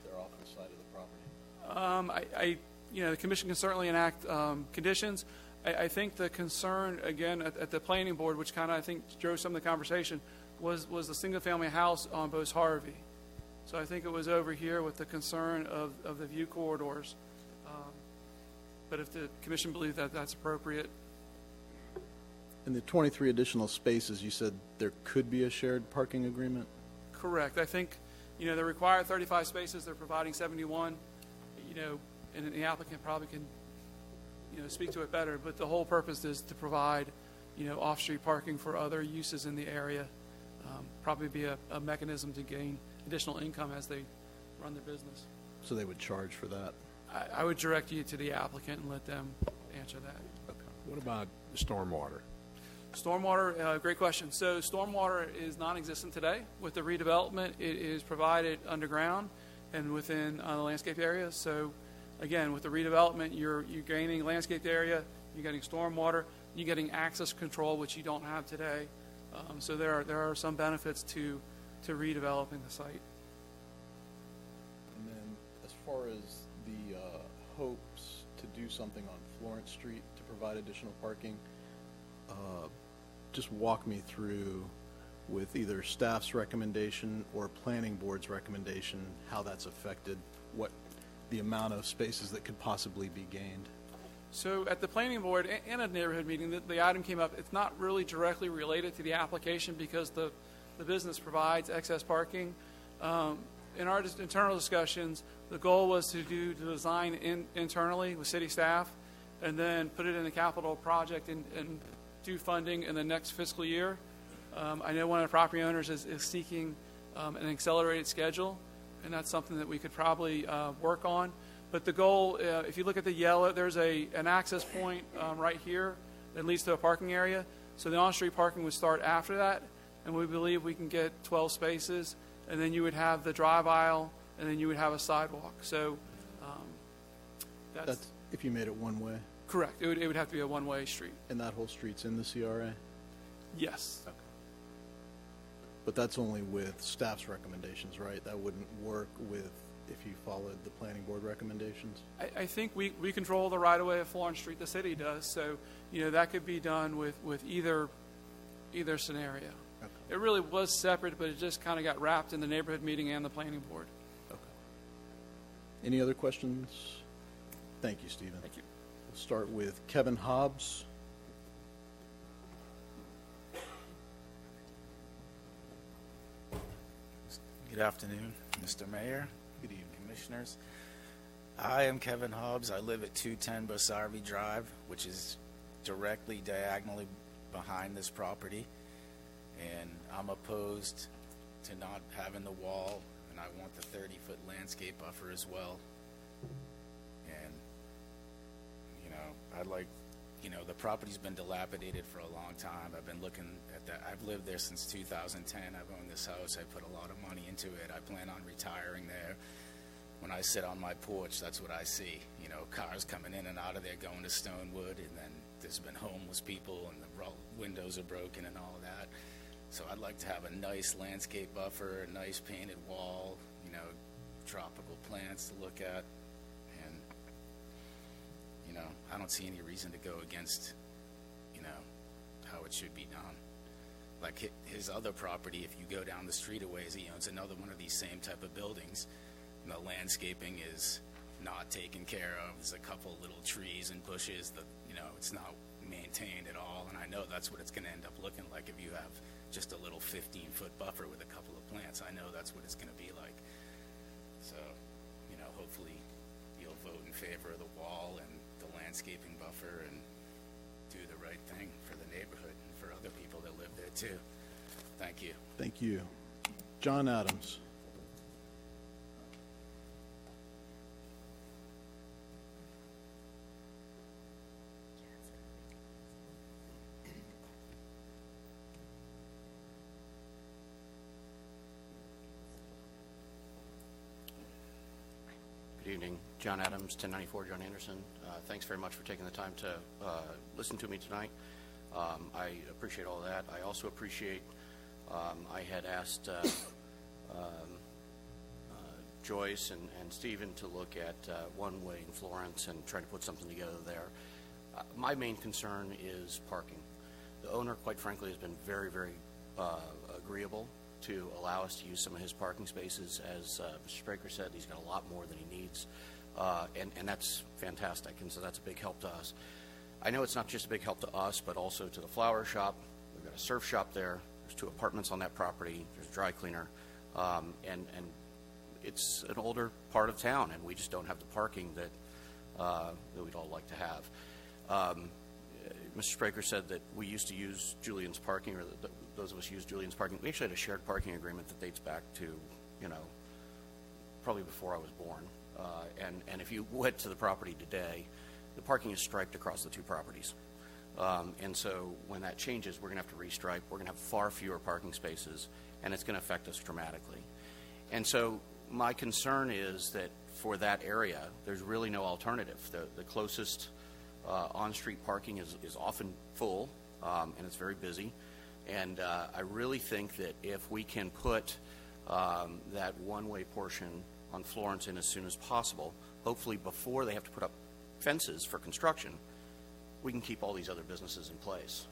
They're off the side of the property. The commission can certainly enact conditions. I think the concern, again, at the planning board, which kind of, I think, drove some of the conversation, was the single-family house on Bose Harvey. So I think it was over here with the concern of the view corridors. But if the commission believes that that's appropriate. In the 23 additional spaces, you said there could be a shared parking agreement? Correct. I think, they're required 35 spaces. They're providing 71, and the applicant probably can, speak to it better. But the whole purpose is to provide, off-street parking for other uses in the area. Probably be a mechanism to gain additional income as they run their business. So they would charge for that? I would direct you to the applicant and let them answer that. Okay. What about stormwater? Stormwater, great question. So stormwater is non-existent today. With the redevelopment, it is provided underground and within the landscape area. So again, with the redevelopment, you're gaining landscaped area, you're getting stormwater, you're getting access control, which you don't have today. So there are some benefits to redeveloping the site. And then as far as the hopes to do something on Florence Street to provide additional parking, just walk me through with either staff's recommendation or planning board's recommendation how that's affected what the amount of spaces that could possibly be gained. So at the planning board and at a neighborhood meeting, the item came up. It's not really directly related to the application because the business provides excess parking. In our internal discussions, the goal was to design internally with city staff and then put it in the capital project and do funding in the next fiscal year. I know one of the property owners is seeking an accelerated schedule, and that's something that we could probably work on. But the goal, if you look at the yellow, there's an access point right here that leads to a parking area. So the on-street parking would start after that, and we believe we can get 12 spaces, and then you would have the drive aisle, and then you would have a sidewalk. So that's if you made it one way? Correct. It would have to be a one-way street. And that whole street's in the CRA? Yes. Okay. But that's only with staff's recommendations, right? That wouldn't work with if you followed the planning board recommendations? I think we control the right-of-way of Florence Street. The city does. So, that could be done with either scenario. Okay. It really was separate, but it just kind of got wrapped in the neighborhood meeting and the planning board. Okay. Any other questions? Thank you, Stephen. Thank you. We'll start with Kevin Hobbs. Good afternoon, Mr. Mayor. Good evening, Commissioners. I am Kevin Hobbs. I live at 210 Bosarvi Drive, which is directly diagonally behind this property. And I'm opposed to not having the wall, and I want the 30-foot landscape buffer as well. And, I'd like, the property's been dilapidated for a long time. I've been looking at that. I've lived there since 2010. I've owned this house. I put a lot of money into it. I plan on retiring there. When I sit on my porch, that's what I see. Cars coming in and out of there going to Stonewood, and then there's been homeless people, and the windows are broken and all of that. So I'd like to have a nice landscape buffer, a nice painted wall, tropical plants to look at. And, you know, I don't see any reason to go against, you know, how it should be done. Like his other property, if you go down the street a ways, he owns another one of these same type of buildings, and the landscaping is not taken care of. There's a couple little trees and bushes that, you know, it's not maintained at all, and I know that's what it's going to end up looking like if you have just a little 15-foot buffer with a couple of plants. I know that's what it's going to be like. So, you know, hopefully you'll vote in favor of the wall and the landscaping buffer and do the right thing for the neighborhood and for other people that live there too. Thank you. Thank you. John Adams. Good evening. John Adams, 1094 John Anderson. Thanks very much for taking the time to listen to me tonight. I appreciate all that. I also appreciate, I had asked Joyce and Stephen to look at one-way in Florence and try to put something together there. My main concern is parking. The owner, quite frankly, has been very, very agreeable to allow us to use some of his parking spaces. As Mr. Spraker said, he's got a lot more than he needs, and that's fantastic, and so that's a big help to us. I know it's not just a big help to us, but also to the flower shop. We've got a surf shop there. There's 2 apartments on that property. There's a dry cleaner, and it's an older part of town, and we just don't have the parking that we'd all like to have. Mr. Spraker said that we used to use Julian's parking, or those of us use Julian's parking. We actually had a shared parking agreement that dates back to, you know, probably before I was born. And if you went to the property today, the parking is striped across the 2 properties. And so when that changes, we're going to have to restripe. We're going to have far fewer parking spaces, and it's going to affect us dramatically. And so my concern is that for that area, there's really no alternative. The closest on-street parking is often full, and it's very busy. And I really think that if we can put that one-way portion on Florence in as soon as possible, hopefully before they have to put up fences for construction, we can keep all these other businesses in place.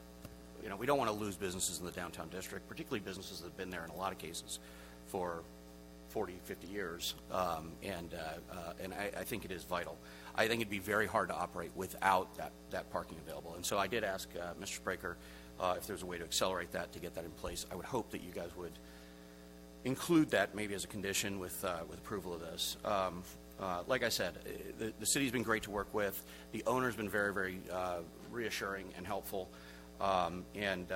You know, we don't want to lose businesses in the downtown district, particularly businesses that have been there in a lot of cases for 40, 50 years, and I think it is vital. I think it'd be very hard to operate without that parking available. And so I did ask Mr. Spraker if there's a way to accelerate that, to get that in place. I would hope that you guys would include that maybe as a condition with approval of this. Like I said, the city's been great to work with. The owner's been very, very reassuring and helpful. And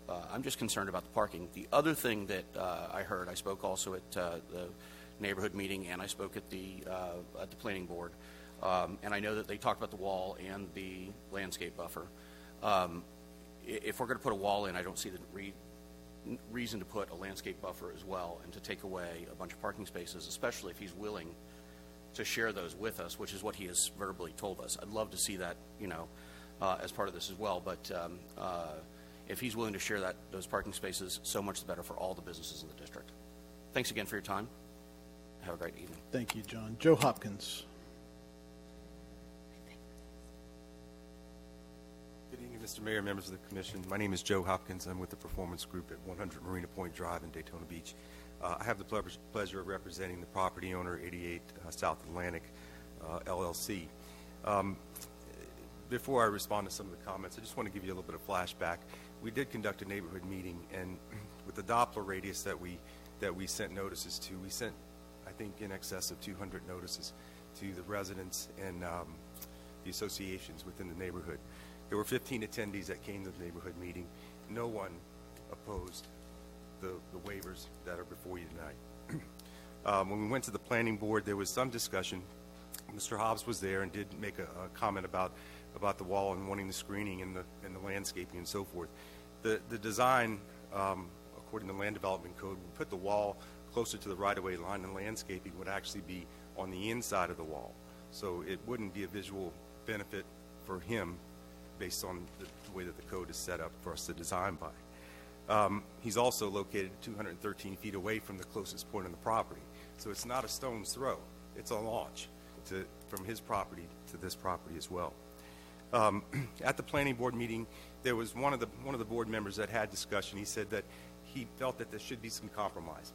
I'm just concerned about the parking. The other thing that I heard, I spoke also at the neighborhood meeting, and I spoke at the planning board. And I know that they talked about the wall and the landscape buffer. If we're going to put a wall in, I don't see the reason to put a landscape buffer as well, and to take away a bunch of parking spaces, especially if he's willing to share those with us, which is what he has verbally told us. I'd love to see that, you know, as part of this as well. But if he's willing to share those parking spaces, so much the better for all the businesses in the district. Thanks again for your time. Have a great evening. Thank you, John. Joe Hopkins. Good evening, Mr. Mayor, members of the Commission. My name is Joe Hopkins. I'm with the Performance Group at 100 Marina Point Drive in Daytona Beach. I have the pleasure of representing the property owner, 88 South Atlantic LLC. Before I respond to some of the comments, I just want to give you a little bit of flashback. We did conduct a neighborhood meeting, and with the Doppler radius that we sent notices to, we sent, I think, in excess of 200 notices to the residents and the associations within the neighborhood. There were 15 attendees that came to the neighborhood meeting. No one opposed the waivers that are before you tonight. When we went to the planning board, there was some discussion. Mr. Hobbs was there and did make a comment about the wall and wanting the screening and the landscaping and so forth. The design, according to the Land Development Code, would put the wall closer to the right-of-way line, and landscaping would actually be on the inside of the wall. So it wouldn't be a visual benefit for him based on the way that the code is set up for us to design by. He's also located 213 feet away from the closest point on the property. So it's not a stone's throw. It's a launch from his property to this property as well. At the planning board meeting, there was one of the board members that had discussion. He said that he felt that there should be some compromise.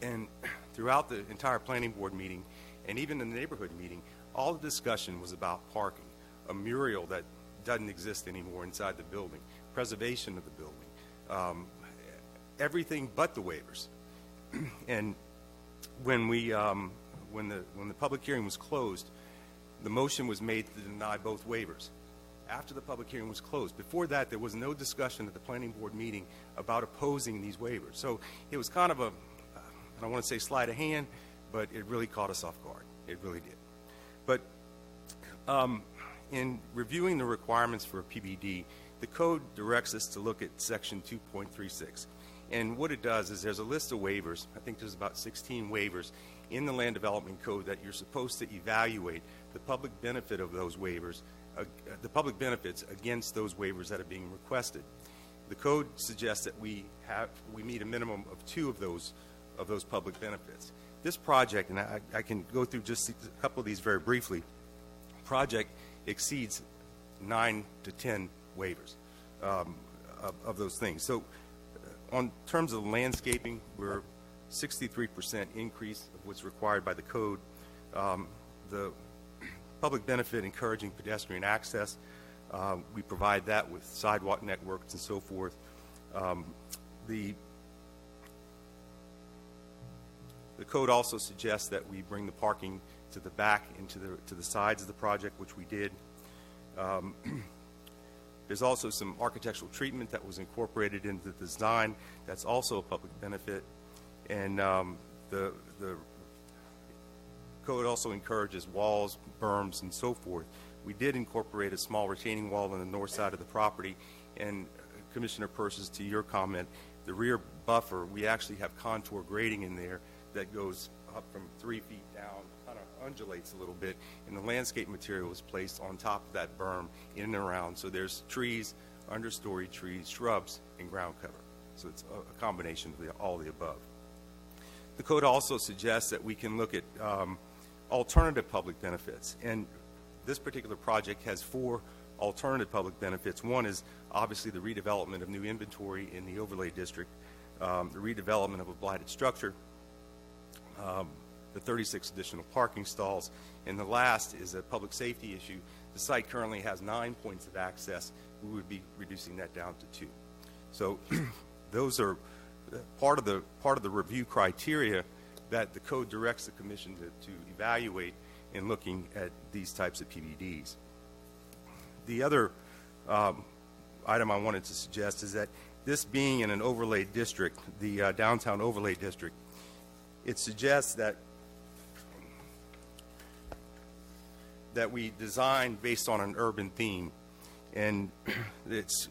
And throughout the entire planning board meeting, and even in the neighborhood meeting, all the discussion was about parking, a mural that doesn't exist anymore inside the building, preservation of the building, everything but the waivers. And when the public hearing was closed, the motion was made to deny both waivers. After the public hearing was closed, before that, there was no discussion at the planning board meeting about opposing these waivers. So it was kind of a, I don't want to say sleight of hand, but it really caught us off guard. It really did. But in reviewing the requirements for a PBD, the code directs us to look at section 2.36. And what it does is there's a list of waivers. I think there's about 16 waivers in the land development code that you're supposed to evaluate the public benefit of those waivers, the public benefits against those waivers that are being requested. The code suggests that we meet a minimum of 2 of those public benefits. This project, and I can go through just a couple of these very briefly, project exceeds 9 to 10 waivers of those things. So on terms of landscaping, we're 63% increase of what's required by the code. The public benefit encouraging pedestrian access, we provide that with sidewalk networks and so forth. The code also suggests that we bring the parking to the back and to the sides of the project, which we did. There's also some architectural treatment that was incorporated into the design. That's also a public benefit. And the code also encourages walls, berms, and so forth. We did incorporate a small retaining wall on the north side of the property. And Commissioner Persis, to your comment, the rear buffer, we actually have contour grading in there that goes up from 3 feet down, kind of undulates a little bit, and the landscape material is placed on top of that berm in and around. So there's trees, understory trees, shrubs, and ground cover. So it's a combination of all the above. The code also suggests that we can look at alternative public benefits, and this particular project has 4 alternative public benefits. One is obviously the redevelopment of new inventory in the overlay district, the redevelopment of a blighted structure, the 36 additional parking stalls, and the last is a public safety issue. The site currently has 9 points of access. We would be reducing that down to 2. So those are part of the review criteria that the code directs the commission to evaluate in looking at these types of PBDs. The other item I wanted to suggest is that this being in an overlay district, the downtown overlay district, it suggests that we design based on an urban theme, and it's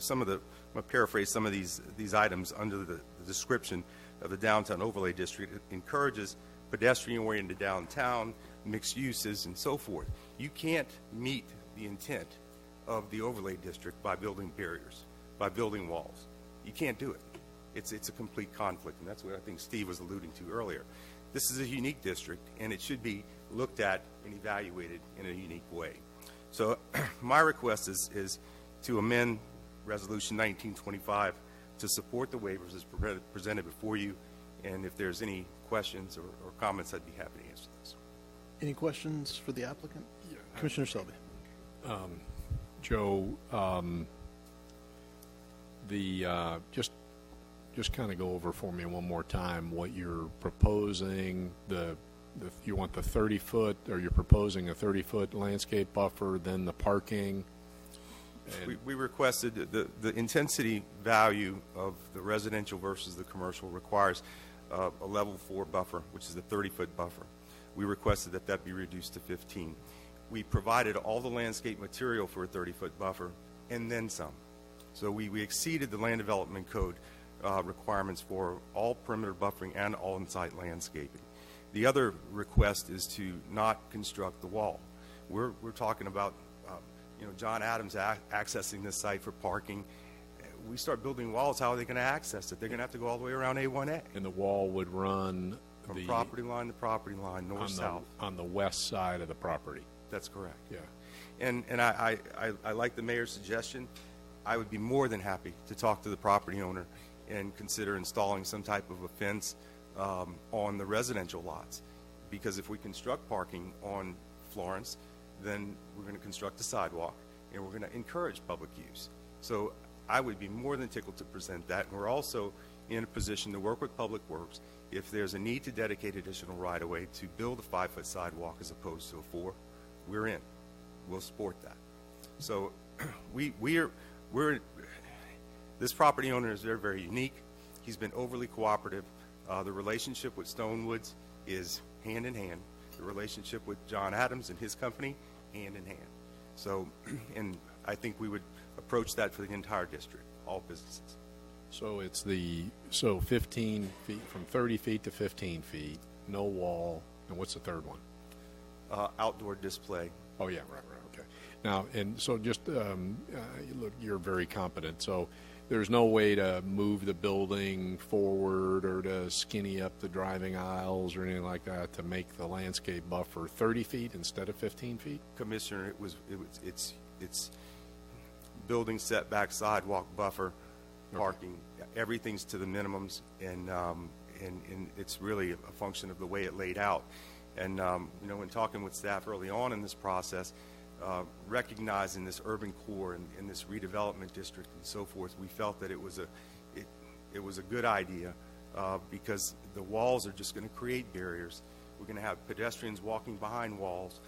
I'm going to paraphrase some of these items under the description of the downtown overlay district. It encourages pedestrian-oriented downtown, mixed uses, and so forth. You can't meet the intent of the overlay district by building barriers, by building walls. You can't do it. It's a complete conflict, and that's what I think Steve was alluding to earlier. This is a unique district, and it should be looked at and evaluated in a unique way. So my request is to amend Resolution 1925 to support the waivers as presented before you, and if there's any questions or comments, I'd be happy to answer those. Any questions for the applicant? Yeah. Commissioner Selby. Joe, just kind of go over for me one more time what you're proposing. You want the 30-foot, or you're proposing a 30-foot landscape buffer, then the parking. We requested the intensity value of the residential versus the commercial requires a level 4 buffer, which is a 30-foot buffer. We requested that be reduced to 15. We provided all the landscape material for a 30-foot buffer and then some. So we exceeded the land development code requirements for all perimeter buffering and all on-site landscaping. The other request is to not construct the wall. We're talking about John Adams accessing this site for parking. We start building walls, how are they going to access it? They're going to have to go all the way around A1A. And the wall would run from property line to property line, north-south. On the west side of the property. That's correct. Yeah. And I like the mayor's suggestion. I would be more than happy to talk to the property owner and consider installing some type of a fence on the residential lots. Because if we construct parking on Florence, then we're going to construct a sidewalk and we're going to encourage public use. So I would be more than tickled to present that. And we're also in a position to work with Public Works if there's a need to dedicate additional right-of-way to build a 5-foot sidewalk as opposed to a 4. We're in. We'll support that. So this property owner is very, very unique. He's been overly cooperative. The relationship with Stonewoods is hand in hand. The relationship with John Adams and his company, hand in hand. So, and I think we would approach that for the entire district, all businesses. So it's 15 feet, from 30 feet to 15 feet, no wall, and what's the third one? Outdoor display. Oh yeah, right, okay. Now, and so just look, you're very competent. So there's no way to move the building forward or to skinny up the driving aisles or anything like that to make the landscape buffer 30 feet instead of 15 feet? Commissioner, it's building setback, sidewalk buffer, parking, everything's to the minimums, and it's really a function of the way it laid out. And you know, when talking with staff early on in this process, recognizing this urban core and this redevelopment district and so forth, we felt that it was a good idea because the walls are just going to create barriers. We're going to have pedestrians walking behind walls.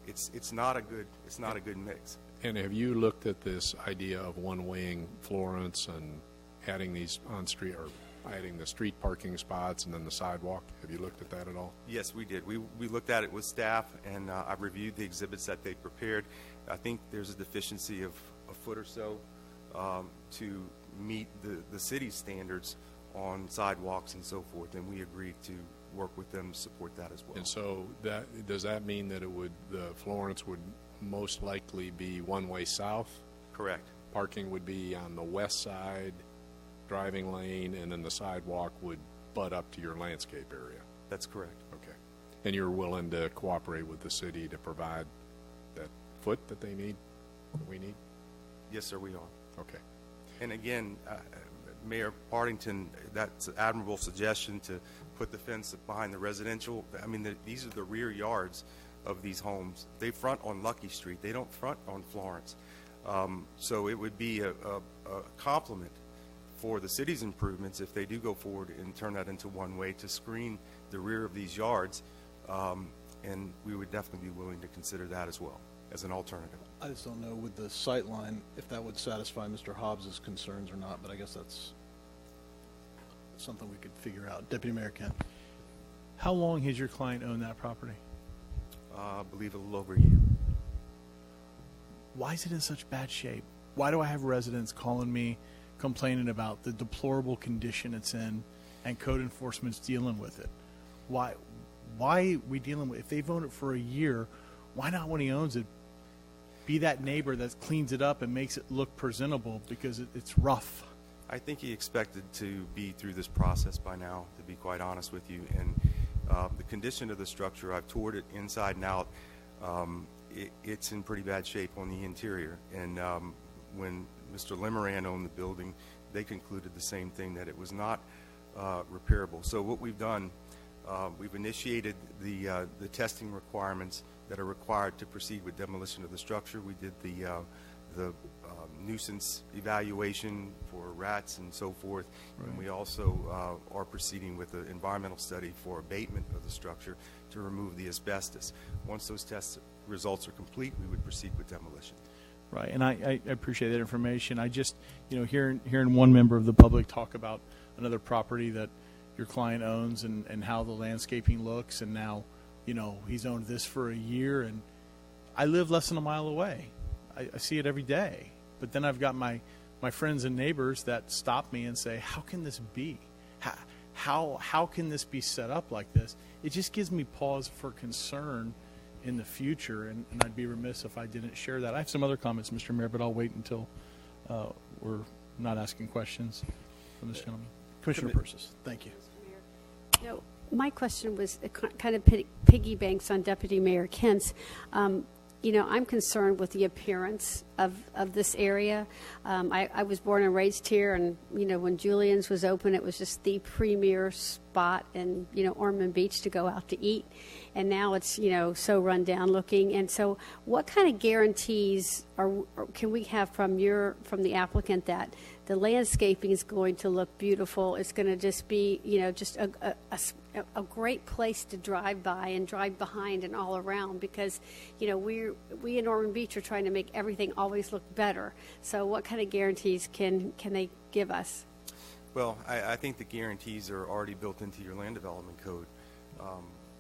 It's not a good mix. And have you looked at this idea of one-waying Florence and adding these on-street or adding the street parking spots and then the sidewalk? Have you looked at that at all? Yes, we did. We looked at it with staff, and I've reviewed the exhibits that they prepared. I think there's a deficiency of a foot or so to meet the city's standards on sidewalks and so forth, and we agreed to work with them to support that as well. And so does that mean that the Florence would most likely be one-way south? Correct. Parking would be on the west side, driving lane, and then the sidewalk would butt up to your landscape area. That's correct. Okay. And you're willing to cooperate with the city to provide that foot that they need, that we need? Yes, sir, we are. Okay. And again, Mayor Partington, that's an admirable suggestion to put the fence behind the residential. I mean, these are the rear yards of these homes. They front on Lucky Street. They don't front on Florence. So it would be a compliment for the city's improvements if they do go forward and turn that into one way to screen the rear of these yards, and we would definitely be willing to consider that as well as an alternative. I just don't know with the sight line if that would satisfy Mr. Hobbs's concerns or not, but I guess that's something we could figure out. Deputy Mayor Kent. How long has your client owned that property? I believe a little over a year. Why is it in such bad shape? Why do I have residents calling me complaining about the deplorable condition it's in and code enforcement's dealing with it? Why are we dealing with it? If they've owned it for a year, why not when he owns it be that neighbor that cleans it up and makes it look presentable, because it's rough? I think he expected to be through this process by now, to be quite honest with you. And the condition of the structure, I've toured it inside and out. It's in pretty bad shape on the interior. And when Mr. Limeran owned the building, they concluded the same thing, that it was not repairable. So what we've done, we've initiated the testing requirements that are required to proceed with demolition of the structure. We did the nuisance evaluation for rats and so forth. Right. And we also are proceeding with an environmental study for abatement of the structure to remove the asbestos. Once those test results are complete, we would proceed with demolition. Right, and I appreciate that information. I just, hearing one member of the public talk about another property that your client owns and how the landscaping looks, and now, he's owned this for a year, and I live less than a mile away. I see it every day. But then I've got my friends and neighbors that stop me and say, how can this be? How can this be set up like this? It just gives me pause for concern in the future, and I'd be remiss if I didn't share that. I have some other comments, Mr. Mayor, but I'll wait until we're not asking questions from this gentleman. Commissioner Persis, thank you. My question was kind of piggy banks on Deputy Mayor Kent's. I'm concerned with the appearance of this area. I was born and raised here, and, when Julian's was open, it was just the premier spot in, Ormond Beach to go out to eat. And now it's, so run down looking. And so what kind of guarantees can we have from the applicant that the landscaping is going to look beautiful? It's going to just be, just a great place to drive by and drive behind and all around, because, we in Ormond Beach are trying to make everything always look better. So what kind of guarantees can they give us? Well, I think the guarantees are already built into your land development code.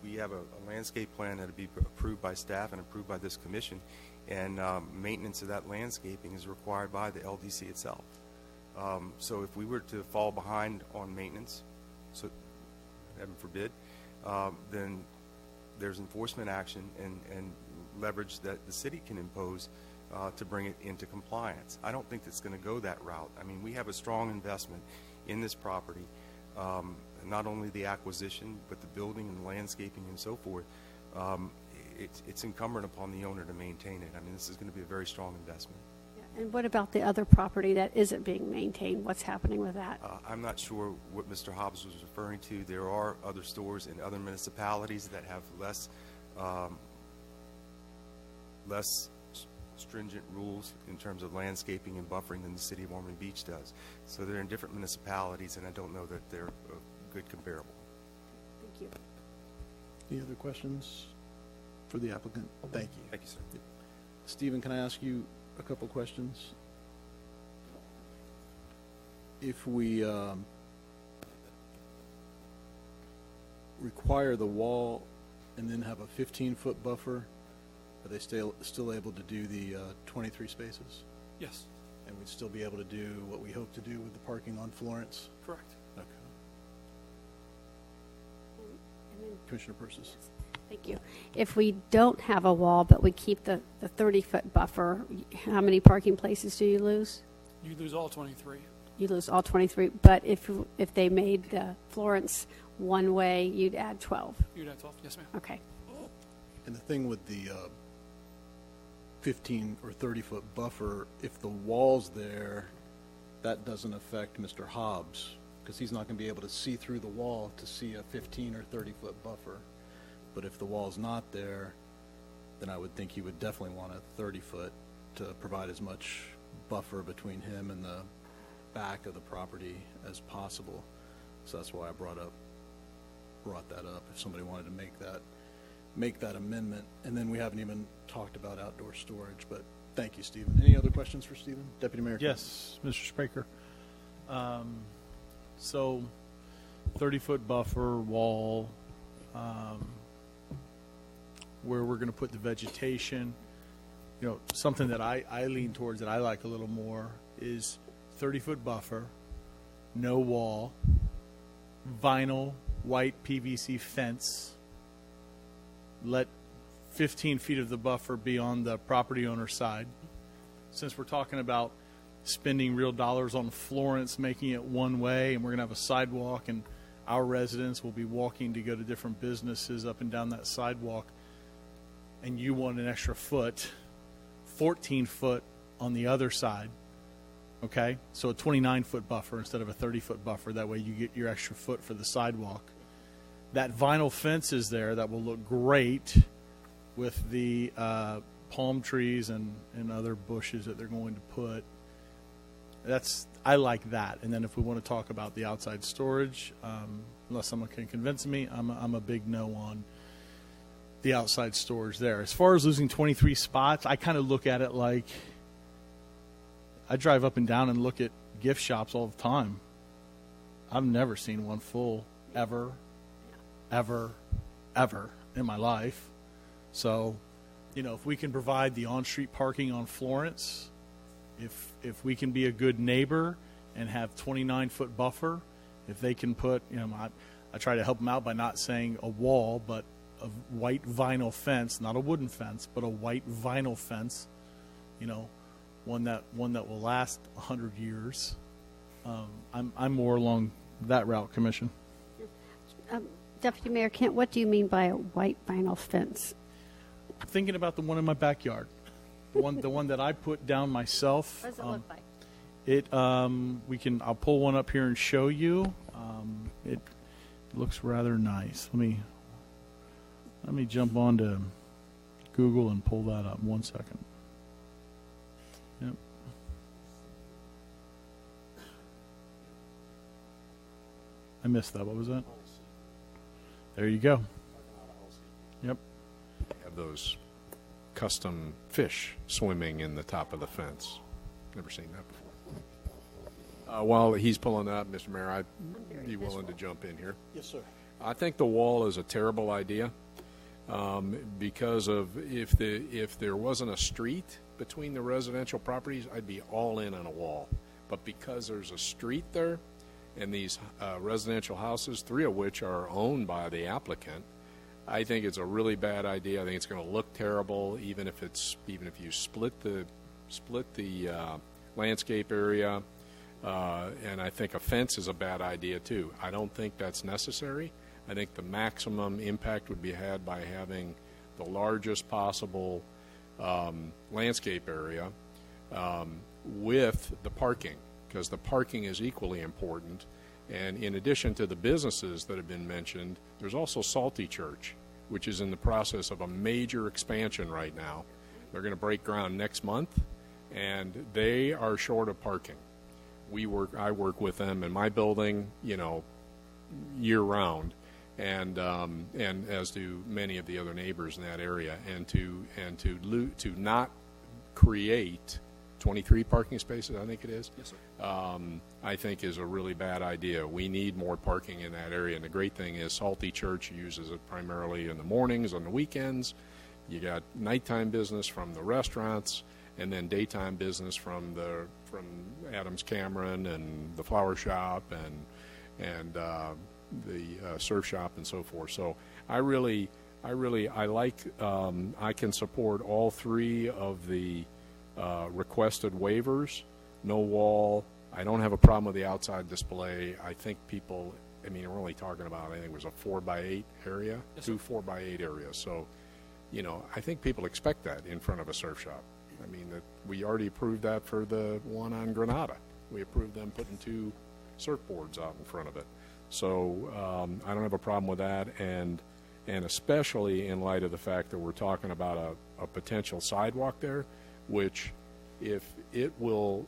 We have a landscape plan that will be approved by staff and approved by this commission, and maintenance of that landscaping is required by the LDC itself. So if we were to fall behind on maintenance, so heaven forbid, then there's enforcement action and leverage that the city can impose to bring it into compliance. I don't think it's going to go that route. I mean, we have a strong investment in this property, not only the acquisition, but the building and the landscaping and so forth. It's incumbent upon the owner to maintain it. I mean, this is going to be a very strong investment. And what about the other property that isn't being maintained? What's happening with that? I'm not sure what Mr. Hobbs was referring to. There are other stores in other municipalities that have less stringent rules in terms of landscaping and buffering than the city of Ormond Beach does. So they're in different municipalities, and I don't know that they're a good comparable. Thank you. Any other questions for the applicant? Thank you. Thank you, sir. Stephen, can I ask you a couple questions? If we require the wall and then have a 15-foot buffer, are they still able to do the 23 spaces? Yes. And we'd still be able to do what we hope to do with the parking on Florence? Correct. Okay. Commissioner Persis. Thank you. If we don't have a wall, but we keep the 30-foot buffer, how many parking places do you lose? You lose all 23. You lose all 23. But if they made Florence one way, you'd add 12. You'd add 12. Yes, ma'am. Okay. And the thing with the 15 or 30-foot buffer, if the wall's there, that doesn't affect Mr. Hobbs, because he's not going to be able to see through the wall to see a 15 or 30-foot buffer. But if the wall's not there, then I would think he would definitely want a 30-foot to provide as much buffer between him and the back of the property as possible. So that's why I brought that up. If somebody wanted to make that amendment, and then we haven't even talked about outdoor storage. But thank you, Stephen. Any other questions for Stephen? Deputy Mayor. Yes, Mr. Spraker. So 30-foot buffer wall, where we're going to put the vegetation. Something that I lean towards that I like a little more is 30-foot buffer, no wall, vinyl white PVC fence. Let 15 feet of the buffer be on the property owner's side. Since we're talking about spending real dollars on Florence, making it one way, and we're going to have a sidewalk, and our residents will be walking to go to different businesses up and down that sidewalk, and you want an extra foot, 14 foot on the other side, okay? So a 29-foot buffer instead of a 30-foot buffer. That way you get your extra foot for the sidewalk. That vinyl fence is there that will look great with the palm trees and other bushes that they're going to put. I like that. And then if we want to talk about the outside storage, unless someone can convince me, I'm a big no on the outside storage there. As far as losing 23 spots, I kind of look at it like I drive up and down and look at gift shops all the time. I've never seen one full ever in my life. So, if we can provide the on-street parking on Florence, if we can be a good neighbor and have 29-foot buffer, if they can put, I try to help them out by not saying a wall, but a white vinyl fence, not a wooden fence, but a white vinyl fence, one that will last 100 years. I'm more along that route, Commission. Deputy Mayor Kent, what do you mean by a white vinyl fence? thinking about the one in my backyard, the one that I put down myself. What does it look like? I'll pull one up here and show you. It looks rather nice. Let me jump onto Google and pull that up. 1 second. Yep. I missed that. What was that? There you go. Yep. Have those custom fish swimming in the top of the fence. Never seen that before. While he's pulling up, Mr. Mayor, I'd be willing to jump in here. Yes, sir. I think the wall is a terrible idea because of if there wasn't a street between the residential properties, I'd be all in on a wall. But because there's a street there and these residential houses, 3 of which are owned by the applicant, I think it's a really bad idea. I think it's going to look terrible, even if you split the landscape area. And I think a fence is a bad idea too. I don't think that's necessary. I think the maximum impact would be had by having the largest possible landscape area with the parking, because the parking is equally important. And in addition to the businesses that have been mentioned, there's also Salty Church, which is in the process of a major expansion right now. They're going to break ground next month, and they are short of parking. I work with them in my building, year round, and as do many of the other neighbors in that area. And to not create 23 parking spaces, I think it is. Yes, sir. I think is a really bad idea. We need more parking in that area. And the great thing is Salty Church uses it primarily in the mornings, on the weekends. You got nighttime business from the restaurants, and then daytime business from Adams Cameron and the flower shop and the surf shop and so forth. So I can support all 3 of the requested waivers. No wall. I don't have a problem with the outside display. I think people, we're only talking about, I think it was a 4x8 area, yes, 2 4x8 areas. So, I think people expect that in front of a surf shop. That we already approved that for the one on Granada. We approved them putting 2 surfboards out in front of it. So I don't have a problem with that, and especially in light of the fact that we're talking about a potential sidewalk there, which if it will,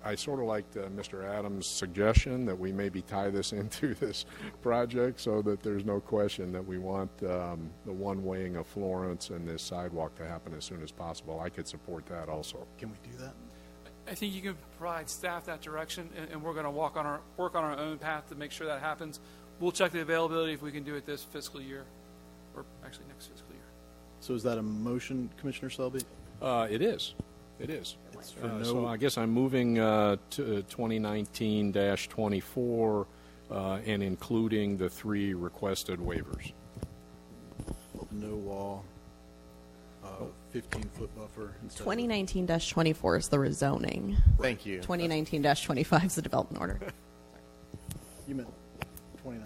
I sort of liked Mr. Adams' suggestion that we maybe tie this into this project so that there's no question that we want the one-waying of Florence and this sidewalk to happen as soon as possible. I could support that also. Can we do that? I think you can provide staff that direction, and we're going to work on our own path to make sure that happens. We'll check the availability if we can do it this fiscal year, or actually next fiscal year. So is that a motion, Commissioner Selby? It is. It is. So I guess I'm moving to 2019-24 and including the 3 requested waivers. No wall, 15-foot buffer. 2019-24 is the rezoning. Thank you. 2019-25 is the development order. You meant 2019-24,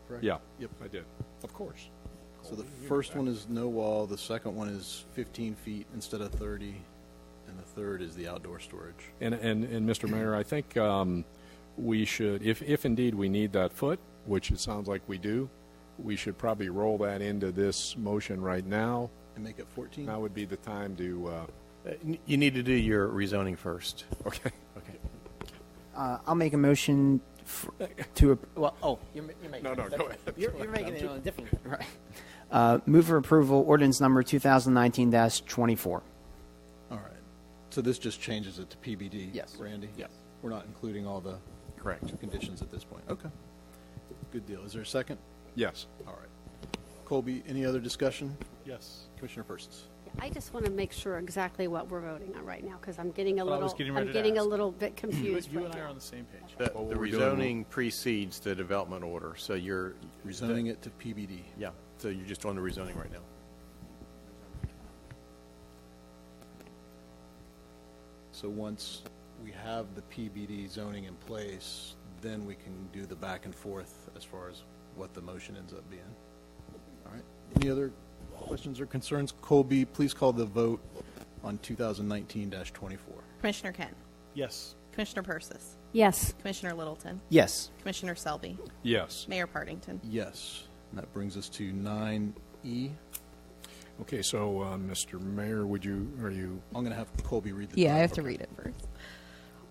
correct? Yeah. Yep. I did. Of course. So the first one is no wall, the second one is 15 feet instead of 30, and the third is the outdoor storage. And Mr. Mayor, I think we should, if indeed we need that foot, which it sounds like we do, we should probably roll that into this motion right now. And make it 14? That would be the time to... you need to do your rezoning first. Okay. Okay. I'll make a motion to... Well, you're making No, go ahead. You're making it on a different... Right. Move for approval, ordinance number 2019-24. All right. So this just changes it to PBD, Yes. Randy? Yes. We're not including all the Correct. conditions at this point. Okay. Good deal. Is there a second? Yes. All right. Colby, any other discussion? Yes. Commissioner Persons. I just want to make sure exactly what we're voting on right now, because I'm getting a Well, I little, was getting ready I'm to getting a ask. little bit confused. You right and I now. are on the same page. The What we're doing, rezoning precedes the development order, so you're Rezoning it to PBD. Yeah, so you're just on the rezoning right now. So once we have the PBD zoning in place, then we can do the back and forth as far as what the motion ends up being. All right. Any other Questions or concerns? Colby, please call the vote on 2019-24. Commissioner Kent, Yes. Commissioner Persis, Yes. Commissioner Littleton, Yes. Commissioner Selby, Yes. Mayor Partington. Yes. And that brings us to 9E. Okay, so, Mr. Mayor, are you? I'm going to have Colby read the Yeah, I title. have to read it first.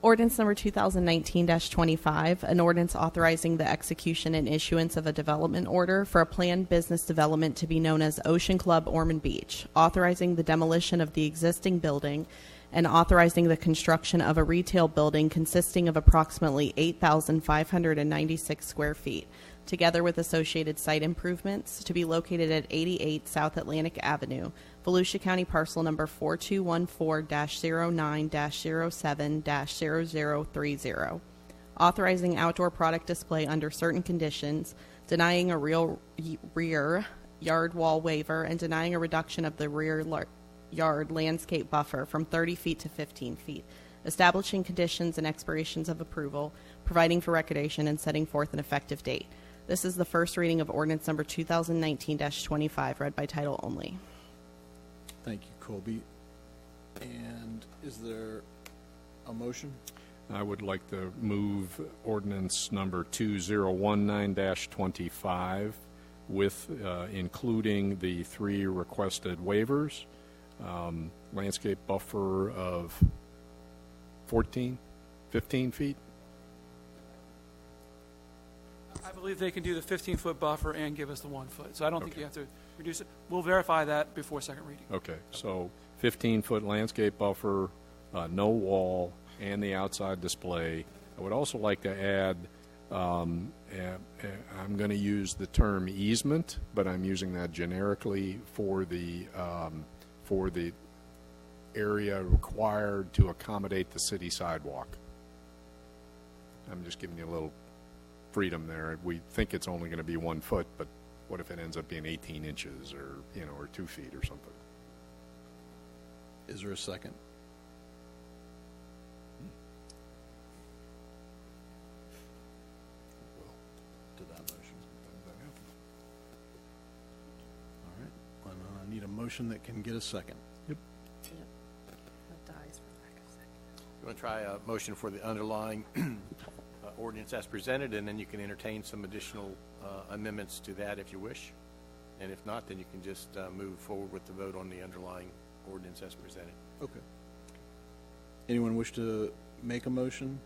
Ordinance number 2019-25, an ordinance authorizing the execution and issuance of a development order for a planned business development to be known as Ocean Club Ormond Beach, authorizing the demolition of the existing building and authorizing the construction of a retail building consisting of approximately 8,596 square feet, together with associated site improvements, to be located at 88 South Atlantic Avenue, Volusia County parcel number 4214-09-07-0030. Authorizing outdoor product display under certain conditions, denying a rear yard wall waiver, and denying a reduction of the rear yard landscape buffer from 30 feet to 15 feet, establishing conditions and expirations of approval, providing for recordation, and setting forth an effective date. This is the first reading of ordinance number 2019-25, read by title only. Thank you, Colby. And is there a motion? I would like to move ordinance number 2019-25 with including the 3 requested waivers, landscape buffer of 15 feet. I believe they can do the 15-foot buffer and give us the 1 foot. So I don't think you have to reduce it. We'll verify that before second reading. Okay, so 15-foot landscape buffer, no wall, and the outside display. I would also like to add, I'm going to use the term easement, but I'm using that generically for the area required to accommodate the city sidewalk. I'm just giving you a little freedom there. We think it's only going to be 1 foot, but what if it ends up being 18 inches or 2 feet or something? Is there a second? To that motion. All right. I need a motion that can get a second. You want to try a motion for the underlying ordinance as presented, and then you can entertain some additional amendments to that if you wish. And if not, then you can just move forward with the vote on the underlying ordinance as presented. Okay. Anyone wish to make a motion?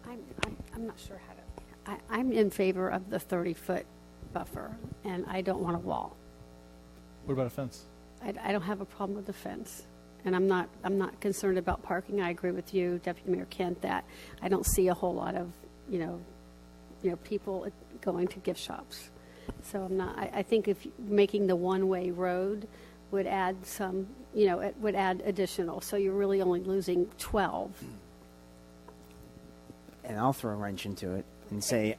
I'm not sure how to. I'm in favor of the 30-foot buffer, and I don't want a wall. What about a fence? I don't have a problem with the fence, and I'm not concerned about parking. I agree with you, Deputy Mayor Kent, that I don't see a whole lot of people going to gift shops. So I'm not. I think if making the one-way road would add some, it would add additional. So you're really only losing 12. And I'll throw a wrench into it and say,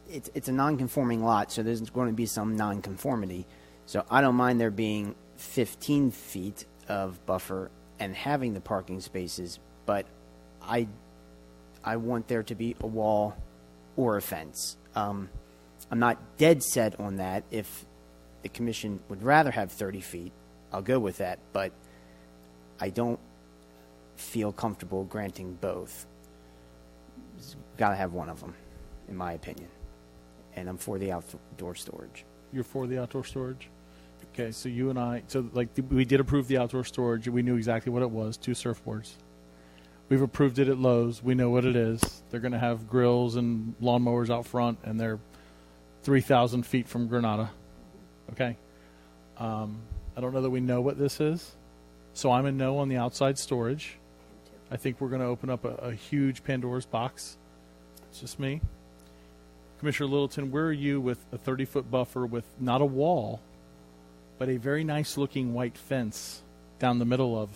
it's a non-conforming lot, so there's going to be some non-conformity. So I don't mind there being 15 feet of buffer and having the parking spaces, but I want there to be a wall or a fence. I'm not dead set on that. If the commission would rather have 30 feet, I'll go with that, but I don't feel comfortable granting both. Got to have one of them, in my opinion. And I'm for the outdoor storage. You're for the outdoor storage? Okay, so you and I, we did approve the outdoor storage. We knew exactly what it was, 2 surfboards. We've approved it at Lowe's. We know what it is. They're going to have grills and lawnmowers out front, and they're 3,000 feet from Granada. Okay? I don't know that we know what this is, so I'm a no on the outside storage. I think we're going to open up a huge Pandora's box. It's just me. Commissioner Littleton, where are you with a 30-foot buffer with not a wall, but a very nice-looking white fence down the middle of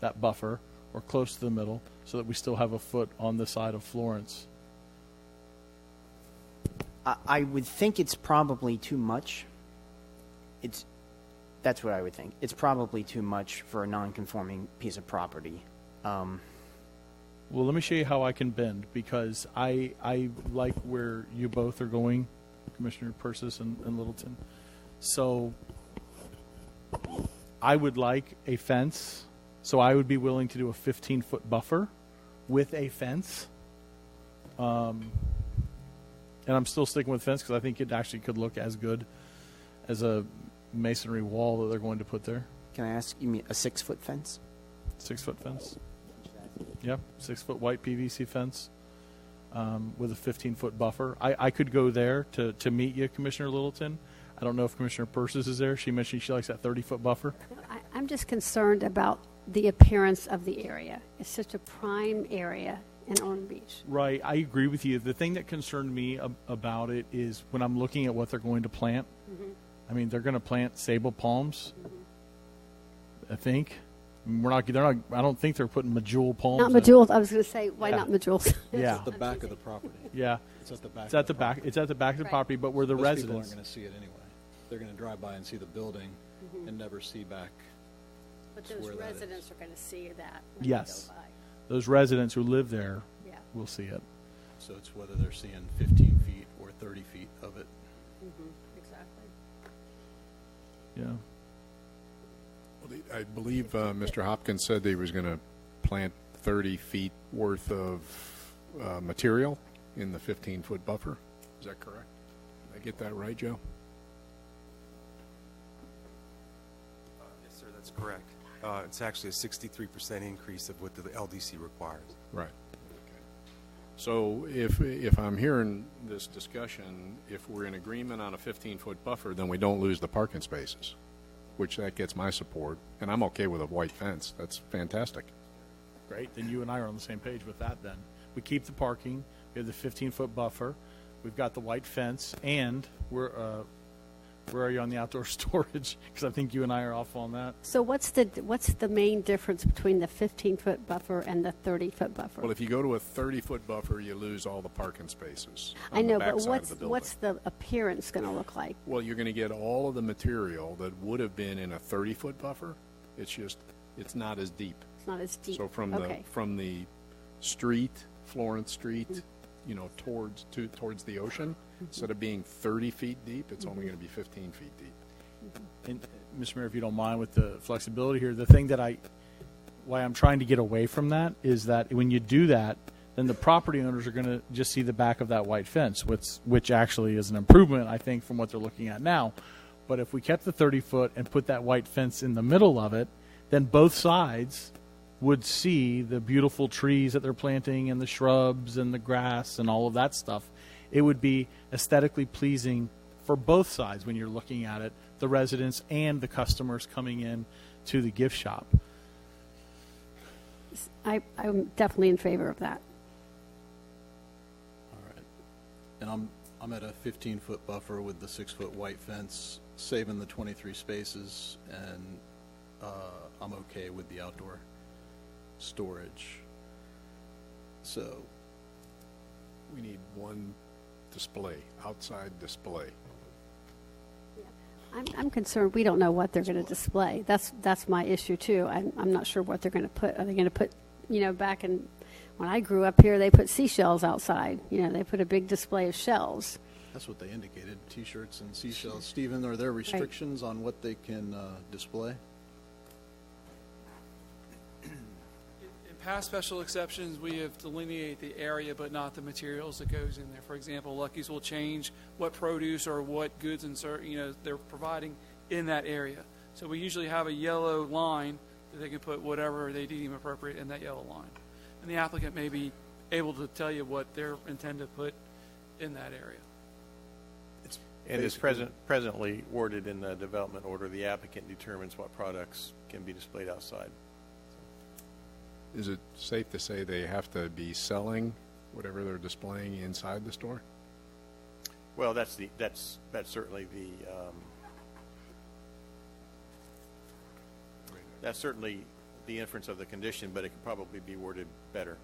that buffer, or close to the middle, so that we still have a foot on the side of Florence? I would think it's probably too much. That's what I would think. It's probably too much for a non-conforming piece of property. Well, let me show you how I can bend, because I like where you both are going, Commissioner Persis and Littleton. So I would like a fence. So I would be willing to do a 15-foot buffer with a fence. And I'm still sticking with fence because I think it actually could look as good as a masonry wall that they're going to put there. Can I ask, you mean a 6-foot fence? 6-foot fence. Yep, 6-foot white PVC fence with a 15-foot buffer. I could go there to meet you, Commissioner Littleton. I don't know if Commissioner Persis is there. She mentioned she likes that 30-foot buffer. I'm just concerned about the appearance of the area. It's such a prime area in Ormond Beach. Right, I agree with you. The thing that concerned me about it is when I'm looking at what they're going to plant. Mm-hmm. I mean, they're going to plant sable palms. Mm-hmm. I think they're not. I don't think they're putting medjool palms. Not medjool. I was going to say, why not medjool? Yeah, It's at the back of the property. Yeah, It's at the back. It's at the back. It's at the back of the property, but where the Most residents people aren't going to see it anyway. They're going to drive by and see the building Mhm. and never see back. But to those where that is. residents are going to see that when Yes, they go by. those residents who live there Yeah. will see it. So it's whether they're seeing 15 feet or 30 feet of it. Exactly. Yeah. Well, I believe Mr. Hopkins said they was going to plant 30 feet worth of material in the 15-foot buffer. Is that correct? Did I get that right, Joe? Yes, sir, that's correct. It's actually a 63% increase of what the LDC requires. Right. So if I'm hearing this discussion, if we're in agreement on a 15-foot buffer, then we don't lose the parking spaces, which that gets my support, and I'm okay with a white fence. That's fantastic. Great. Then you and I are on the same page with that then. We keep the parking. We have the 15-foot buffer. We've got the white fence, and we're where are you on the outdoor storage? Because I think you and I are off on that. So what's the main difference between the 15-foot buffer and the 30-foot buffer? Well, if you go to a 30-foot buffer, you lose all the parking spaces on I know, the but backside of the building. what's the appearance going to look like? Well, you're going to get all of the material that would have been in a 30-foot buffer. It's just, it's not as deep. It's not as deep. So from Okay. the street, Florence Street, you know, towards the ocean, instead of being 30 feet deep, it's only going to be 15 feet deep. And Mr. Mayor, if you don't mind with the flexibility here, the thing that why I'm trying to get away from that is that when you do that, then the property owners are going to just see the back of that white fence, which actually is an improvement, I think, from what they're looking at now. But if we kept the 30-foot and put that white fence in the middle of it, then both sides would see the beautiful trees that they're planting and the shrubs and the grass and all of that stuff. It would be aesthetically pleasing for both sides when you're looking at it, the residents and the customers coming in to the gift shop. I'm definitely in favor of that. All right. And I'm at a 15-foot buffer with the 6-foot white fence, saving the 23 spaces, and I'm okay with the outdoor storage. So We need one display, outside display. I'm concerned we don't know what they're going to display. That's my issue too. I'm not sure what they're going to put. Are they going to put, back in when I grew up here, they put seashells outside. They put a big display of shells. that's what they indicated, T-shirts and seashells. Stephen, are there restrictions on what they can display? In past special exceptions, we have delineated the area but not the materials that goes in there. For example, Lucky's will change what produce or what goods they're providing in that area. So we usually have a yellow line that they can put whatever they deem appropriate in that yellow line. And the applicant may be able to tell you what they're intended to put in that area. And as presently worded in the development order, the applicant determines what products can be displayed outside. Is it safe to say they have to be selling whatever they're displaying inside the store? Well, that's certainly the inference of the condition, but it could probably be worded better.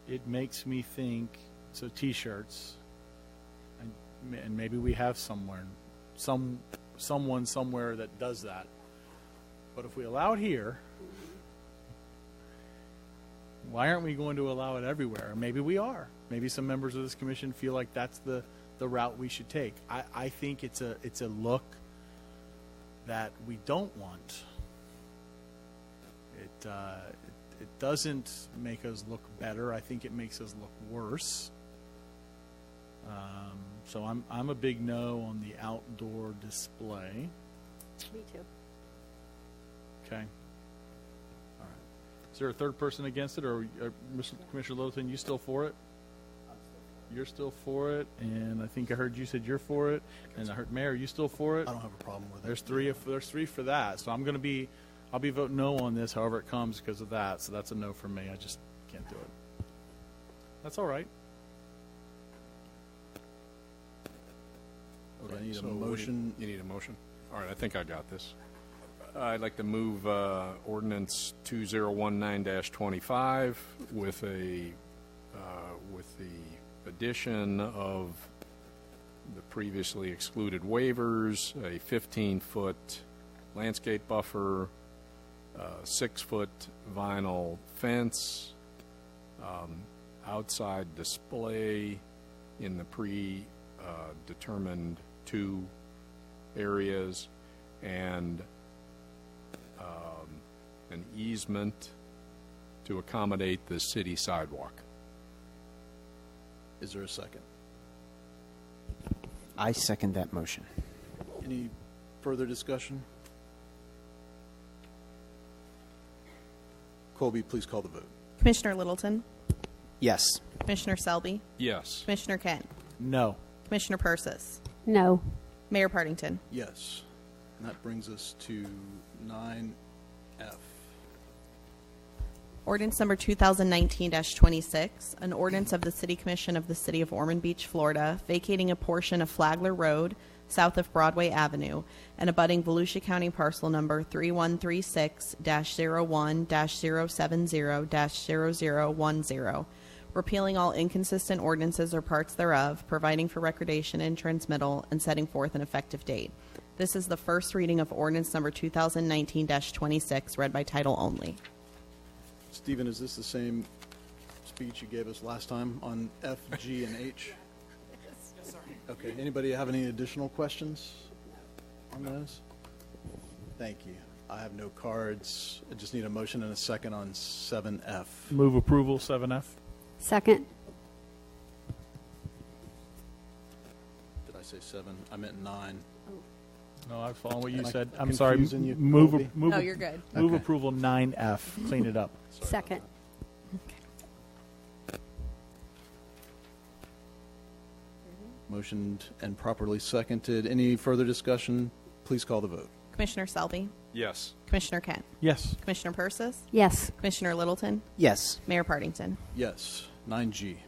It makes me think, so T-shirts, and maybe we have someone somewhere that does that. But if we allow it here, Why aren't we going to allow it everywhere? Maybe we are. Maybe some members of this commission feel like that's the route we should take. I think it's a look that we don't want. It doesn't make us look better. I think it makes us look worse. So I'm a big no on the outdoor display. Me too. Okay. All right. Is there a third person against it, or Mr. Commissioner Littleton, you still for it? You're still for it, and I think I heard you said you're for it, and I heard Mayor, you still for it? I don't have a problem with it. There's three for that, so I'll be voting no on this, however it comes, because of that. So that's a no for me. I just can't do it. That's all right. I need a So motion. You need a motion? All right, I think I got this. I'd like to move ordinance 2019-25 with the addition of the previously excluded waivers, a 15-foot landscape buffer, 6-foot vinyl fence, outside display in the determined 2 areas, and an easement to accommodate the city sidewalk. Is there a second? I second that motion. Any further discussion? Colby, please call the vote. Commissioner Littleton, Yes. Commissioner Selby, Yes. Commissioner Kent, No. Commissioner Persis, No. Mayor Partington. Yes. And that brings us to 9F. Ordinance number 2019-26, an ordinance of the City Commission of the City of Ormond Beach, Florida, vacating a portion of Flagler Road south of Broadway Avenue and abutting Volusia County parcel number 3136-01-070-0010, repealing all inconsistent ordinances or parts thereof, providing for recordation and transmittal, and setting forth an effective date. This is the first reading of ordinance number 2019-26, read by title only. Stephen, is this the same speech you gave us last time on F, G, and H? Yes, sir. Okay. Anybody have any additional questions on those? Thank you. I have no cards. I just need a motion and a second on 7F. Move approval, 7F. Second. Did I say 7? I meant 9. No, I follow what you Am I said. I'm sorry. confusing you, Move Colby? No, you're good. Move Okay. approval 9F. Clean it up. Second. Motioned and properly seconded. Any further discussion? Please call the vote. Commissioner Selby, Yes. Commissioner Kent, Yes. Commissioner Persis, Yes. Commissioner Littleton, Yes. Mayor Partington. Yes. 9G.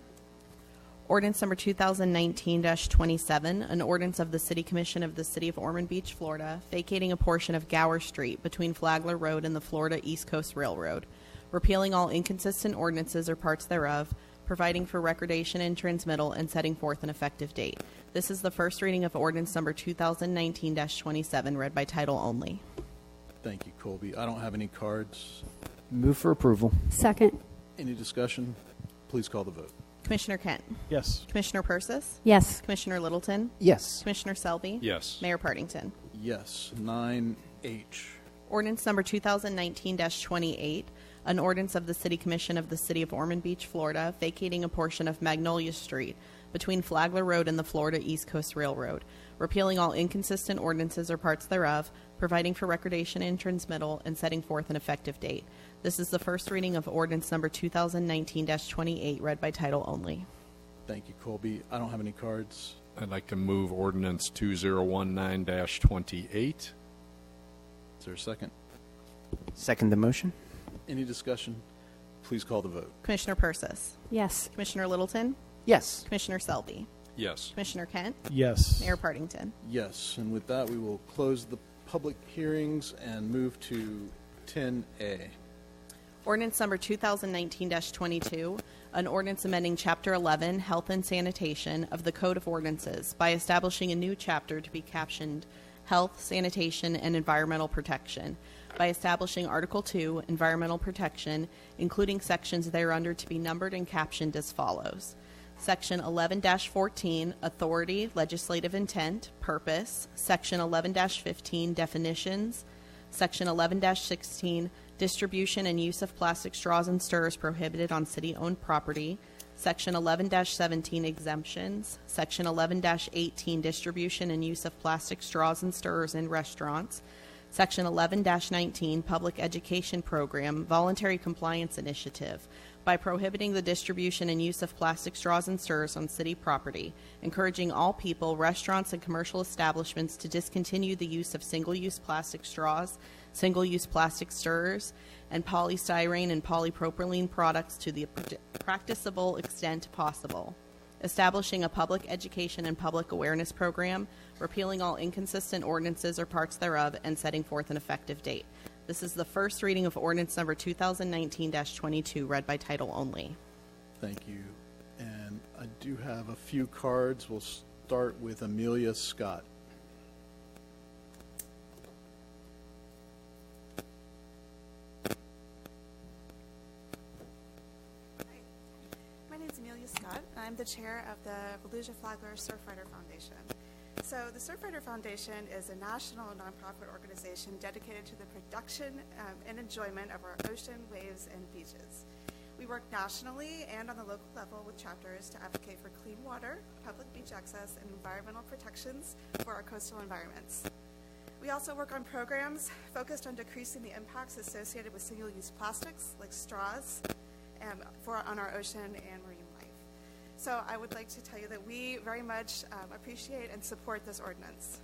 Ordinance number 2019-27, an ordinance of the City Commission of the City of Ormond Beach, Florida, vacating a portion of Gower Street between Flagler Road and the Florida East Coast Railroad, repealing all inconsistent ordinances or parts thereof, providing for recordation and transmittal, and setting forth an effective date. This is the first reading of ordinance number 2019-27, read by title only. Thank you, Colby. I don't have any cards. Move for approval. Second. Any discussion? Please call the vote. Commissioner Kent, Yes. Commissioner Persis, Yes. Commissioner Littleton, Yes. Commissioner Selby, Yes. Mayor Partington. Yes. 9H. Ordinance number 2019-28, an ordinance of the City Commission of the City of Ormond Beach, Florida, vacating a portion of Magnolia Street between Flagler Road and the Florida East Coast Railroad, repealing all inconsistent ordinances or parts thereof, providing for recordation and transmittal, and setting forth an effective date. This is the first reading of ordinance number 2019-28, read by title only. Thank you, Colby. I don't have any cards. I'd like to move ordinance 2019-28. Is there a second? Second the motion. Any discussion? Please call the vote. Commissioner Persis, Yes. Commissioner Littleton, Yes. Commissioner Selby, Yes. Commissioner Kent, Yes. Mayor Partington. Yes. And with that, we will close the public hearings and move to 10A. Ordinance number 2019-22, an ordinance amending Chapter 11, Health and Sanitation of the Code of Ordinances by establishing a new chapter to be captioned Health, Sanitation, and Environmental Protection, by establishing Article 2, Environmental Protection, including sections thereunder to be numbered and captioned as follows. Section 11-14, Authority, Legislative Intent, Purpose. Section 11-15, Definitions. Section 11-16, Distribution and Use of Plastic Straws and Stirrers prohibited on city-owned property. Section 11-17, Exemptions. Section 11-18, Distribution and Use of Plastic Straws and Stirrers in Restaurants. Section 11-19, Public Education Program, Voluntary Compliance Initiative, by prohibiting the distribution and use of plastic straws and stirrers on city property, encouraging all people, restaurants, and commercial establishments to discontinue the use of single-use plastic straws, single-use plastic stirrers, and polystyrene and polypropylene products to the practicable extent possible. Establishing a public education and public awareness program, repealing all inconsistent ordinances or parts thereof, and setting forth an effective date. This is the first reading of ordinance number 2019-22, read by title only. Thank you. And I do have a few cards. We'll start with Amelia Scott. My name is Amelia Scott. I'm the chair of the Volusia Flagler Surfrider Foundation. So the Surfrider Foundation is a national nonprofit organization dedicated to the production and enjoyment of our ocean, waves, and beaches. We work nationally and on the local level with chapters to advocate for clean water, public beach access, and environmental protections for our coastal environments. We also work on programs focused on decreasing the impacts associated with single-use plastics like straws on our ocean and marine life. So I would like to tell you that we very much appreciate and support this ordinance.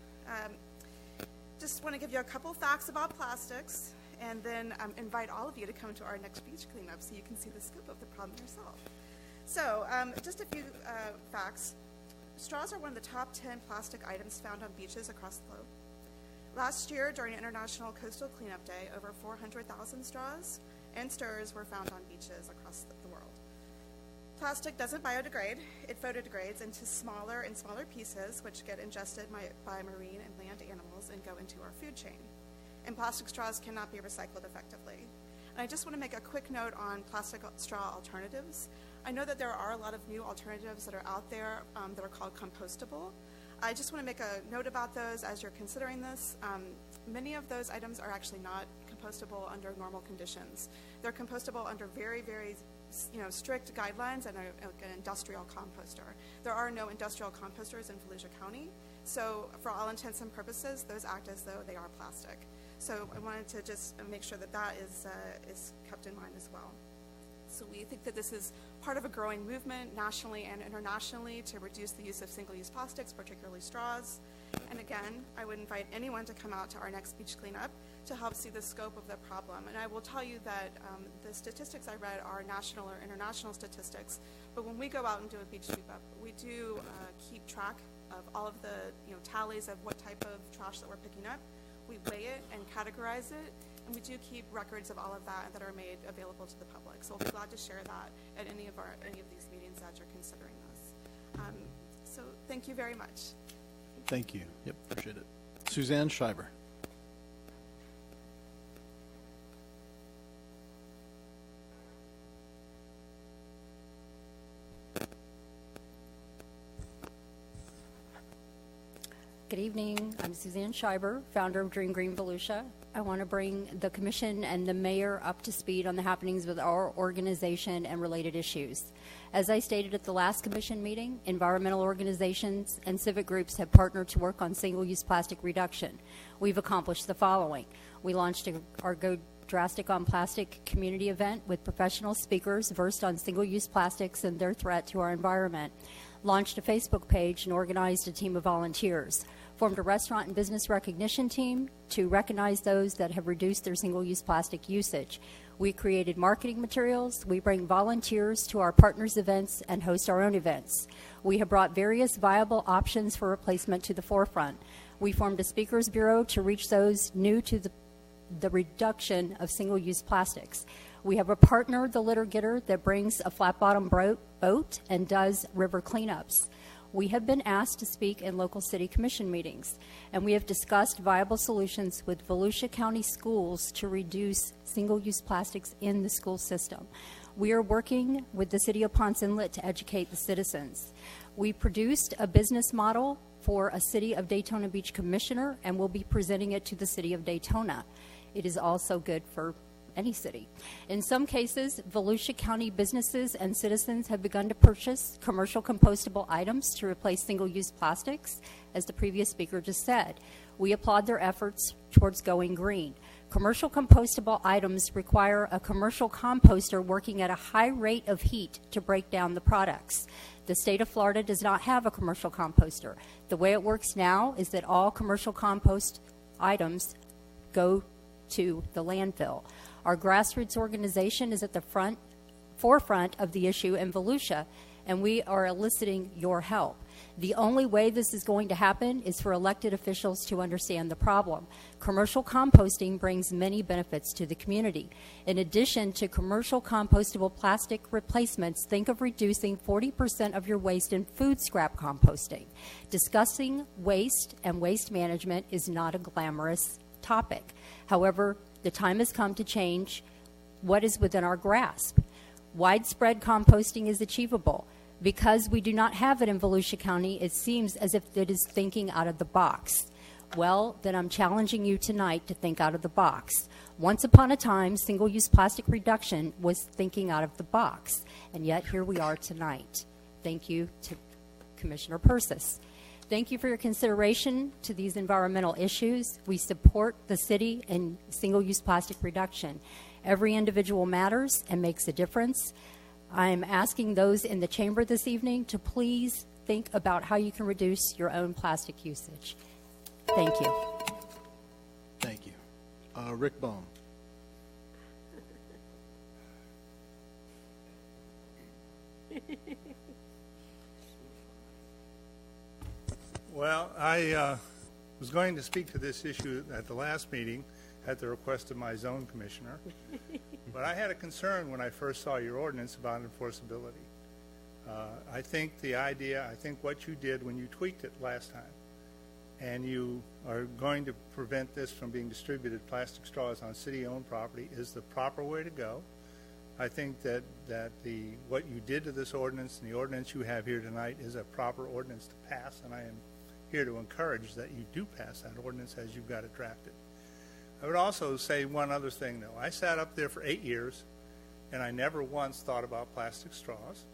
Just want to give you a couple facts about plastics and then invite all of you to come to our next beach cleanup so you can see the scope of the problem yourself. So just a few facts. Straws are one of the top 10 plastic items found on beaches across the globe. Last year, during International Coastal Cleanup Day, over 400,000 straws and stirrers were found on beaches across the world. Plastic doesn't biodegrade. It photodegrades into smaller and smaller pieces, which get ingested by marine and land animals and go into our food chain. And plastic straws cannot be recycled effectively. And I just want to make a quick note on plastic straw alternatives. I know that there are a lot of new alternatives that are out there that are called compostable. I just want to make a note about those as you're considering this. Many of those items are actually not compostable under normal conditions. They're compostable under very, very strict guidelines and an industrial composter. There are no industrial composters in Volusia County, so for all intents and purposes, those act as though they are plastic. So I wanted to just make sure that that is kept in mind as well. So we think that this is part of a growing movement nationally and internationally to reduce the use of single-use plastics, particularly straws. And again, I would invite anyone to come out to our next beach cleanup to help see the scope of the problem. And I will tell you that the statistics I read are national or international statistics, but when we go out and do a beach sweep-up, we do keep track of all of the tallies of what type of trash that we're picking up. We weigh it and categorize it, and we do keep records of all of that are made available to the public. So we'll be glad to share that at any of these meetings as you're considering this. So thank you very much. Thank you. Yep, appreciate it. Suzanne Schreiber. Good evening. I'm Suzanne Schreiber, founder of Dream Green Volusia. I want to bring the commission and the mayor up to speed on the happenings with our organization and related issues. As I stated at the last commission meeting, environmental organizations and civic groups have partnered to work on single-use plastic reduction. We've accomplished the following. We launched our Go Drastic on Plastic community event with professional speakers versed on single-use plastics and their threat to our environment, launched a Facebook page and organized a team of volunteers, formed a restaurant and business recognition team to recognize those that have reduced their single-use plastic usage. We created marketing materials. We bring volunteers to our partners' events and host our own events. We have brought various viable options for replacement to the forefront. We formed a speakers bureau to reach those new to the reduction of single-use plastics. We have a partner, the Litter Getter, that brings a flat-bottom boat and does river cleanups. we have been asked to speak in local city commission meetings, and we have discussed viable solutions with Volusia County schools to reduce single-use plastics in the school system. We are working with the City of Ponce Inlet to educate the citizens. We produced a business model for a City of Daytona Beach commissioner, and we'll be presenting it to the City of Daytona. It is also good for any city. In some cases, Volusia County businesses and citizens have begun to purchase commercial compostable items to replace single-use plastics, as the previous speaker just said. We applaud their efforts towards going green. Commercial compostable items require a commercial composter working at a high rate of heat to break down the products. The state of Florida does not have a commercial composter. The way it works now is that all commercial compost items go to the landfill. Our grassroots organization is at the forefront of the issue in Volusia, and we are eliciting your help. The only way this is going to happen is for elected officials to understand the problem. Commercial composting brings many benefits to the community. In addition to commercial compostable plastic replacements, think of reducing 40% of your waste in food scrap composting. Discussing waste and waste management is not a glamorous topic. However, the time has come to change what is within our grasp. Widespread composting is achievable. Because we do not have it in Volusia County, it seems as if it is thinking out of the box. Well, then I'm challenging you tonight to think out of the box. Once upon a time, single-use plastic reduction was thinking out of the box, and yet here we are tonight. Thank you to Commissioner Persis. Thank you for your consideration to these environmental issues. We support the city in single-use plastic reduction. Every individual matters and makes a difference. I'm asking those in the chamber this evening to please think about how you can reduce your own plastic usage. Thank you. Thank you. Rick Bohm. Well, I was going to speak to this issue at the last meeting at the request of my zone commissioner, but I had a concern when I first saw your ordinance about enforceability. I think what you did when you tweaked it last time, and you are going to prevent this from being distributed plastic straws on city-owned property, is the proper way to go. I think that what you did to this ordinance and the ordinance you have here tonight is a proper ordinance to pass, and I am here to encourage that you do pass that ordinance as you've got it drafted. I would also say one other thing, though. I sat up there for 8 years, and I never once thought about plastic straws,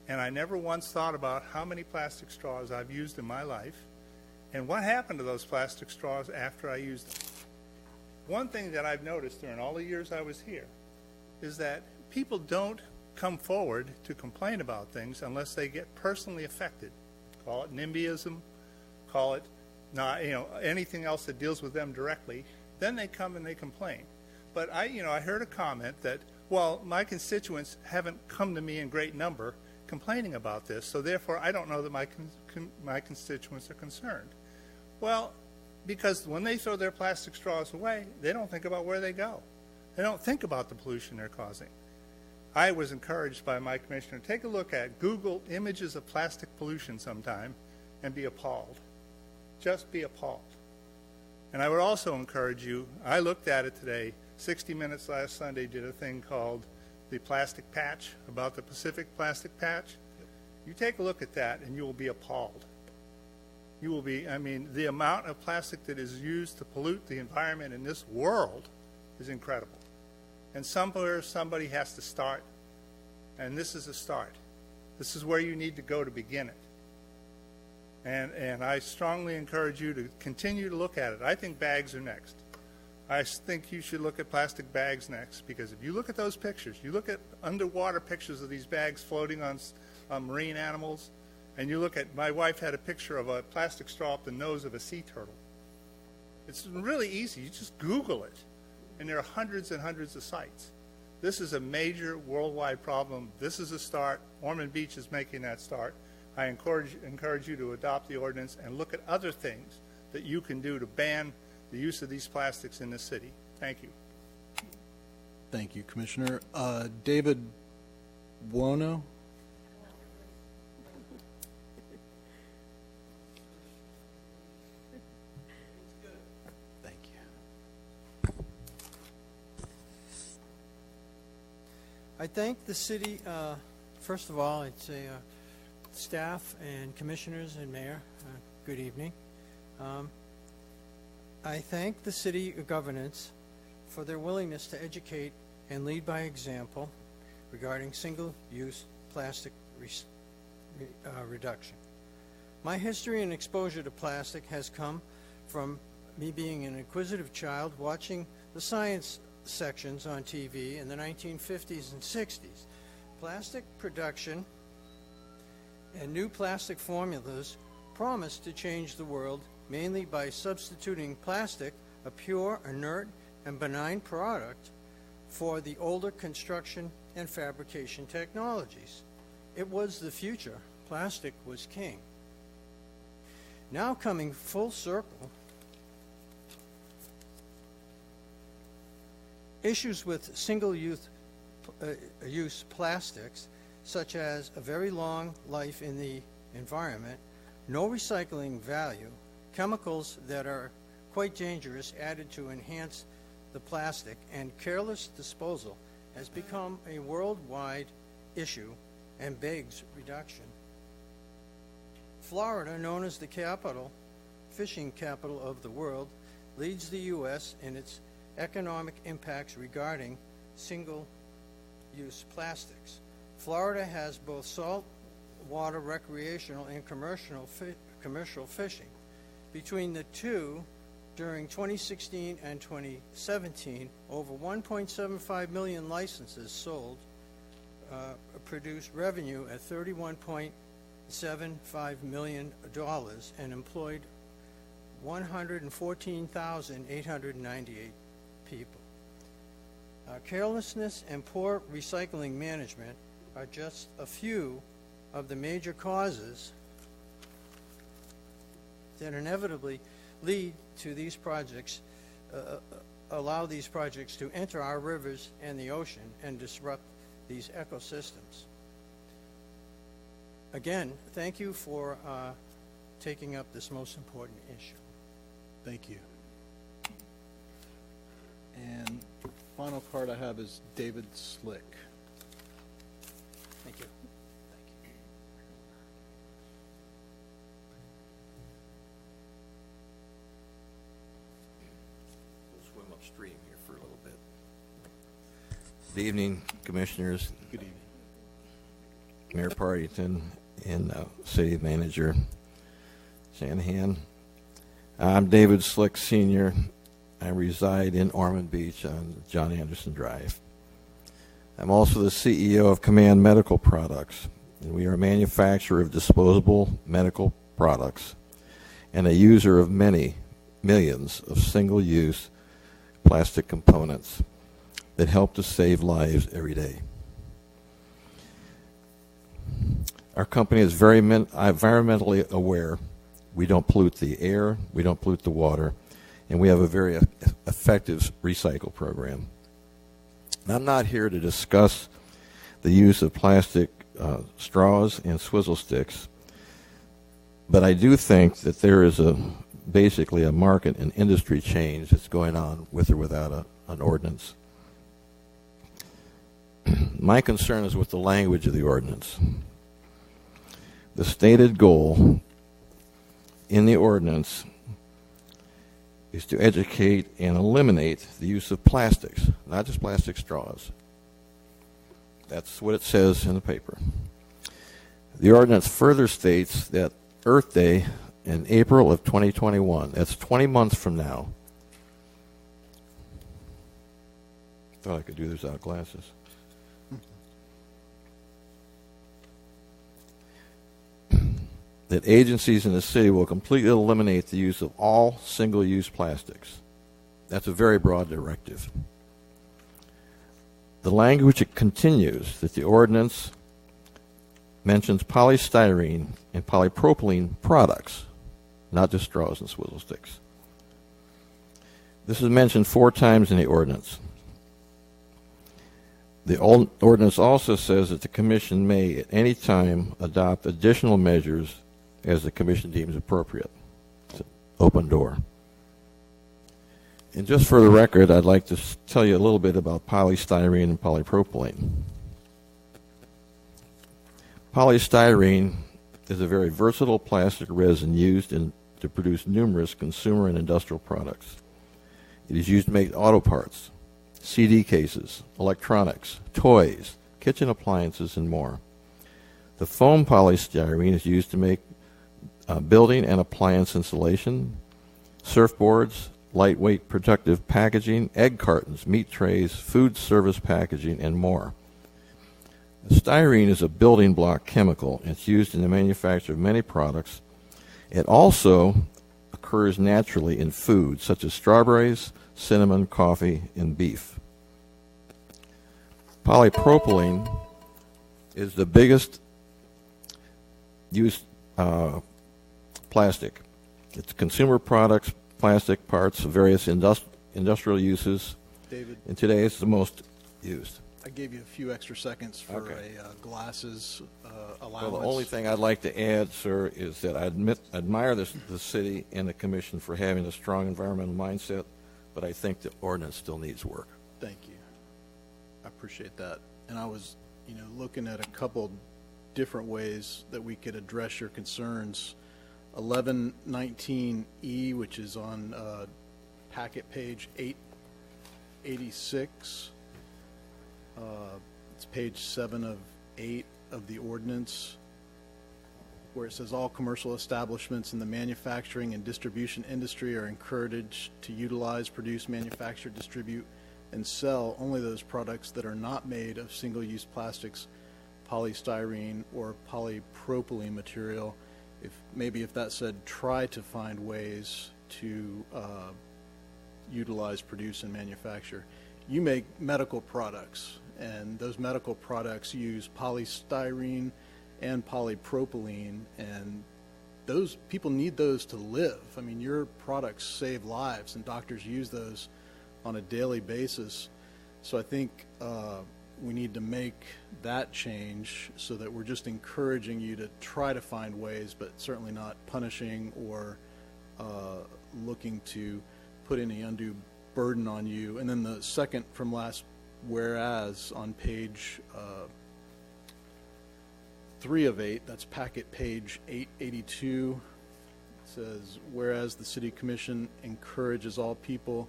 and I never once thought about how many plastic straws I've used in my life and what happened to those plastic straws after I used them. One thing that I've noticed during all the years I was here is that people don't come forward to complain about things unless they get personally affected. Call it NIMBYism, call it anything else that deals with them directly. Then they come and they complain. But I heard a comment that, well, my constituents haven't come to me in great number complaining about this, so therefore I don't know that my constituents are concerned. Well, because when they throw their plastic straws away, they don't think about where they go. They don't think about the pollution they're causing. I was encouraged by my commissioner, take a look at Google images of plastic pollution sometime and be appalled. Just be appalled. And I would also encourage you, I looked at it today, 60 Minutes last Sunday did a thing called the plastic patch, about the Pacific plastic patch. You take a look at that and you will be appalled. You will be, the amount of plastic that is used to pollute the environment in this world is incredible. And somewhere somebody has to start, and this is a start. This is where you need to go to begin it. And I strongly encourage you to continue to look at it. I think bags are next. I think you should look at plastic bags next, because if you look at those pictures, you look at underwater pictures of these bags floating on marine animals, and you look at, my wife had a picture of a plastic straw up the nose of a sea turtle. It's really easy. You just Google it, and there are hundreds and hundreds of sites. This is a major worldwide problem. This is a start. Ormond Beach is making that start. I encourage you to adopt the ordinance and look at other things that you can do to ban the use of these plastics in the city. Thank you. Thank you, Commissioner. David Buono. I thank the city, first of all, I'd say staff and commissioners and mayor, good evening. I thank the city governance for their willingness to educate and lead by example regarding single-use plastic reduction. My history and exposure to plastic has come from me being an inquisitive child watching the science sections on TV in the 1950s and 60s. Plastic production and new plastic formulas promised to change the world, mainly by substituting plastic, a pure, inert, and benign product, for the older construction and fabrication technologies. It was the future. Plastic was king. Now coming full circle, issues with single-use plastics, such as a very long life in the environment, no recycling value, chemicals that are quite dangerous added to enhance the plastic, and careless disposal has become a worldwide issue and begs reduction. Florida, known as the fishing capital of the world, leads the U.S. in its economic impacts regarding single-use plastics. Florida has both saltwater recreational and commercial fishing. Between the two, during 2016 and 2017, over 1.75 million licenses sold produced revenue at $31.75 million and employed 114,898 people. Carelessness and poor recycling management are just a few of the major causes that inevitably lead to these projects, allow these projects to enter our rivers and the ocean and disrupt these ecosystems. Again, thank you for taking up this most important issue. Thank you. And final card I have is David Slick. Thank you. We'll swim upstream here for a little bit. Good evening, commissioners. Good evening. Mayor Partington and City Manager Shanahan. I'm David Slick, Sr. I reside in Ormond Beach on John Anderson Drive. I'm also the CEO of Command Medical Products, and we are a manufacturer of disposable medical products and a user of many millions of single-use plastic components that help to save lives every day. Our company is very environmentally aware. We don't pollute the air, we don't pollute the water, and we have a very effective recycle program. And I'm not here to discuss the use of plastic straws and swizzle sticks, but I do think that there is basically a market and industry change that's going on with or without an ordinance. My concern is with the language of the ordinance. The stated goal in the ordinance is to educate and eliminate the use of plastics, not just plastic straws. That's what it says in the paper. The ordinance further states that Earth Day in April of 2021, that's 20 months from now. Thought I could do this without glasses. That agencies in the city will completely eliminate the use of all single-use plastics. That's a very broad directive. The language continues that the ordinance mentions polystyrene and polypropylene products, not just straws and swizzle sticks. This is mentioned 4 times in the ordinance. The ordinance also says that the Commission may at any time adopt additional measures as the Commission deems appropriate. It's an open door. And just for the record, I'd like to tell you a little bit about polystyrene and polypropylene. Polystyrene is a very versatile plastic resin used to produce numerous consumer and industrial products. It is used to make auto parts, CD cases, electronics, toys, kitchen appliances, and more. The foam polystyrene is used to make building and appliance insulation, surfboards, lightweight protective packaging, egg cartons, meat trays, food service packaging, and more. Styrene is a building block chemical. It's used in the manufacture of many products. It also occurs naturally in food, such as strawberries, cinnamon, coffee, and beef. Polypropylene is the biggest used plastic. It's consumer products, plastic parts of various industrial uses. David? And today it's the most used. I gave you a few extra seconds for a glasses allowance. Well, the only thing I'd like to add, sir, is that I admire the city and the commission for having a strong environmental mindset, but I think the ordinance still needs work. Thank you. I appreciate that. And I was, looking at a couple different ways that we could address your concerns. 1119E, which is on packet page 886. It's page 7 of 8 of the ordinance, where it says all commercial establishments in the manufacturing and distribution industry are encouraged to utilize, produce, manufacture, distribute, and sell only those products that are not made of single-use plastics, polystyrene, or polypropylene material. If that said, try to find ways to utilize, produce, and manufacture. You make medical products, and those medical products use polystyrene and polypropylene, and those people need those to live. I mean, your products save lives, and doctors use those on a daily basis. So I think we need to make that change so that we're just encouraging you to try to find ways, but certainly not punishing or looking to put any undue burden on you. And then the second from last whereas on page 3 of 8, that's packet page 882, it says, whereas the City Commission encourages all people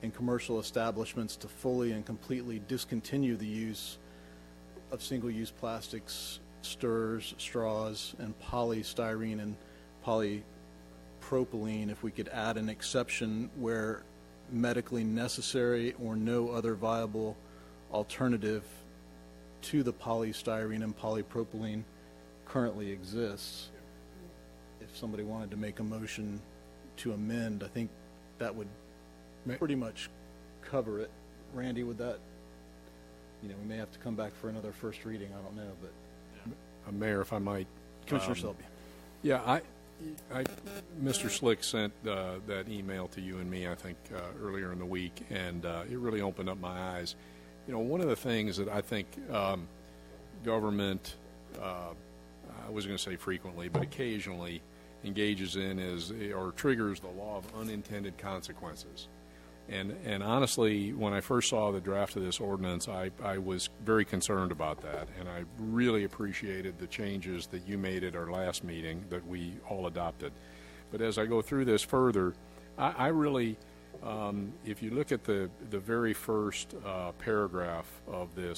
and commercial establishments to fully and completely discontinue the use of single-use plastics, stirrers, straws, and polystyrene and polypropylene, if we could add an exception where medically necessary or no other viable alternative to the polystyrene and polypropylene currently exists. If somebody wanted to make a motion to amend, I think that would pretty much cover it. Randy, would that, we may have to come back for another first reading, I don't know, but. Mayor, if I might. Commissioner Selby. Yeah, Mr. Slick sent that email to you and me, I think, earlier in the week, and it really opened up my eyes. One of the things that I think government, I was going to say frequently, but occasionally engages in or triggers the law of unintended consequences. And honestly, when I first saw the draft of this ordinance, I was very concerned about that, and I really appreciated the changes that you made at our last meeting that we all adopted. But as I go through this further, I really, if you look at the very first paragraph of the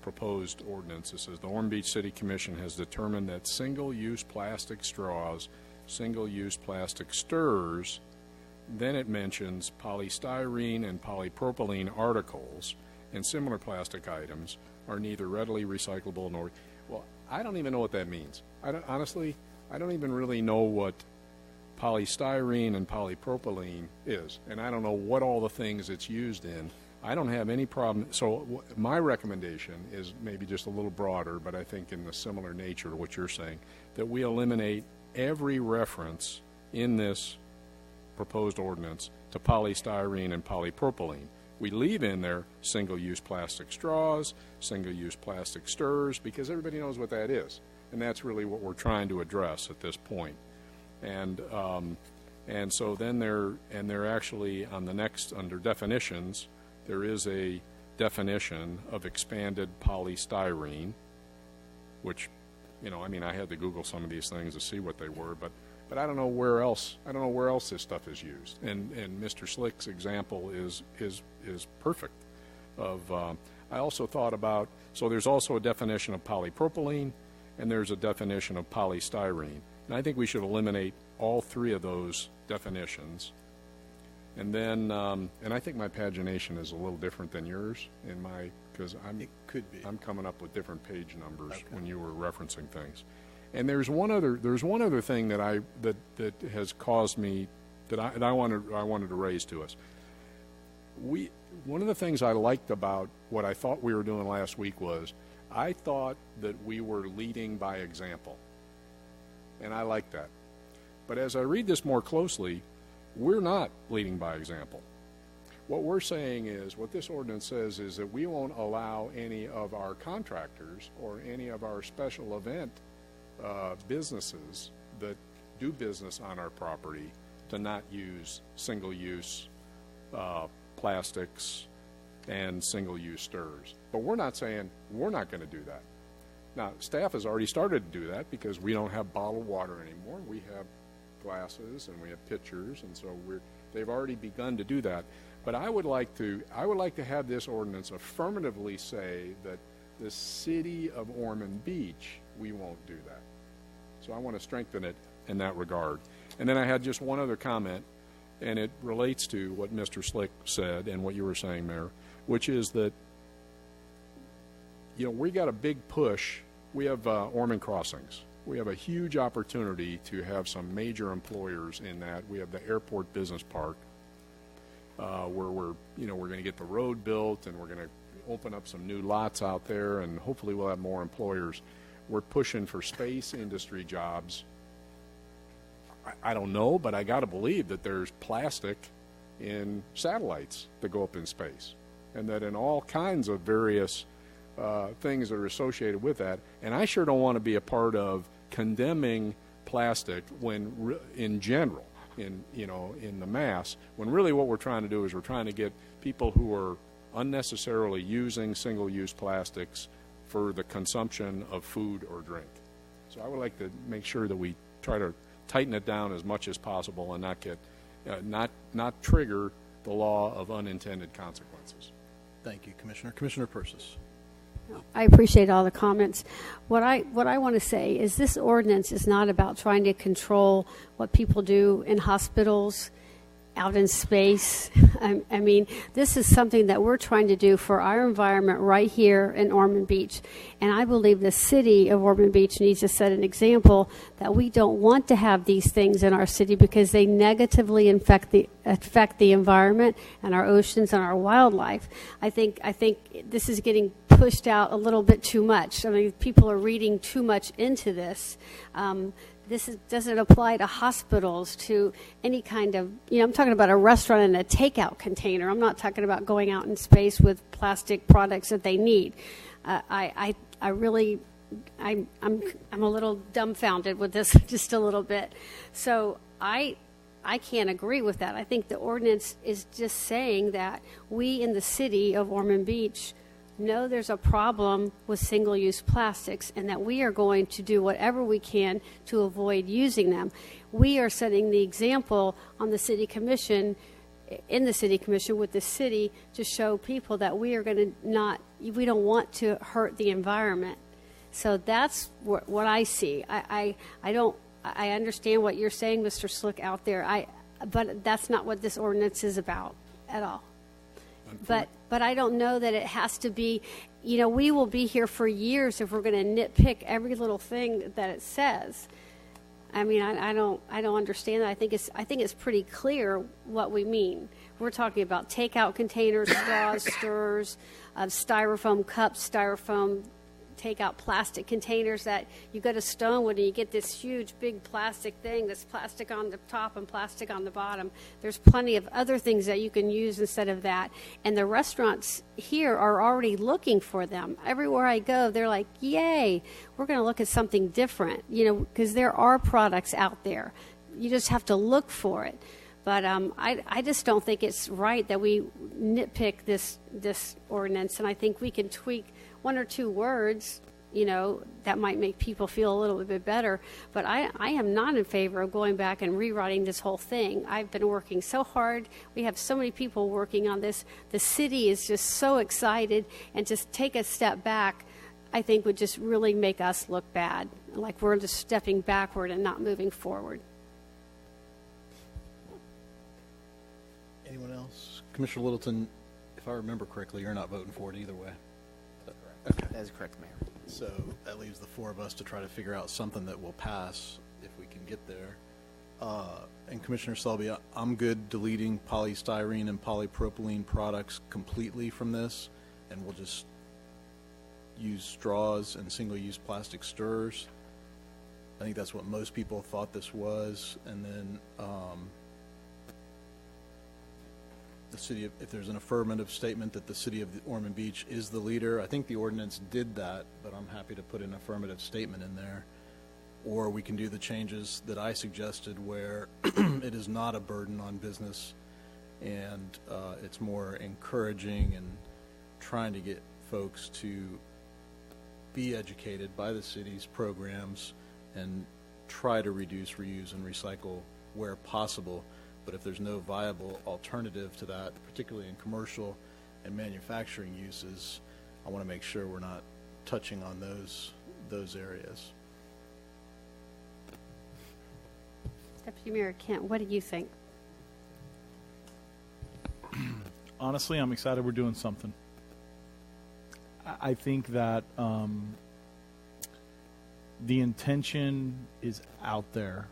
proposed ordinance, it says the Ormond Beach City Commission has determined that single-use plastic straws, single-use plastic stirrers. Then it mentions polystyrene and polypropylene articles and similar plastic items are neither readily recyclable nor. Well, I don't even know what that means. Honestly, I don't even really know what polystyrene and polypropylene is, and I don't know what all the things it's used in. I don't have any problem. So my recommendation is maybe just a little broader, but I think in the similar nature of what you're saying, that we eliminate every reference in this proposed ordinance to polystyrene and polypropylene. We leave in there single-use plastic straws, single-use plastic stirrers, because everybody knows what that is, and that's really what we're trying to address at this point. And so then they're actually on the next, under definitions, there is a definition of expanded polystyrene, which You know, I mean, I had to Google some of these things to see what they were, but I don't know where else. I don't know where else this stuff is used. And Mr. Slick's example is perfect. I also thought about, so there's also a definition of polypropylene, and there's a definition of polystyrene. And I think we should eliminate all three of those definitions. And then, and I think my pagination is a little different than yours because it could be. I'm coming up with different page numbers when you were referencing things. And there's one other thing that that has caused me that I wanted to raise to us. One of the things I liked about what I thought we were doing last week was I thought that we were leading by example, and I like that. But as I read this more closely, we're not leading by example. What we're saying is, what this ordinance says is that we won't allow any of our contractors or any of our special event businesses that do business on our property to not use single-use plastics and single-use stirrers. But we're not saying we're not going to do that. Now, staff has already started to do that because we don't have bottled water anymore. We have glasses and we have pitchers, and so they've already begun to do that. But I would like to have this ordinance affirmatively say that the city of Ormond Beach, we won't do that. So I want to strengthen it in that regard. And then I had just one other comment, and it relates to what Mr. Slick said and what you were saying, Mayor, which is that, you know, we got a big push. We have Ormond Crossings. We have a huge opportunity to have some major employers in that. We have the Airport Business Park, where we're going to get the road built, and we're going to open up some new lots out there, and hopefully we'll have more employers. We're pushing for space industry jobs. I don't know, but I got to believe that there's plastic in satellites that go up in space, and that in all kinds of various things that are associated with that. And I sure don't want to be a part of condemning plastic when, in general, in the mass, when really what we're trying to do is we're trying to get people who are unnecessarily using single-use plastics for the consumption of food or drink. So I would like to make sure that we try to tighten it down as much as possible and not get not trigger the law of unintended consequences. Thank you, Commissioner. Commissioner Persis. I appreciate all the comments. What I want to say is this ordinance is not about trying to control what people do in hospitals, out in space. I mean, this is something that we're trying to do for our environment right here in Ormond Beach. And I believe the city of Ormond Beach needs to set an example that we don't want to have these things in our city because they negatively affect the environment and our oceans and our wildlife. I think this is getting pushed out a little bit too much. I mean, people are reading too much into this. Doesn't apply to hospitals, to any kind of, I'm talking about a restaurant in a takeout container. I'm not talking about going out in space with plastic products that they need. I'm a little dumbfounded with this just a little bit. So I can't agree with that. I think the ordinance is just saying that we in the city of Ormond Beach know there's a problem with single-use plastics and that we are going to do whatever we can to avoid using them. We are setting the example on the city commission, in the city commission with the city, to show people that we are going to we don't want to hurt the environment. So that's what I see. I understand what you're saying, Mr. Slick, out there, but that's not what this ordinance is about at all. But I don't know that it has to be, we will be here for years if we're going to nitpick every little thing that it says. I mean, I don't understand that. I think it's pretty clear what we mean. We're talking about takeout containers, straws, stirrers, styrofoam cups, styrofoam takeout plastic containers that you go to Stonewood and you get this huge big plastic thing that's plastic on the top and plastic on the bottom. There's plenty of other things that you can use instead of that. And the restaurants here are already looking for them. Everywhere I go, they're like, yay, we're going to look at something different, because there are products out there. You just have to look for it. But I just don't think it's right that we nitpick this ordinance, and I think we can tweak one or two words that might make people feel a little bit better. But I am not in favor of going back and rewriting this whole thing. I've been working so hard. We have so many people working on this. The city is just so excited, and just take a step back, I think, would just really make us look bad, like we're just stepping backward and not moving forward. Anyone else? Commissioner Littleton, if I remember correctly, you're not voting for it either way. Okay. That is correct, Mayor. So that leaves the four of us to try to figure out something that will pass if we can get there. And Commissioner Selby, I'm good deleting polystyrene and polypropylene products completely from this, and we'll just use straws and single-use plastic stirrers. I think that's what most people thought this was. And then the city, if there's an affirmative statement that the city of Ormond Beach is the leader, I think the ordinance did that, but I'm happy to put an affirmative statement in there. Or we can do the changes that I suggested where it is not a burden on business, and it's more encouraging and trying to get folks to be educated by the city's programs and try to reduce, reuse, and recycle where possible. But if there's no viable alternative to that, particularly in commercial and manufacturing uses, I want to make sure we're not touching on those areas. Deputy Mayor Kent, what do you think? Honestly, I'm excited we're doing something. I think that the intention is out there,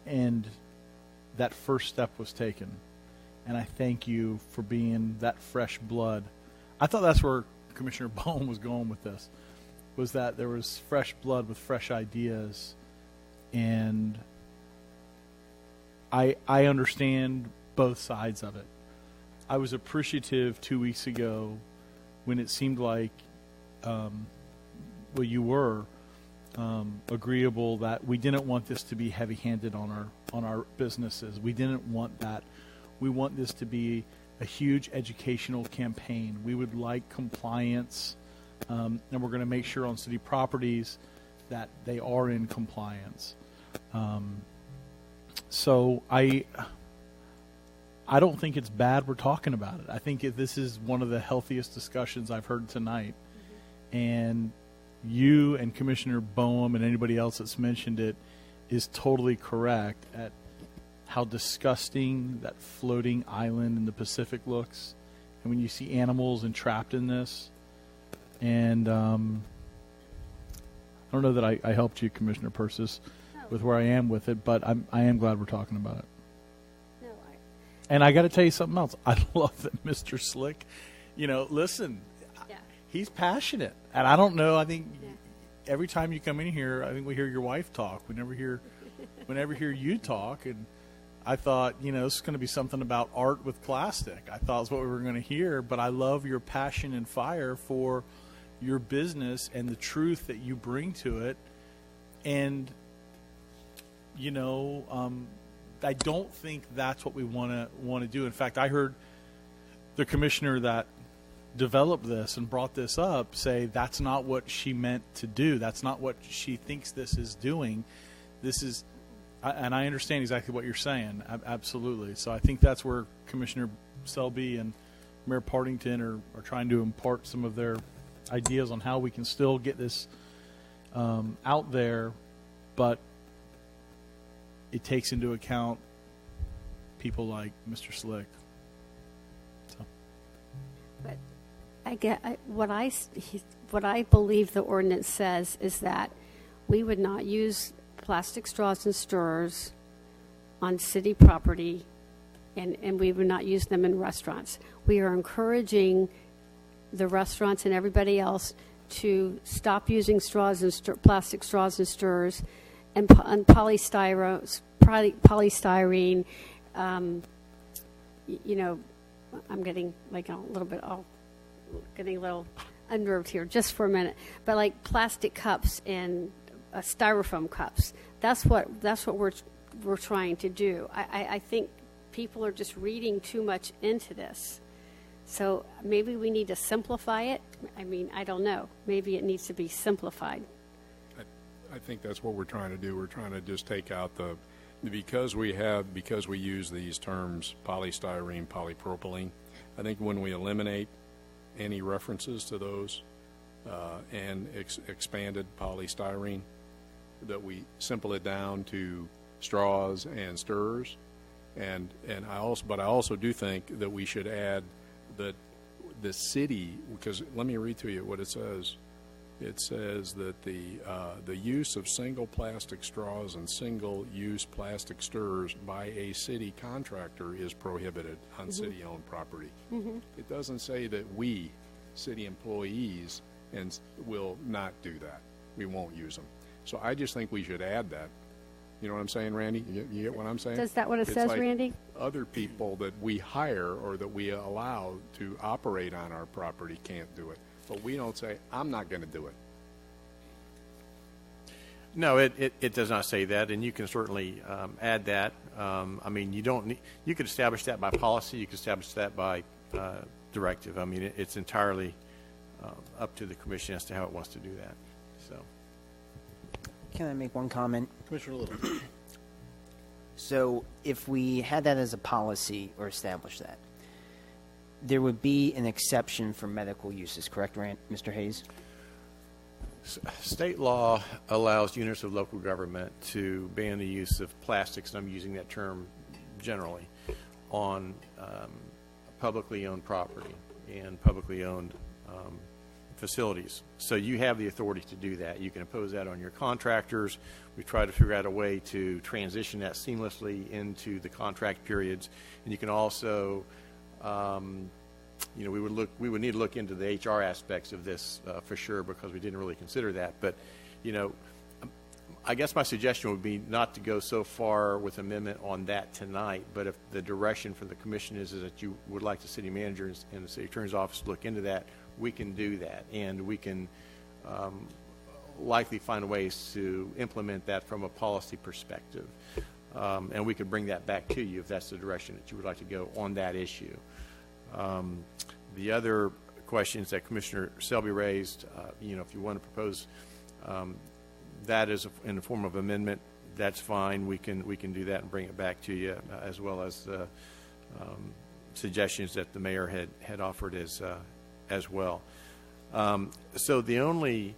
and that first step was taken. And I thank you for being that fresh blood. I thought that's where Commissioner Bowen was going with this, was that there was fresh blood with fresh ideas. And I understand both sides of it. I was appreciative 2 weeks ago when it seemed like, you were agreeable that we didn't want this to be heavy-handed on our businesses. We didn't want that. We want this to be a huge educational campaign. We would like compliance, and we're going to make sure on city properties that they are in compliance. So I don't think it's bad we're talking about it. I think this is one of the healthiest discussions I've heard tonight. Mm-hmm. And you and Commissioner Boehm and anybody else that's mentioned it is totally correct at how disgusting that floating island in the Pacific looks. And when you see animals entrapped in this. And I don't know that I helped you, Commissioner Persis, with where I am with it, but I am glad we're talking about it. No, and I got to tell you something else. I love that Mr. Slick, listen, yeah. He's passionate. And I don't know, I think every time you come in here, I think we hear your wife talk. We never hear you talk. And I thought, this is going to be something about art with plastic. I thought it was what we were going to hear, but I love your passion and fire for your business and the truth that you bring to it. And I don't think that's what we want to do. In fact, I heard the commissioner that developed this and brought this up say that's not what she meant to do. That's not what she thinks this is doing. This is, and I understand exactly what you're saying. Absolutely. So I think that's where Commissioner Selby and Mayor Partington are trying to impart some of their ideas on how we can still get this out there, but it takes into account people like Mr. Slick. So. But what I believe the ordinance says is that we would not use plastic straws and stirrers on city property, and we would not use them in restaurants. We are encouraging the restaurants and everybody else to stop using straws and plastic straws and stirrers and polystyrene. I'm getting getting a little unnerved here just for a minute. But like plastic cups and styrofoam cups, that's what we're trying to do. I think people are just reading too much into this. So maybe we need to simplify it. I mean, I don't know. Maybe it needs to be simplified. I think that's what we're trying to do. We're trying to just take out because we use these terms polystyrene, polypropylene. I think when we eliminate any references to those and expanded polystyrene, that we simple it down to straws and stirrers, and I also do think that we should add that the city, because let me read to you what it says. It says that the use of single plastic straws and single-use plastic stirrers by a city contractor is prohibited on city-owned property. It doesn't say that we, city employees, will not do that. We won't use them. So I just think we should add that. You know what I'm saying, Randy? You get what I'm saying? Is that what it says, like Randy? Other people that we hire or that we allow to operate on our property can't do it. But we don't say, I'm not going to do it. No, it does not say that, and you can certainly add that. I mean, you could establish that by policy. You could establish that by directive. I mean, it's entirely up to the commission as to how it wants to do that. So, can I make one comment? Commissioner Little. So if we had that as a policy or established that, there would be an exception for medical uses, correct, Mr. Hayes? State law allows units of local government to ban the use of plastics, and I'm using that term generally, on publicly owned property and publicly owned facilities. So you have the authority to do that. You can impose that on your contractors. We try to figure out a way to transition that seamlessly into the contract periods, and you can also we would need to look into the HR aspects of this for sure, because we didn't really consider that. But, I guess my suggestion would be not to go so far with amendment on that tonight, but if the direction from the commission is that you would like the city manager and the city attorney's office to look into that, we can do that, and we can likely find ways to implement that from a policy perspective. And we could bring that back to you if that's the direction that you would like to go on that issue. The other questions that Commissioner Selby raised, if you want to propose that as in the form of amendment, that's fine. We can do that and bring it back to you, as well as the suggestions that the mayor had offered as well. So the only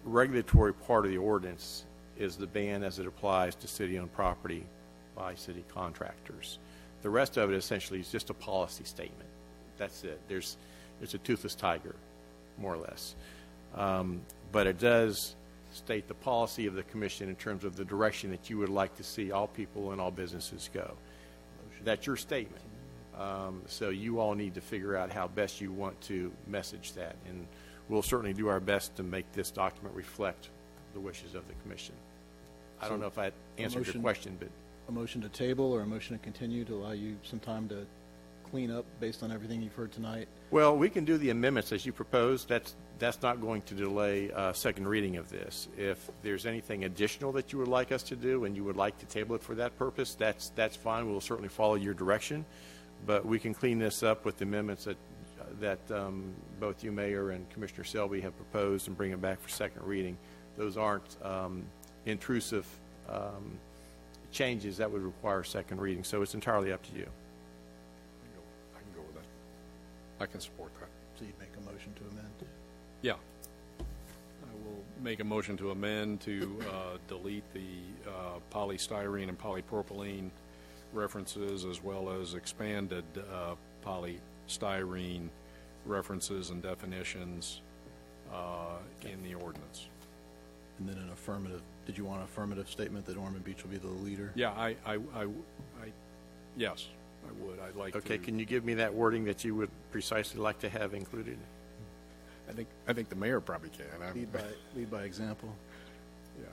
regulatory part of the ordinance is the ban as it applies to city-owned property by city contractors. The rest of it essentially is just a policy statement. That's it. It's a toothless tiger, more or less. But it does state the policy of the commission in terms of the direction that you would like to see all people and all businesses go. That's your statement. So you all need to figure out how best you want to message that. And we'll certainly do our best to make this document reflect the wishes of the commission. I don't know if I answered your question, but... A motion to table or a motion to continue to allow you some time to clean up based on everything you've heard tonight? Well, we can do the amendments as you proposed. That's not going to delay second reading of this. If there's anything additional that you would like us to do and you would like to table it for that purpose, that's fine. We'll certainly follow your direction. But we can clean this up with the amendments that both you, Mayor, and Commissioner Selby have proposed and bring it back for second reading. Those aren't intrusive changes that would require second reading, so it's entirely up to you. I can go with that. I can support that. So you'd make a motion to amend? Yeah. I will make a motion to amend to delete the polystyrene and polypropylene references, as well as expanded polystyrene references and definitions in the ordinance. And then an affirmative. Did you want an affirmative statement that Ormond Beach will be the leader? Yeah, yes, I would. I'd like. Okay, to, can you give me that wording that you would precisely like to have included? I think the mayor probably can. Lead by example. Yeah.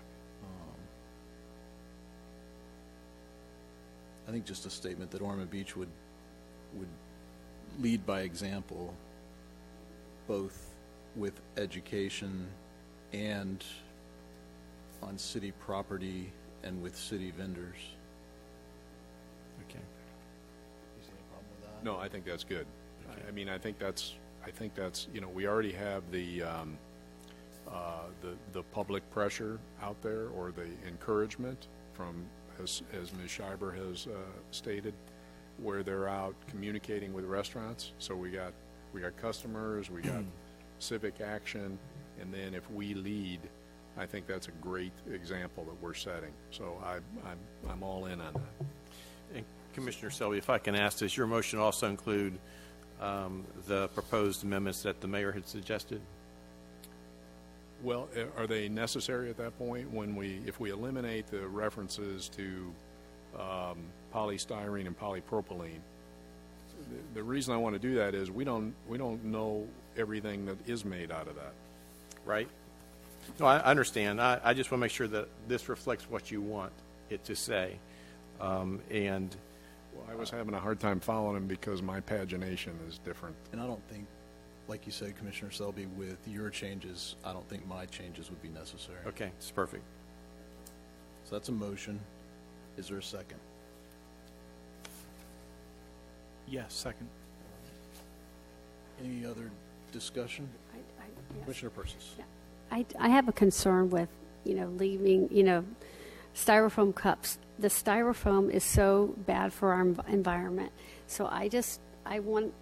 I think just a statement that Ormond Beach would lead by example, both with education and on city property and with city vendors. Okay. No, I think that's good. I mean, I think that's, we already have the public pressure out there, or the encouragement from, as Ms. Schreiber has stated, where they're out communicating with restaurants. So we got customers, we got civic action, and then if we lead, I think that's a great example that we're setting. So I'm all in on that. And Commissioner Selby, if I can ask, does your motion also include the proposed amendments that the mayor had suggested? Well, are they necessary at that point if we eliminate the references to polystyrene and polypropylene? The reason I want to do that is we don't know everything that is made out of that. Right? No, I understand. I just want to make sure that this reflects what you want it to say. And well, I was having a hard time following him because my pagination is different. And I don't think, like you said, Commissioner Selby, with your changes, I don't think my changes would be necessary. Okay, it's perfect. So that's a motion. Is there a second? Yes, second. Any other discussion? Yes. Commissioner Persis. Yeah. I have a concern with, leaving, styrofoam cups. The styrofoam is so bad for our environment. So I want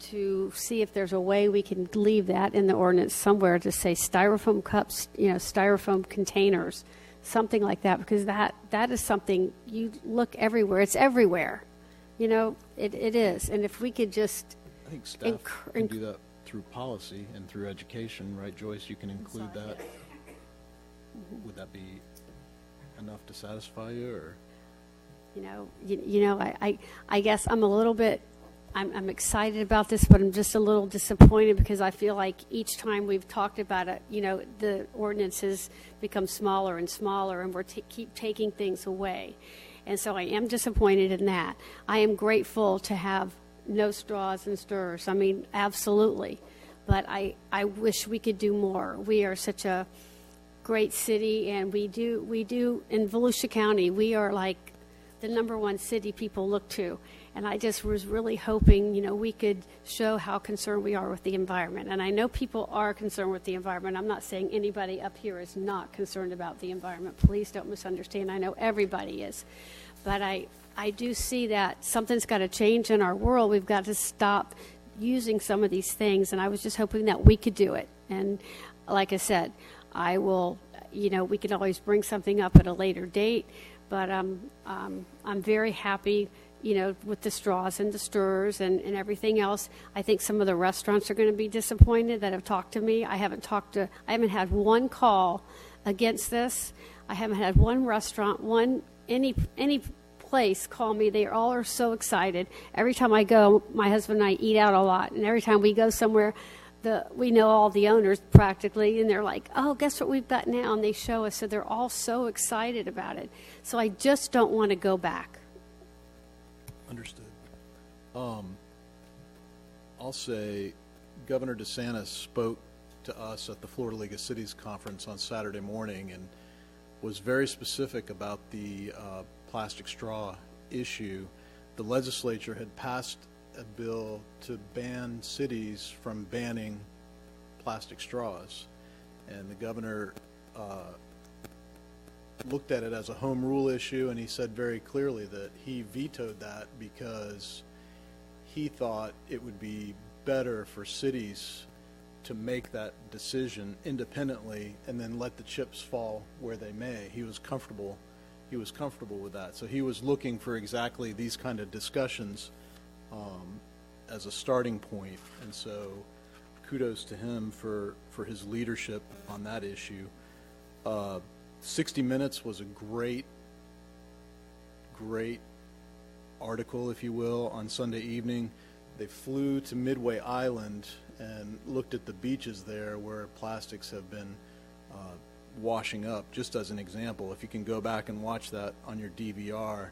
to see if there's a way we can leave that in the ordinance somewhere to say styrofoam cups, styrofoam containers, something like that, because that is something you look everywhere. It's everywhere. It is. And if we could just... I think staff can do that through policy and through education, right, Joyce? You can include that. Would that be enough to satisfy you, or? I guess I'm a little bit, I'm excited about this, but I'm just a little disappointed because I feel like each time we've talked about it, the ordinances become smaller and smaller, and we're keep taking things away. And so I am disappointed in that. I am grateful to have no straws and stirrers. I mean, absolutely. But I wish we could do more. We are such a great city, and we do in Volusia County, we are like the #1 city people look to. And I just was really hoping, we could show how concerned we are with the environment. And I know people are concerned with the environment. I'm not saying anybody up here is not concerned about the environment. Please don't misunderstand. I know everybody is. But I do see that something's got to change in our world. We've got to stop using some of these things, and I was just hoping that we could do it. And like I said, I will, we can always bring something up at a later date, but I'm very happy, with the straws and the stirrers and everything else. I think some of the restaurants are going to be disappointed that have talked to me. I haven't had one call against this. I haven't had one restaurant, any place call me. They all are so excited. Every time I go, my husband and I eat out a lot, and every time we go somewhere, we know all the owners practically, and they're like, oh, guess what we've got now, and they show us. So they're all so excited about it. So I just don't want to go back. Understood. I'll say Governor DeSantis spoke to us at the Florida League of Cities conference on Saturday morning and was very specific about the plastic straw issue. The legislature had passed a bill to ban cities from banning plastic straws, and the governor looked at it as a home rule issue, and he said very clearly that he vetoed that because he thought it would be better for cities to make that decision independently and then let the chips fall where they may. He was comfortable with that. So he was looking for exactly these kind of discussions as a starting point, and so kudos to him for his leadership on that issue. 60 Minutes was a great article, if you will, on Sunday evening. They flew to Midway Island and looked at the beaches there where plastics have been washing up, just as an example. If you can go back and watch that on your DVR,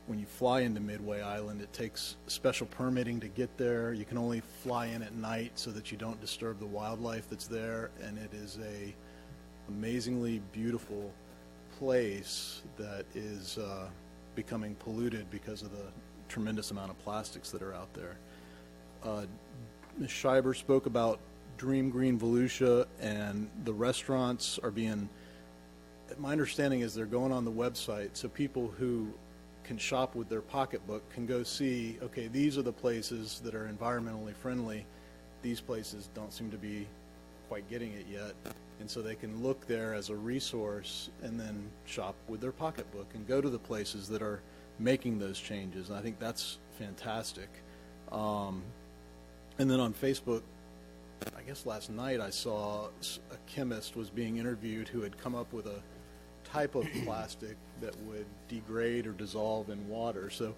when you fly into Midway Island, it takes special permitting to get there. You can only fly in at night so that you don't disturb the wildlife that's there, and it is a amazingly beautiful place that is becoming polluted because of the tremendous amount of plastics that are out there. Ms. Schreiber spoke about Dream Green Volusia, and the restaurants are being, my understanding is they're going on the website so people who can shop with their pocketbook can go see, okay, these are the places that are environmentally friendly. These places don't seem to be quite getting it yet. And so they can look there as a resource and then shop with their pocketbook and go to the places that are making those changes. And I think that's fantastic. And then on Facebook, I guess last night I saw a chemist was being interviewed who had come up with a type of plastic that would degrade or dissolve in water. So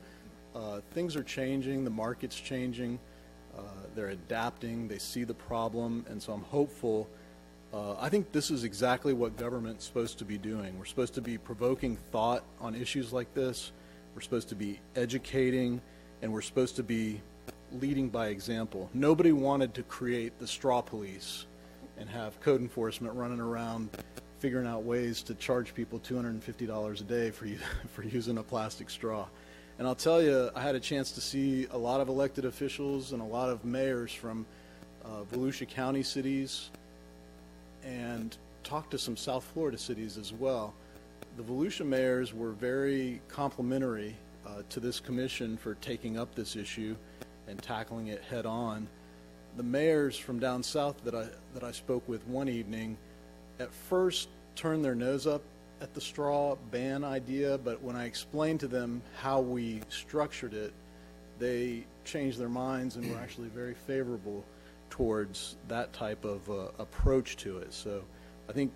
things are changing, the market's changing, they're adapting, they see the problem, and so I'm hopeful. I think this is exactly what government's supposed to be doing. We're supposed to be provoking thought on issues like this. We're supposed to be educating, and we're supposed to be leading by example. Nobody wanted to create the straw police and have code enforcement running around figuring out ways to charge people $250 a day for using a plastic straw. And I'll tell you, I had a chance to see a lot of elected officials and a lot of mayors from Volusia County cities and talk to some South Florida cities as well. The Volusia mayors were very complimentary to this commission for taking up this issue and tackling it head on. The mayors from down south that I spoke with one evening at first turned their nose up at the straw ban idea, but when I explained to them how we structured it, they changed their minds and were actually very favorable towards that type of approach to it. So I think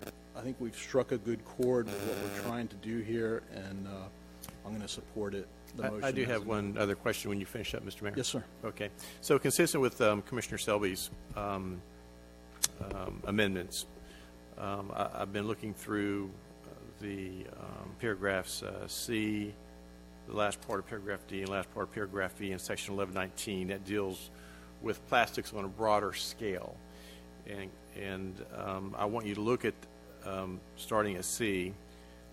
we've struck a good chord with what we're trying to do here, and I'm going to support it. I do have one other question when you finish up, Mr. Mayor. Yes, sir. Okay. So consistent with Commissioner Selby's amendments, I've been looking through the paragraphs C, the last part of paragraph D, and last part of paragraph V in section 1119 that deals with plastics on a broader scale. And I want you to look at starting at C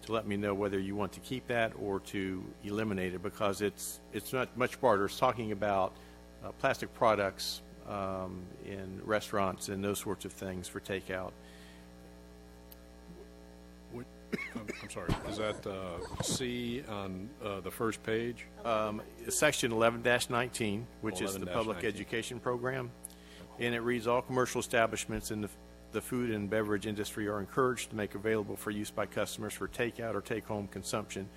to let me know whether you want to keep that or to eliminate it, because it's not much broader. It's talking about plastic products in restaurants and those sorts of things for takeout. I'm sorry, is that C on the first page? Section 11-19, which is the public 11-19. education program, and it reads, all commercial establishments in the food and beverage industry are encouraged to make available for use by customers for takeout or take-home consumption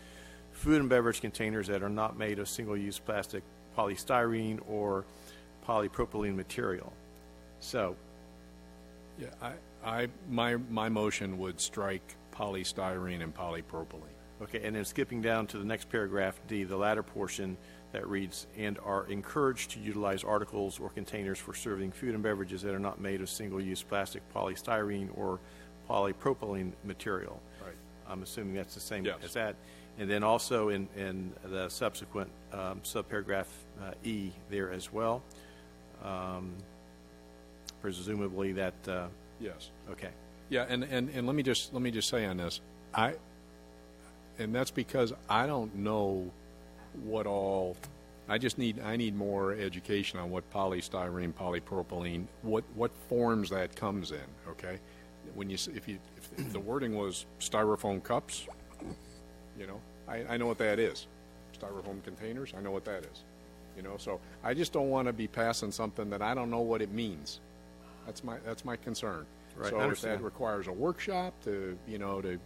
food and beverage containers that are not made of single-use plastic, polystyrene, or polypropylene material. So, yeah, my motion would strike polystyrene and polypropylene. okay, and then skipping down to the next paragraph, D, the latter portion that reads, and are encouraged to utilize articles or containers for serving food and beverages that are not made of single-use plastic, polystyrene, or polypropylene material. Right. I'm assuming that's the same Yes. as that. And then also in the subsequent subparagraph E there as well, presumably that. Yes. Okay. Yeah, and let me just say on this, and that's because I don't know what all. I need more education on what polystyrene, polypropylene, what forms that comes in. Okay, when if the wording was styrofoam cups, I know what that is. Styrofoam containers, I know what that is. So I just don't want to be passing something that I don't know what it means. That's my concern. Right, so if that requires a workshop to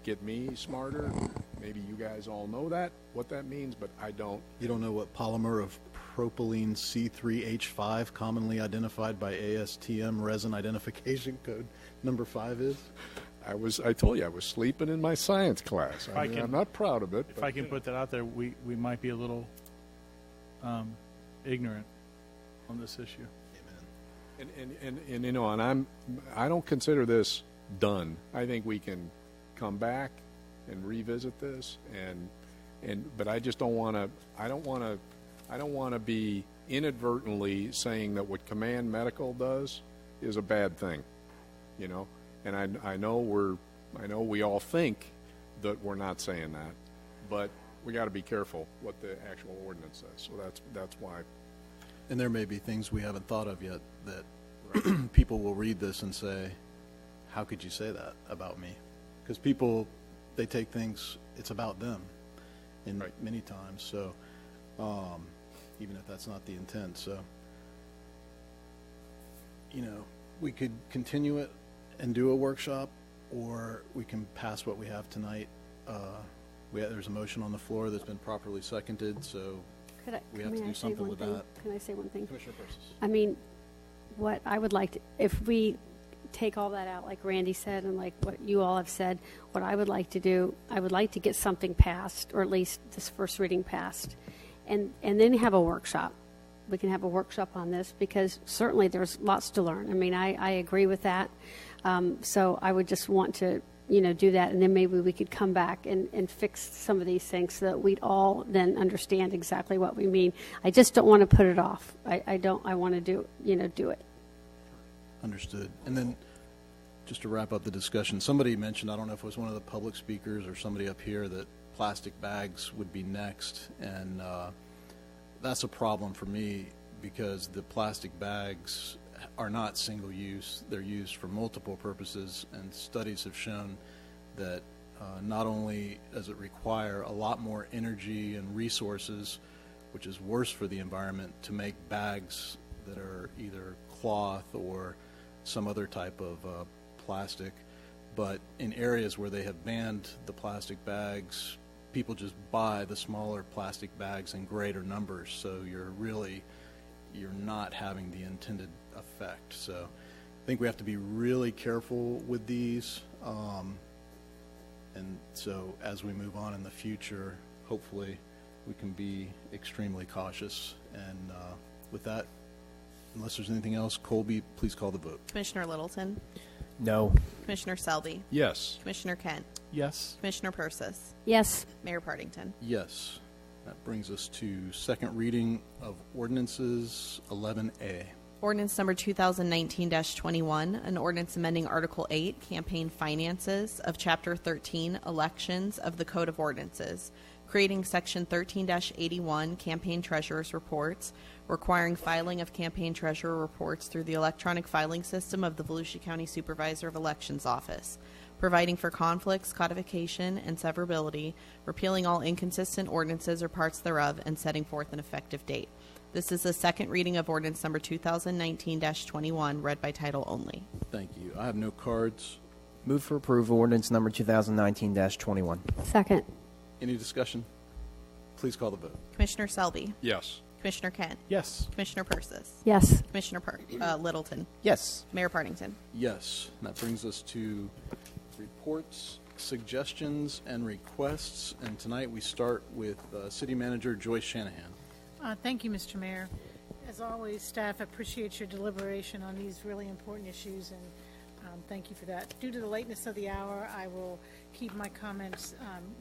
get me smarter, maybe you guys all know what that means, but I don't. You don't know what polymer of propylene C3H5, commonly identified by ASTM resin identification code number 5 is? I told you I was sleeping in my science class. I'm not proud of it. If I can put that out there, we might be a little ignorant on this issue. And I don't consider this done. I think we can come back and revisit this, but I just don't want to. I don't want to be inadvertently saying that what Command Medical does is a bad thing, And I know we all think that we're not saying that, but we got to be careful what the actual ordinance says. So that's why. And there may be things we haven't thought of yet that people will read this and say, how could you say that about me? Because people, they take things, it's about them in many times. So even if that's not the intent. So, you know, we could continue it and do a workshop, or we can pass what we have tonight. There's a motion on the floor that's been properly seconded, so we have to do something with that. Can I say one thing? Commissioner Persis. I mean, what I would like to, if we take all that out, like Randy said, and like what you all have said, what I would like to do, I would like to get something passed, or at least this first reading passed, and then have a workshop. We can have a workshop on this, because certainly there's lots to learn. I mean, I agree with that. So I would just want to, do that, and then maybe we could come back and fix some of these things so that we'd all then understand exactly what we mean. I just don't want to put it off. I want to do it. Understood. And then just to wrap up the discussion, somebody mentioned, I don't know if it was one of the public speakers or somebody up here, that plastic bags would be next. And that's a problem for me, because the plastic bags are not single use. They're used for multiple purposes, and studies have shown that not only does it require a lot more energy and resources, which is worse for the environment, to make bags that are either cloth or some other type of plastic, but in areas where they have banned the plastic bags, people just buy the smaller plastic bags in greater numbers, so you're not having the intended effect. So I think we have to be really careful with these, and so as we move on in the future, hopefully we can be extremely cautious. And with that, unless there's anything else, Colby, please call the vote. Commissioner Littleton? No. Commissioner Selby? Yes. Commissioner Kent? Yes. Commissioner Persis? Yes. Mayor Partington? Yes. That brings us to second reading of ordinances 11A. Ordinance number 2019-21, an ordinance amending Article 8, Campaign Finances of Chapter 13, Elections of the Code of Ordinances, creating Section 13-81, Campaign Treasurer's Reports, requiring filing of campaign treasurer reports through the electronic filing system of the Volusia County Supervisor of Elections Office, providing for conflicts, codification, and severability, repealing all inconsistent ordinances or parts thereof, and setting forth an effective date. This is the second reading of ordinance number 2019-21, read by title only. Thank you. I have no cards. Move for approval ordinance number 2019-21. Second. Any discussion? Please call the vote. Commissioner Selby? Yes. Commissioner Kent? Yes. Commissioner Persis? Yes. Commissioner Littleton? Yes. Mayor Partington? Yes. And that brings us to reports, suggestions, and requests. And tonight we start with City Manager Joyce Shanahan. Thank you, Mr. Mayor. As always, staff appreciates your deliberation on these really important issues, and thank you for that. Due to the lateness of the hour, I will keep my comments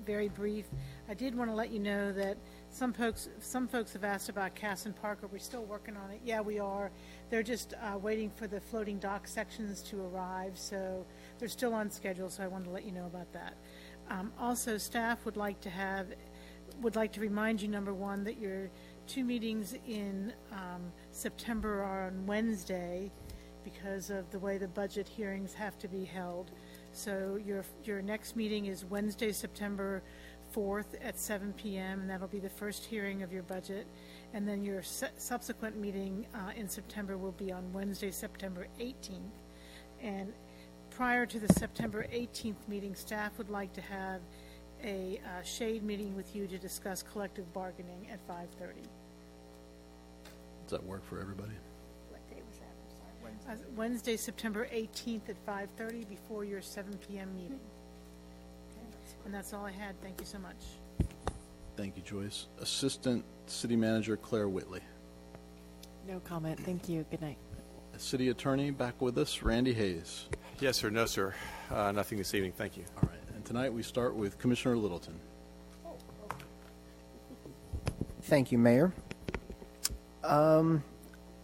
very brief. I did want to let you know that some folks have asked about Casson Park. Are we still working on it? Yeah, we are. They're just waiting for the floating dock sections to arrive, so they're still on schedule, so I wanted to let you know about that. Also, staff would like to remind you, number one, that your two meetings in September are on Wednesday because of the way the budget hearings have to be held. So your next meeting is Wednesday, September 4th at 7 p.m., and that'll be the first hearing of your budget. And then your subsequent meeting in September will be on Wednesday, September 18th. And prior to the September 18th meeting, staff would like to have a shade meeting with you to discuss collective bargaining at 5:30. Does that work for everybody? What day was that? I'm sorry. Wednesday, September 18th at 5:30 before your 7 p.m. meeting. Okay. And that's all I had. Thank you so much. Thank you, Joyce. Assistant City Manager Claire Whitley. No comment. Thank you. Good night. City Attorney back with us, Randy Hayes. Yes, sir. No, sir. Nothing this evening. Thank you. All right. And tonight we start with Commissioner Littleton. Thank you, Mayor. Over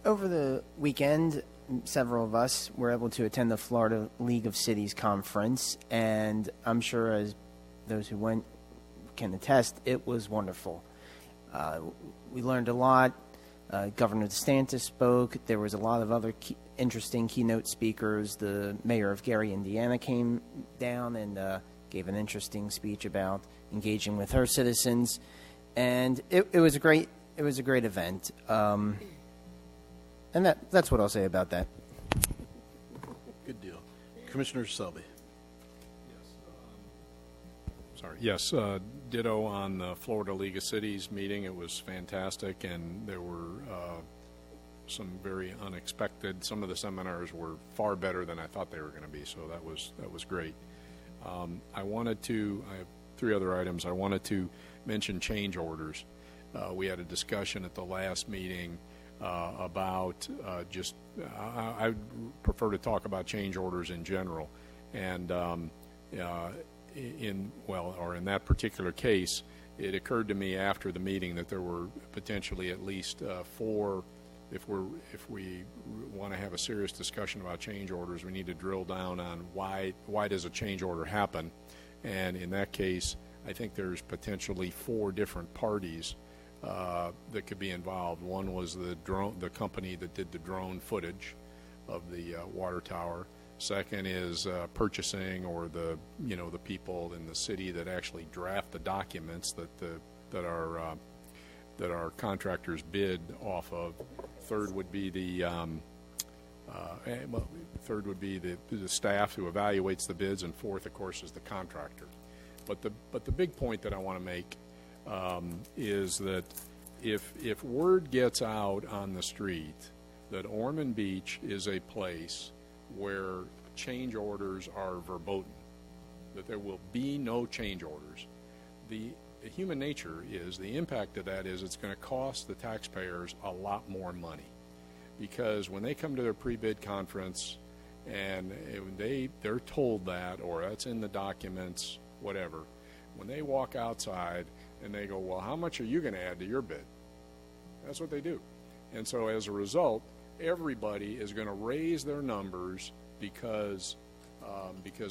the weekend, several of us were able to attend the Florida League of Cities conference, and I'm sure as those who went can attest, it was wonderful. We learned a lot. Governor DeSantis spoke. There was a lot of other interesting keynote speakers. The mayor of Gary, Indiana came down and gave an interesting speech about engaging with her citizens. And it was a great event. And that's what I'll say about that. Good deal. Commissioner Selby. Yes, ditto on the Florida League of Cities meeting. It was fantastic, and there were some very unexpected. Some of the seminars were far better than I thought they were going to be, so that was great. I have 3 other items. I wanted to mention change orders. We had a discussion at the last meeting about I prefer to talk about change orders in general, and in that particular case, it occurred to me after the meeting that there were potentially at least 4. If we want to have a serious discussion about change orders, we need to drill down on why does a change order happen, and in that case, I think there's potentially 4 different parties that could be involved. One was the company that did the drone footage of the water tower. Second is purchasing, or the people in the city that actually draft the documents that our contractors bid off of. Third would be the staff who evaluates the bids, and fourth, of course, is the contractor. But the big point that I want to make is that if word gets out on the street that Ormond Beach is a place where change orders are verboten, that there will be no change orders, the human nature is, the impact of that is it's going to cost the taxpayers a lot more money, because when they come to their pre-bid conference and they're told that, or that's in the documents, whatever, when they walk outside and they go, well, how much are you going to add to your bid? That's what they do. And so as a result, everybody is going to raise their numbers because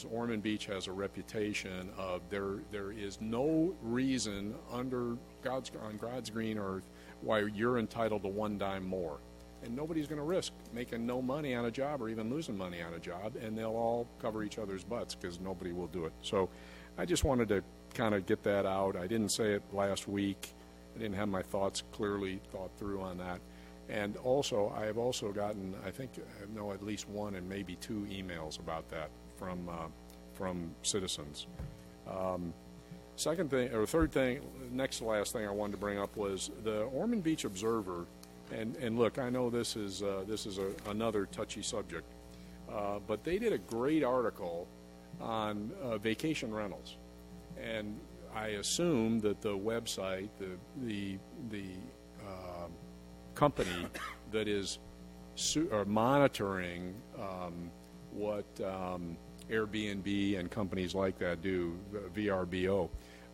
Ormond Beach has a reputation of there is no reason on God's green earth why you're entitled to one dime more. And nobody's going to risk making no money on a job or even losing money on a job, and they'll all cover each other's butts because nobody will do it. So I just wanted to kind of get that out. I didn't say it last week. I didn't have my thoughts clearly thought through on that. And also, I have also gotten, I think, at least 1 and maybe 2 emails about that from citizens. Third thing, next to last thing I wanted to bring up was the Ormond Beach Observer. And look, I know this is another touchy subject, but they did a great article on vacation rentals, and I assume that the website, the company that is monitoring what Airbnb and companies like that do, VRBO,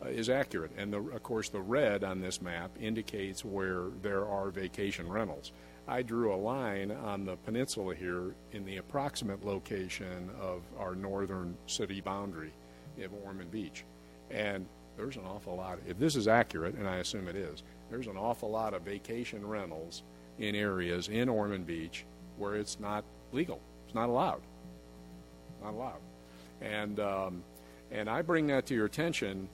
is accurate. And of course, the red on this map indicates where there are vacation rentals. I drew a line on the peninsula here in the approximate location of our northern city boundary of Ormond Beach. And there's an awful lot, if this is accurate, and I assume it is, there's an awful lot of vacation rentals in areas in Ormond Beach where it's not legal. It's not allowed. Not allowed. And I bring that to your attention,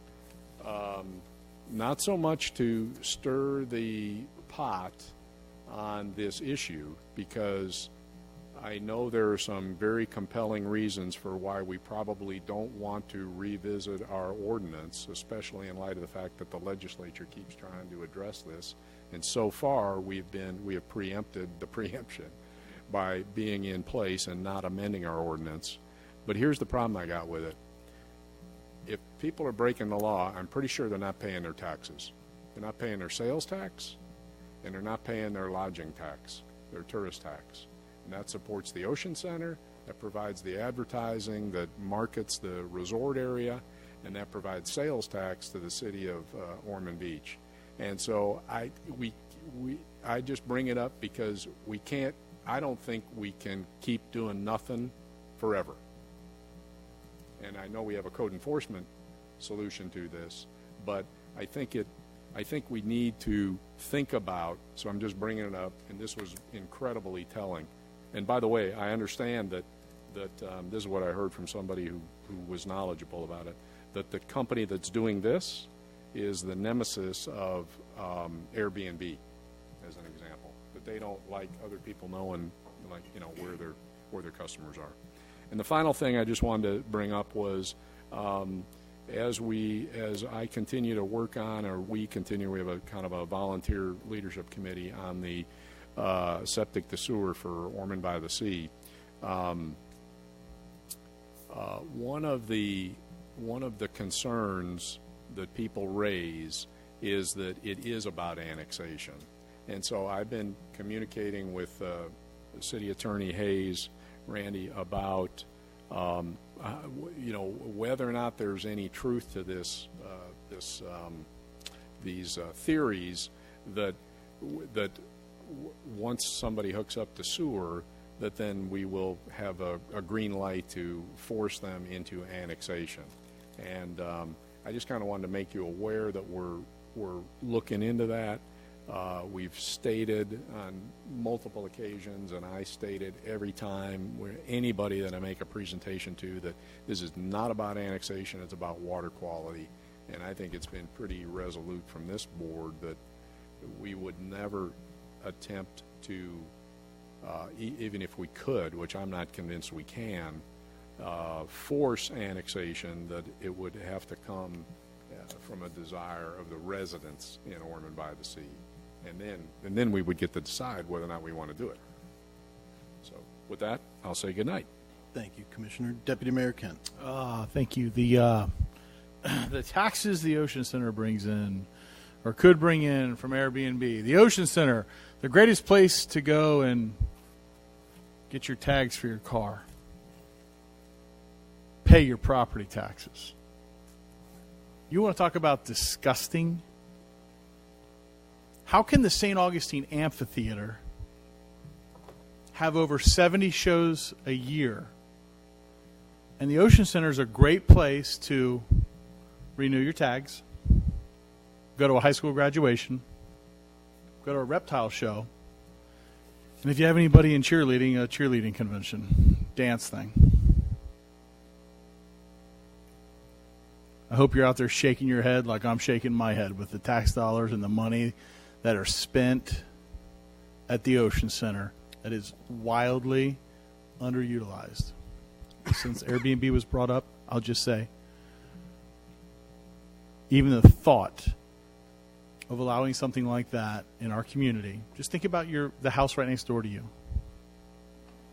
not so much to stir the pot on this issue, because I know there are some very compelling reasons for why we probably don't want to revisit our ordinance, especially in light of the fact that the legislature keeps trying to address this. And so far, we have preempted the preemption by being in place and not amending our ordinance. But here's the problem I got with it. If people are breaking the law, I'm pretty sure they're not paying their taxes. They're not paying their sales tax, and they're not paying their lodging tax, their tourist tax. And that supports the Ocean Center, that provides the advertising that markets the resort area, and that provides sales tax to the city of Ormond Beach. And so I just bring it up because I don't think we can keep doing nothing forever. And I know we have a code enforcement solution to this, but I think we need to think about, so I'm just bringing it up, and this was incredibly telling. And by the way, I understand that this is what I heard from somebody who was knowledgeable about it, that the company that's doing this is the nemesis of Airbnb, as an example, that they don't like other people knowing, like, you know, where their customers are. And the final thing I just wanted to bring up was, as I continue to work on, or we have a kind of a volunteer leadership committee on the septic to sewer for Ormond by the Sea. One of the concerns that people raise is that it is about annexation. And so I've been communicating with City Attorney Hayes, Randy, about you know, whether or not there's any truth to these theories that once somebody hooks up to sewer, that then we will have a green light to force them into annexation. And I just kind of wanted to make you aware that we're looking into that. We've stated on multiple occasions, and I stated every time anybody that I make a presentation to, that this is not about annexation, it's about water quality. And I think it's been pretty resolute from this board that we would never attempt to, even if we could, which I'm not convinced we can, force annexation, that it would have to come from a desire of the residents in Ormond by the Sea. And then we would get to decide whether or not we want to do it. So with that, I'll say good night. Thank you, Commissioner. Deputy Mayor Kent. Thank you. The taxes the Ocean Center brings in, or could bring in from Airbnb. The Ocean Center, the greatest place to go and get your tags for your car. Pay your property taxes. You want to talk about disgusting? How can the St. Augustine Amphitheater have over 70 shows a year, and the Ocean Center is a great place to renew your tags, go to a high school graduation, go to a reptile show, and if you have anybody in cheerleading, a cheerleading convention, dance thing. I hope you're out there shaking your head like I'm shaking my head with the tax dollars and the money that are spent at the Ocean Center that is wildly underutilized. Since Airbnb was brought up, I'll just say, even the thought of allowing something like that in our community, just think about the house right next door to you.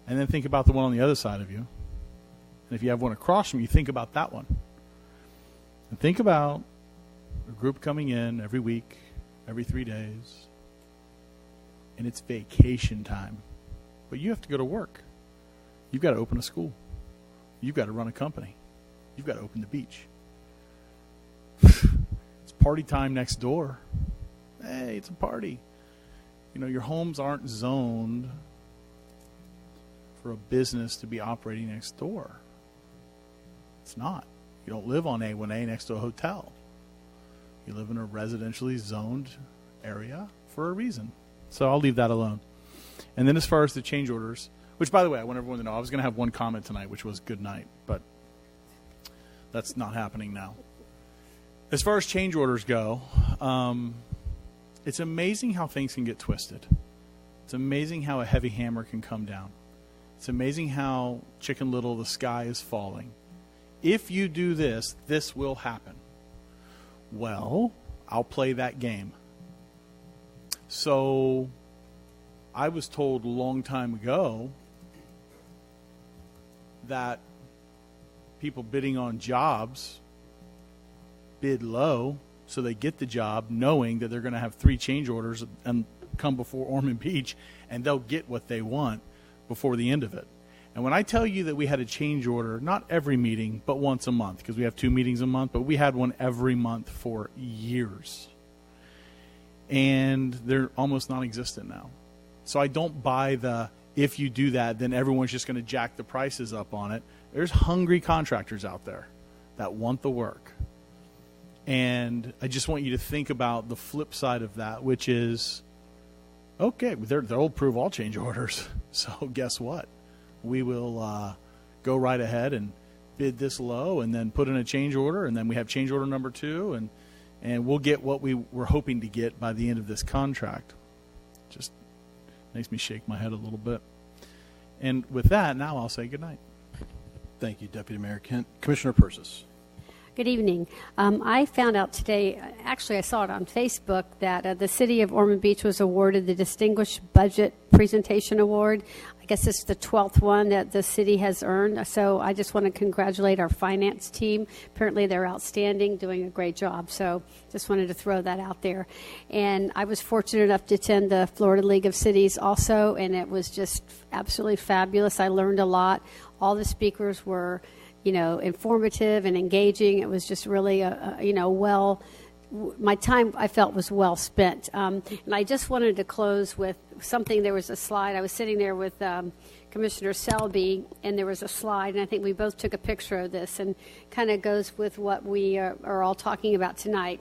And then think about the one on the other side of you. And if you have one across from you, think about that one. And think about a group coming in every week, every 3 days, and it's vacation time. But you have to go to work. You've got to open a school. You've got to run a company. You've got to open the beach. It's party time next door. Hey, it's a party. You know, your homes aren't zoned for a business to be operating next door. It's not. You don't live on A1A next to a hotel. You live in a residentially zoned area for a reason. So I'll leave that alone. And then as far as the change orders, which, by the way, I want everyone to know, I was going to have one comment tonight, which was good night, but that's not happening now. As far as change orders go, it's amazing how things can get twisted. It's amazing how a heavy hammer can come down. It's amazing how Chicken Little, the sky is falling. If you do this, this will happen. Well, I'll play that game. So I was told a long time ago that people bidding on jobs bid low so they get the job knowing that they're going to have 3 change orders and come before Ormond Beach, and they'll get what they want before the end of it. And when I tell you that we had a change order, not every meeting, but once a month, because we have 2 meetings a month, but we had one every month for years. And they're almost non-existent now. So I don't buy the, if you do that, then everyone's just going to jack the prices up on it. There's hungry contractors out there that want the work. And I just want you to think about the flip side of that, which is, okay, they'll approve all change orders. So guess what? We will go right ahead and bid this low and then put in a change order, and then we have change order number 2, and we'll get what we were hoping to get by the end of this contract. Just makes me shake my head a little bit. And with that, now I'll say goodnight. Thank you, Deputy Mayor Kent. Commissioner Persis. Good evening. I found out today, actually I saw it on Facebook, that the City of Ormond Beach was awarded the Distinguished Budget Presentation Award. I guess it's the 12th one that the city has earned. So I just want to congratulate our finance team. Apparently they're outstanding, doing a great job. So just wanted to throw that out there. And I was fortunate enough to attend the Florida League of Cities also, and it was just absolutely fabulous. I learned a lot. All the speakers were informative and engaging. It was just really, my time I felt was well spent. And I just wanted to close with something. There was a slide. I was sitting there with Commissioner Selby, and there was a slide, and I think we both took a picture of this, and kind of goes with what we are all talking about tonight.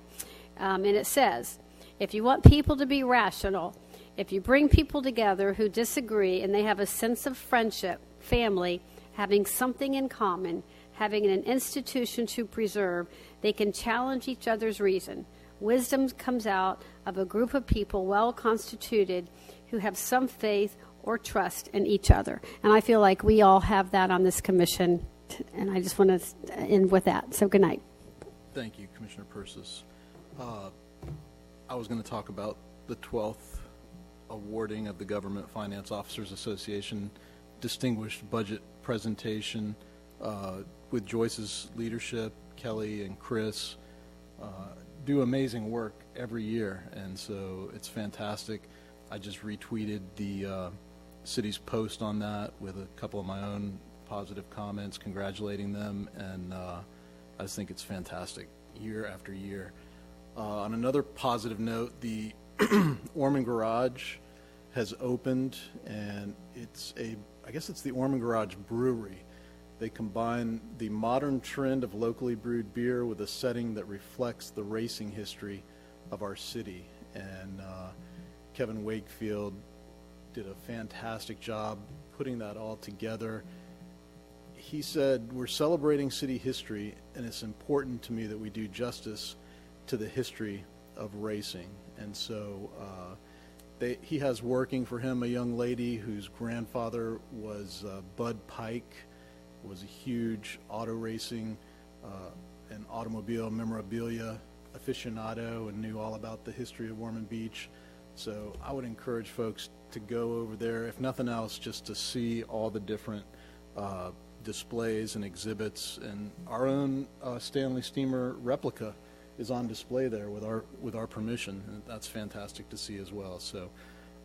And it says, if you want people to be rational, if you bring people together who disagree and they have a sense of friendship, family, having something in common, having an institution to preserve, they can challenge each other's reason. Wisdom comes out of a group of people well constituted who have some faith or trust in each other. And I feel like we all have that on this commission, and I just want to end with that. So good night. Thank you, Commissioner Persis. I was going to talk about the 12th awarding of the Government Finance Officers Association Distinguished Budget Presentation with Joyce's leadership. Kelly and Chris do amazing work every year, and so it's fantastic. I just retweeted the city's post on that with a couple of my own positive comments congratulating them, and I just think it's fantastic year after year. On another positive note, the Ormond Garage has opened, and I guess it's the Ormond Garage Brewery. They combine the modern trend of locally brewed beer with a setting that reflects the racing history of our city. And Kevin Wakefield did a fantastic job putting that all together. He said, we're celebrating city history, and it's important to me that we do justice to the history of racing. And so he has working for him a young lady whose grandfather was Bud Pike, was a huge auto racing and automobile memorabilia aficionado and knew all about the history of Ormond Beach. So I would encourage folks to go over there, if nothing else, just to see all the different displays and exhibits. And our own Stanley Steamer replica is on display there with our permission, and that's fantastic to see as well. So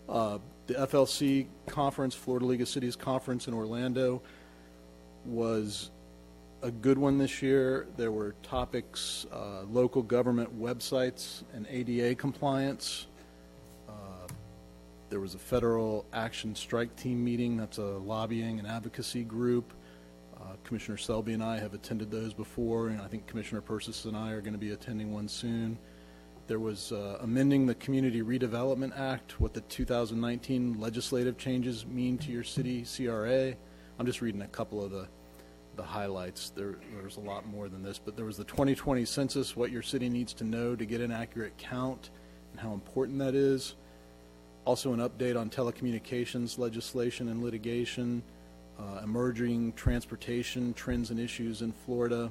the FLC conference, Florida League of Cities conference in Orlando, was a good one this year. There were topics, local government websites and ADA compliance. There was a federal action strike team meeting. That's a lobbying and advocacy group. Commissioner Selby and I have attended those before, and I think Commissioner Persis and I are going to be attending one soon. There was amending the Community Redevelopment Act, what the 2019 legislative changes mean to your city CRA. I'm just reading a couple of the highlights. There's a lot more than this, but there was the 2020 census, what your city needs to know to get an accurate count and how important that is. Also an update on telecommunications legislation and litigation, emerging transportation trends and issues in Florida,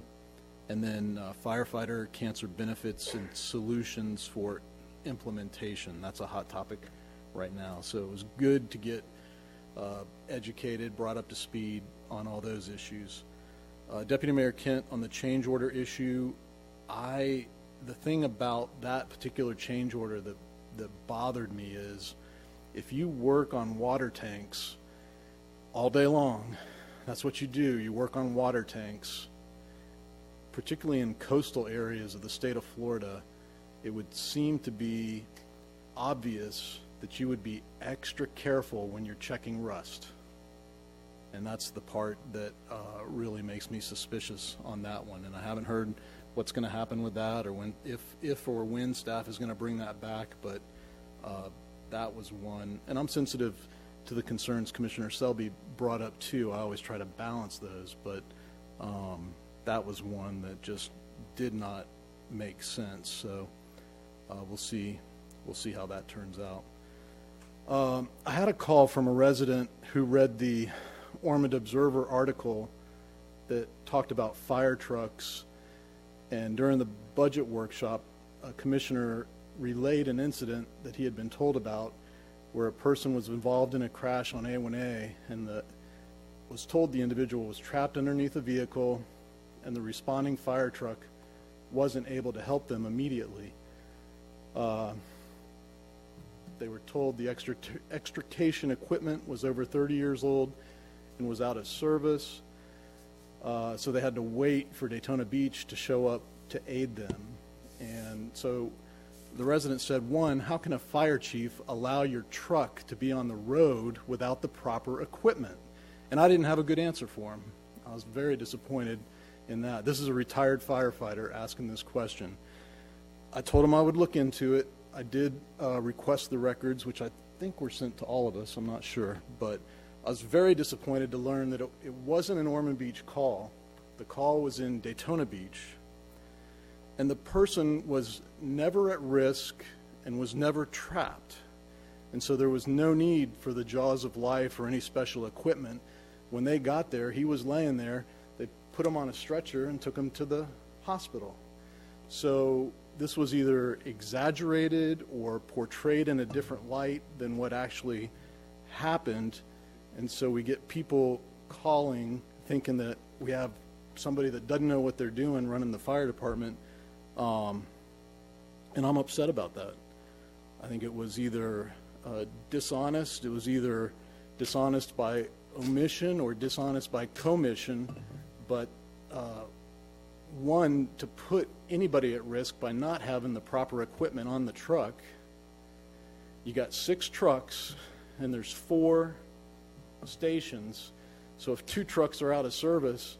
and then firefighter cancer benefits and solutions for implementation. That's a hot topic right now. So it was good to get educated, brought up to speed on all those issues. Deputy Mayor Kent, on the change order issue, the thing about that particular change order that bothered me is if you work on water tanks all day long, that's what you do, you work on water tanks, particularly in coastal areas of the state of Florida, it would seem to be obvious that you would be extra careful when you're checking rust. And that's the part that really makes me suspicious on that one. And I haven't heard what's going to happen with that, or when, if or when staff is going to bring that back. But that was one, and I'm sensitive to the concerns Commissioner Selby brought up too. I always try to balance those, but that was one that just did not make sense. So we'll see how that turns out. I had a call from a resident who read the Ormond Observer article that talked about fire trucks, and during the budget workshop, a commissioner relayed an incident that he had been told about where a person was involved in a crash on A1A and was told the individual was trapped underneath a vehicle and the responding fire truck wasn't able to help them immediately. They were told the extrication equipment was over 30 years old and was out of service, so they had to wait for Daytona Beach to show up to aid them. And so the resident said, one, how can a fire chief allow your truck to be on the road without the proper equipment? And I didn't have a good answer for him. I was very disappointed in that. This is a retired firefighter asking this question. I told him I would look into it. I did request the records, which I think were sent to all of us. I'm not sure. But I was very disappointed to learn that it wasn't an Ormond Beach call. The call was in Daytona Beach. And the person was never at risk and was never trapped. And so there was no need for the jaws of life or any special equipment. When they got there, he was laying there. They put him on a stretcher and took him to the hospital. So this was either exaggerated or portrayed in a different light than what actually happened. And so we get people calling thinking that we have somebody that doesn't know what they're doing running the fire department. And I'm upset about that. I think it was either dishonest. It was either dishonest by omission or dishonest by commission. But one, to put anybody at risk by not having the proper equipment on the truck. You got 6 trucks and there's 4 stations. So if 2 trucks are out of service,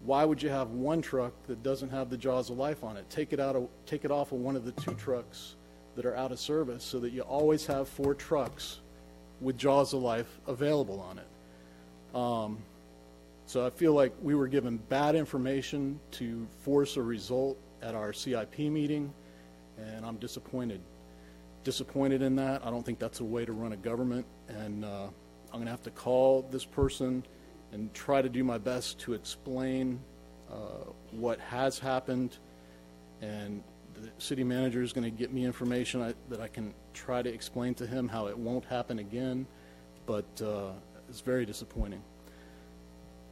why would you have 1 truck that doesn't have the jaws of life on it? Take it off of one of the 2 trucks that are out of service so that you always have 4 trucks with jaws of life available on it. So I feel like we were given bad information to force a result at our CIP meeting, and I'm disappointed in that. I don't think that's a way to run a government, and I'm going to have to call this person and try to do my best to explain what has happened, and the city manager is going to get me information that I can try to explain to him how it won't happen again, but it's very disappointing.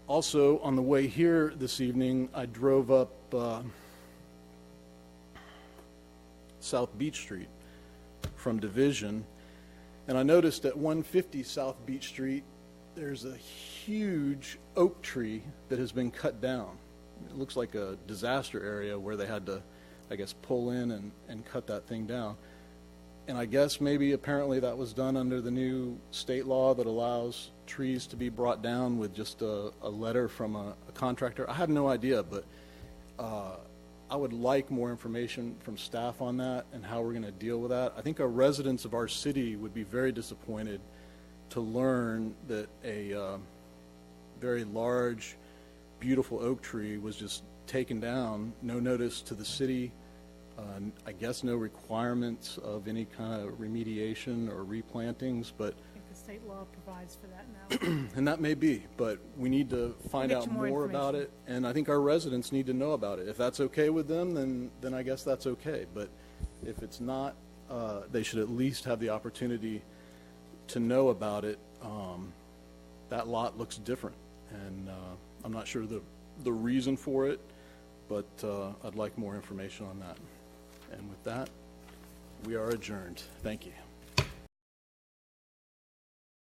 Also, on the way here this evening, I drove up South Beach Street from Division, and I noticed at 150 South Beach Street there's a huge oak tree that has been cut down. It looks like a disaster area where they had to, I guess, pull in and cut that thing down. And I guess maybe apparently that was done under the new state law that allows trees to be brought down with just a letter from a contractor. I have no idea, but I would like more information from staff on that and how we're going to deal with that. I think our residents of our city would be very disappointed to learn that a very large, beautiful oak tree was just taken down, no notice to the city, I guess no requirements of any kind of remediation or replantings, but I think the state law provides for that now. and that may be, but we need to find out more about it, and I think our residents need to know about it. If that's okay with them, then I guess that's okay, but if it's not, they should at least have the opportunity to know about it. That lot looks different, and I'm not sure the reason for it, but I'd like more information on that. And with that, we are adjourned. Thank you.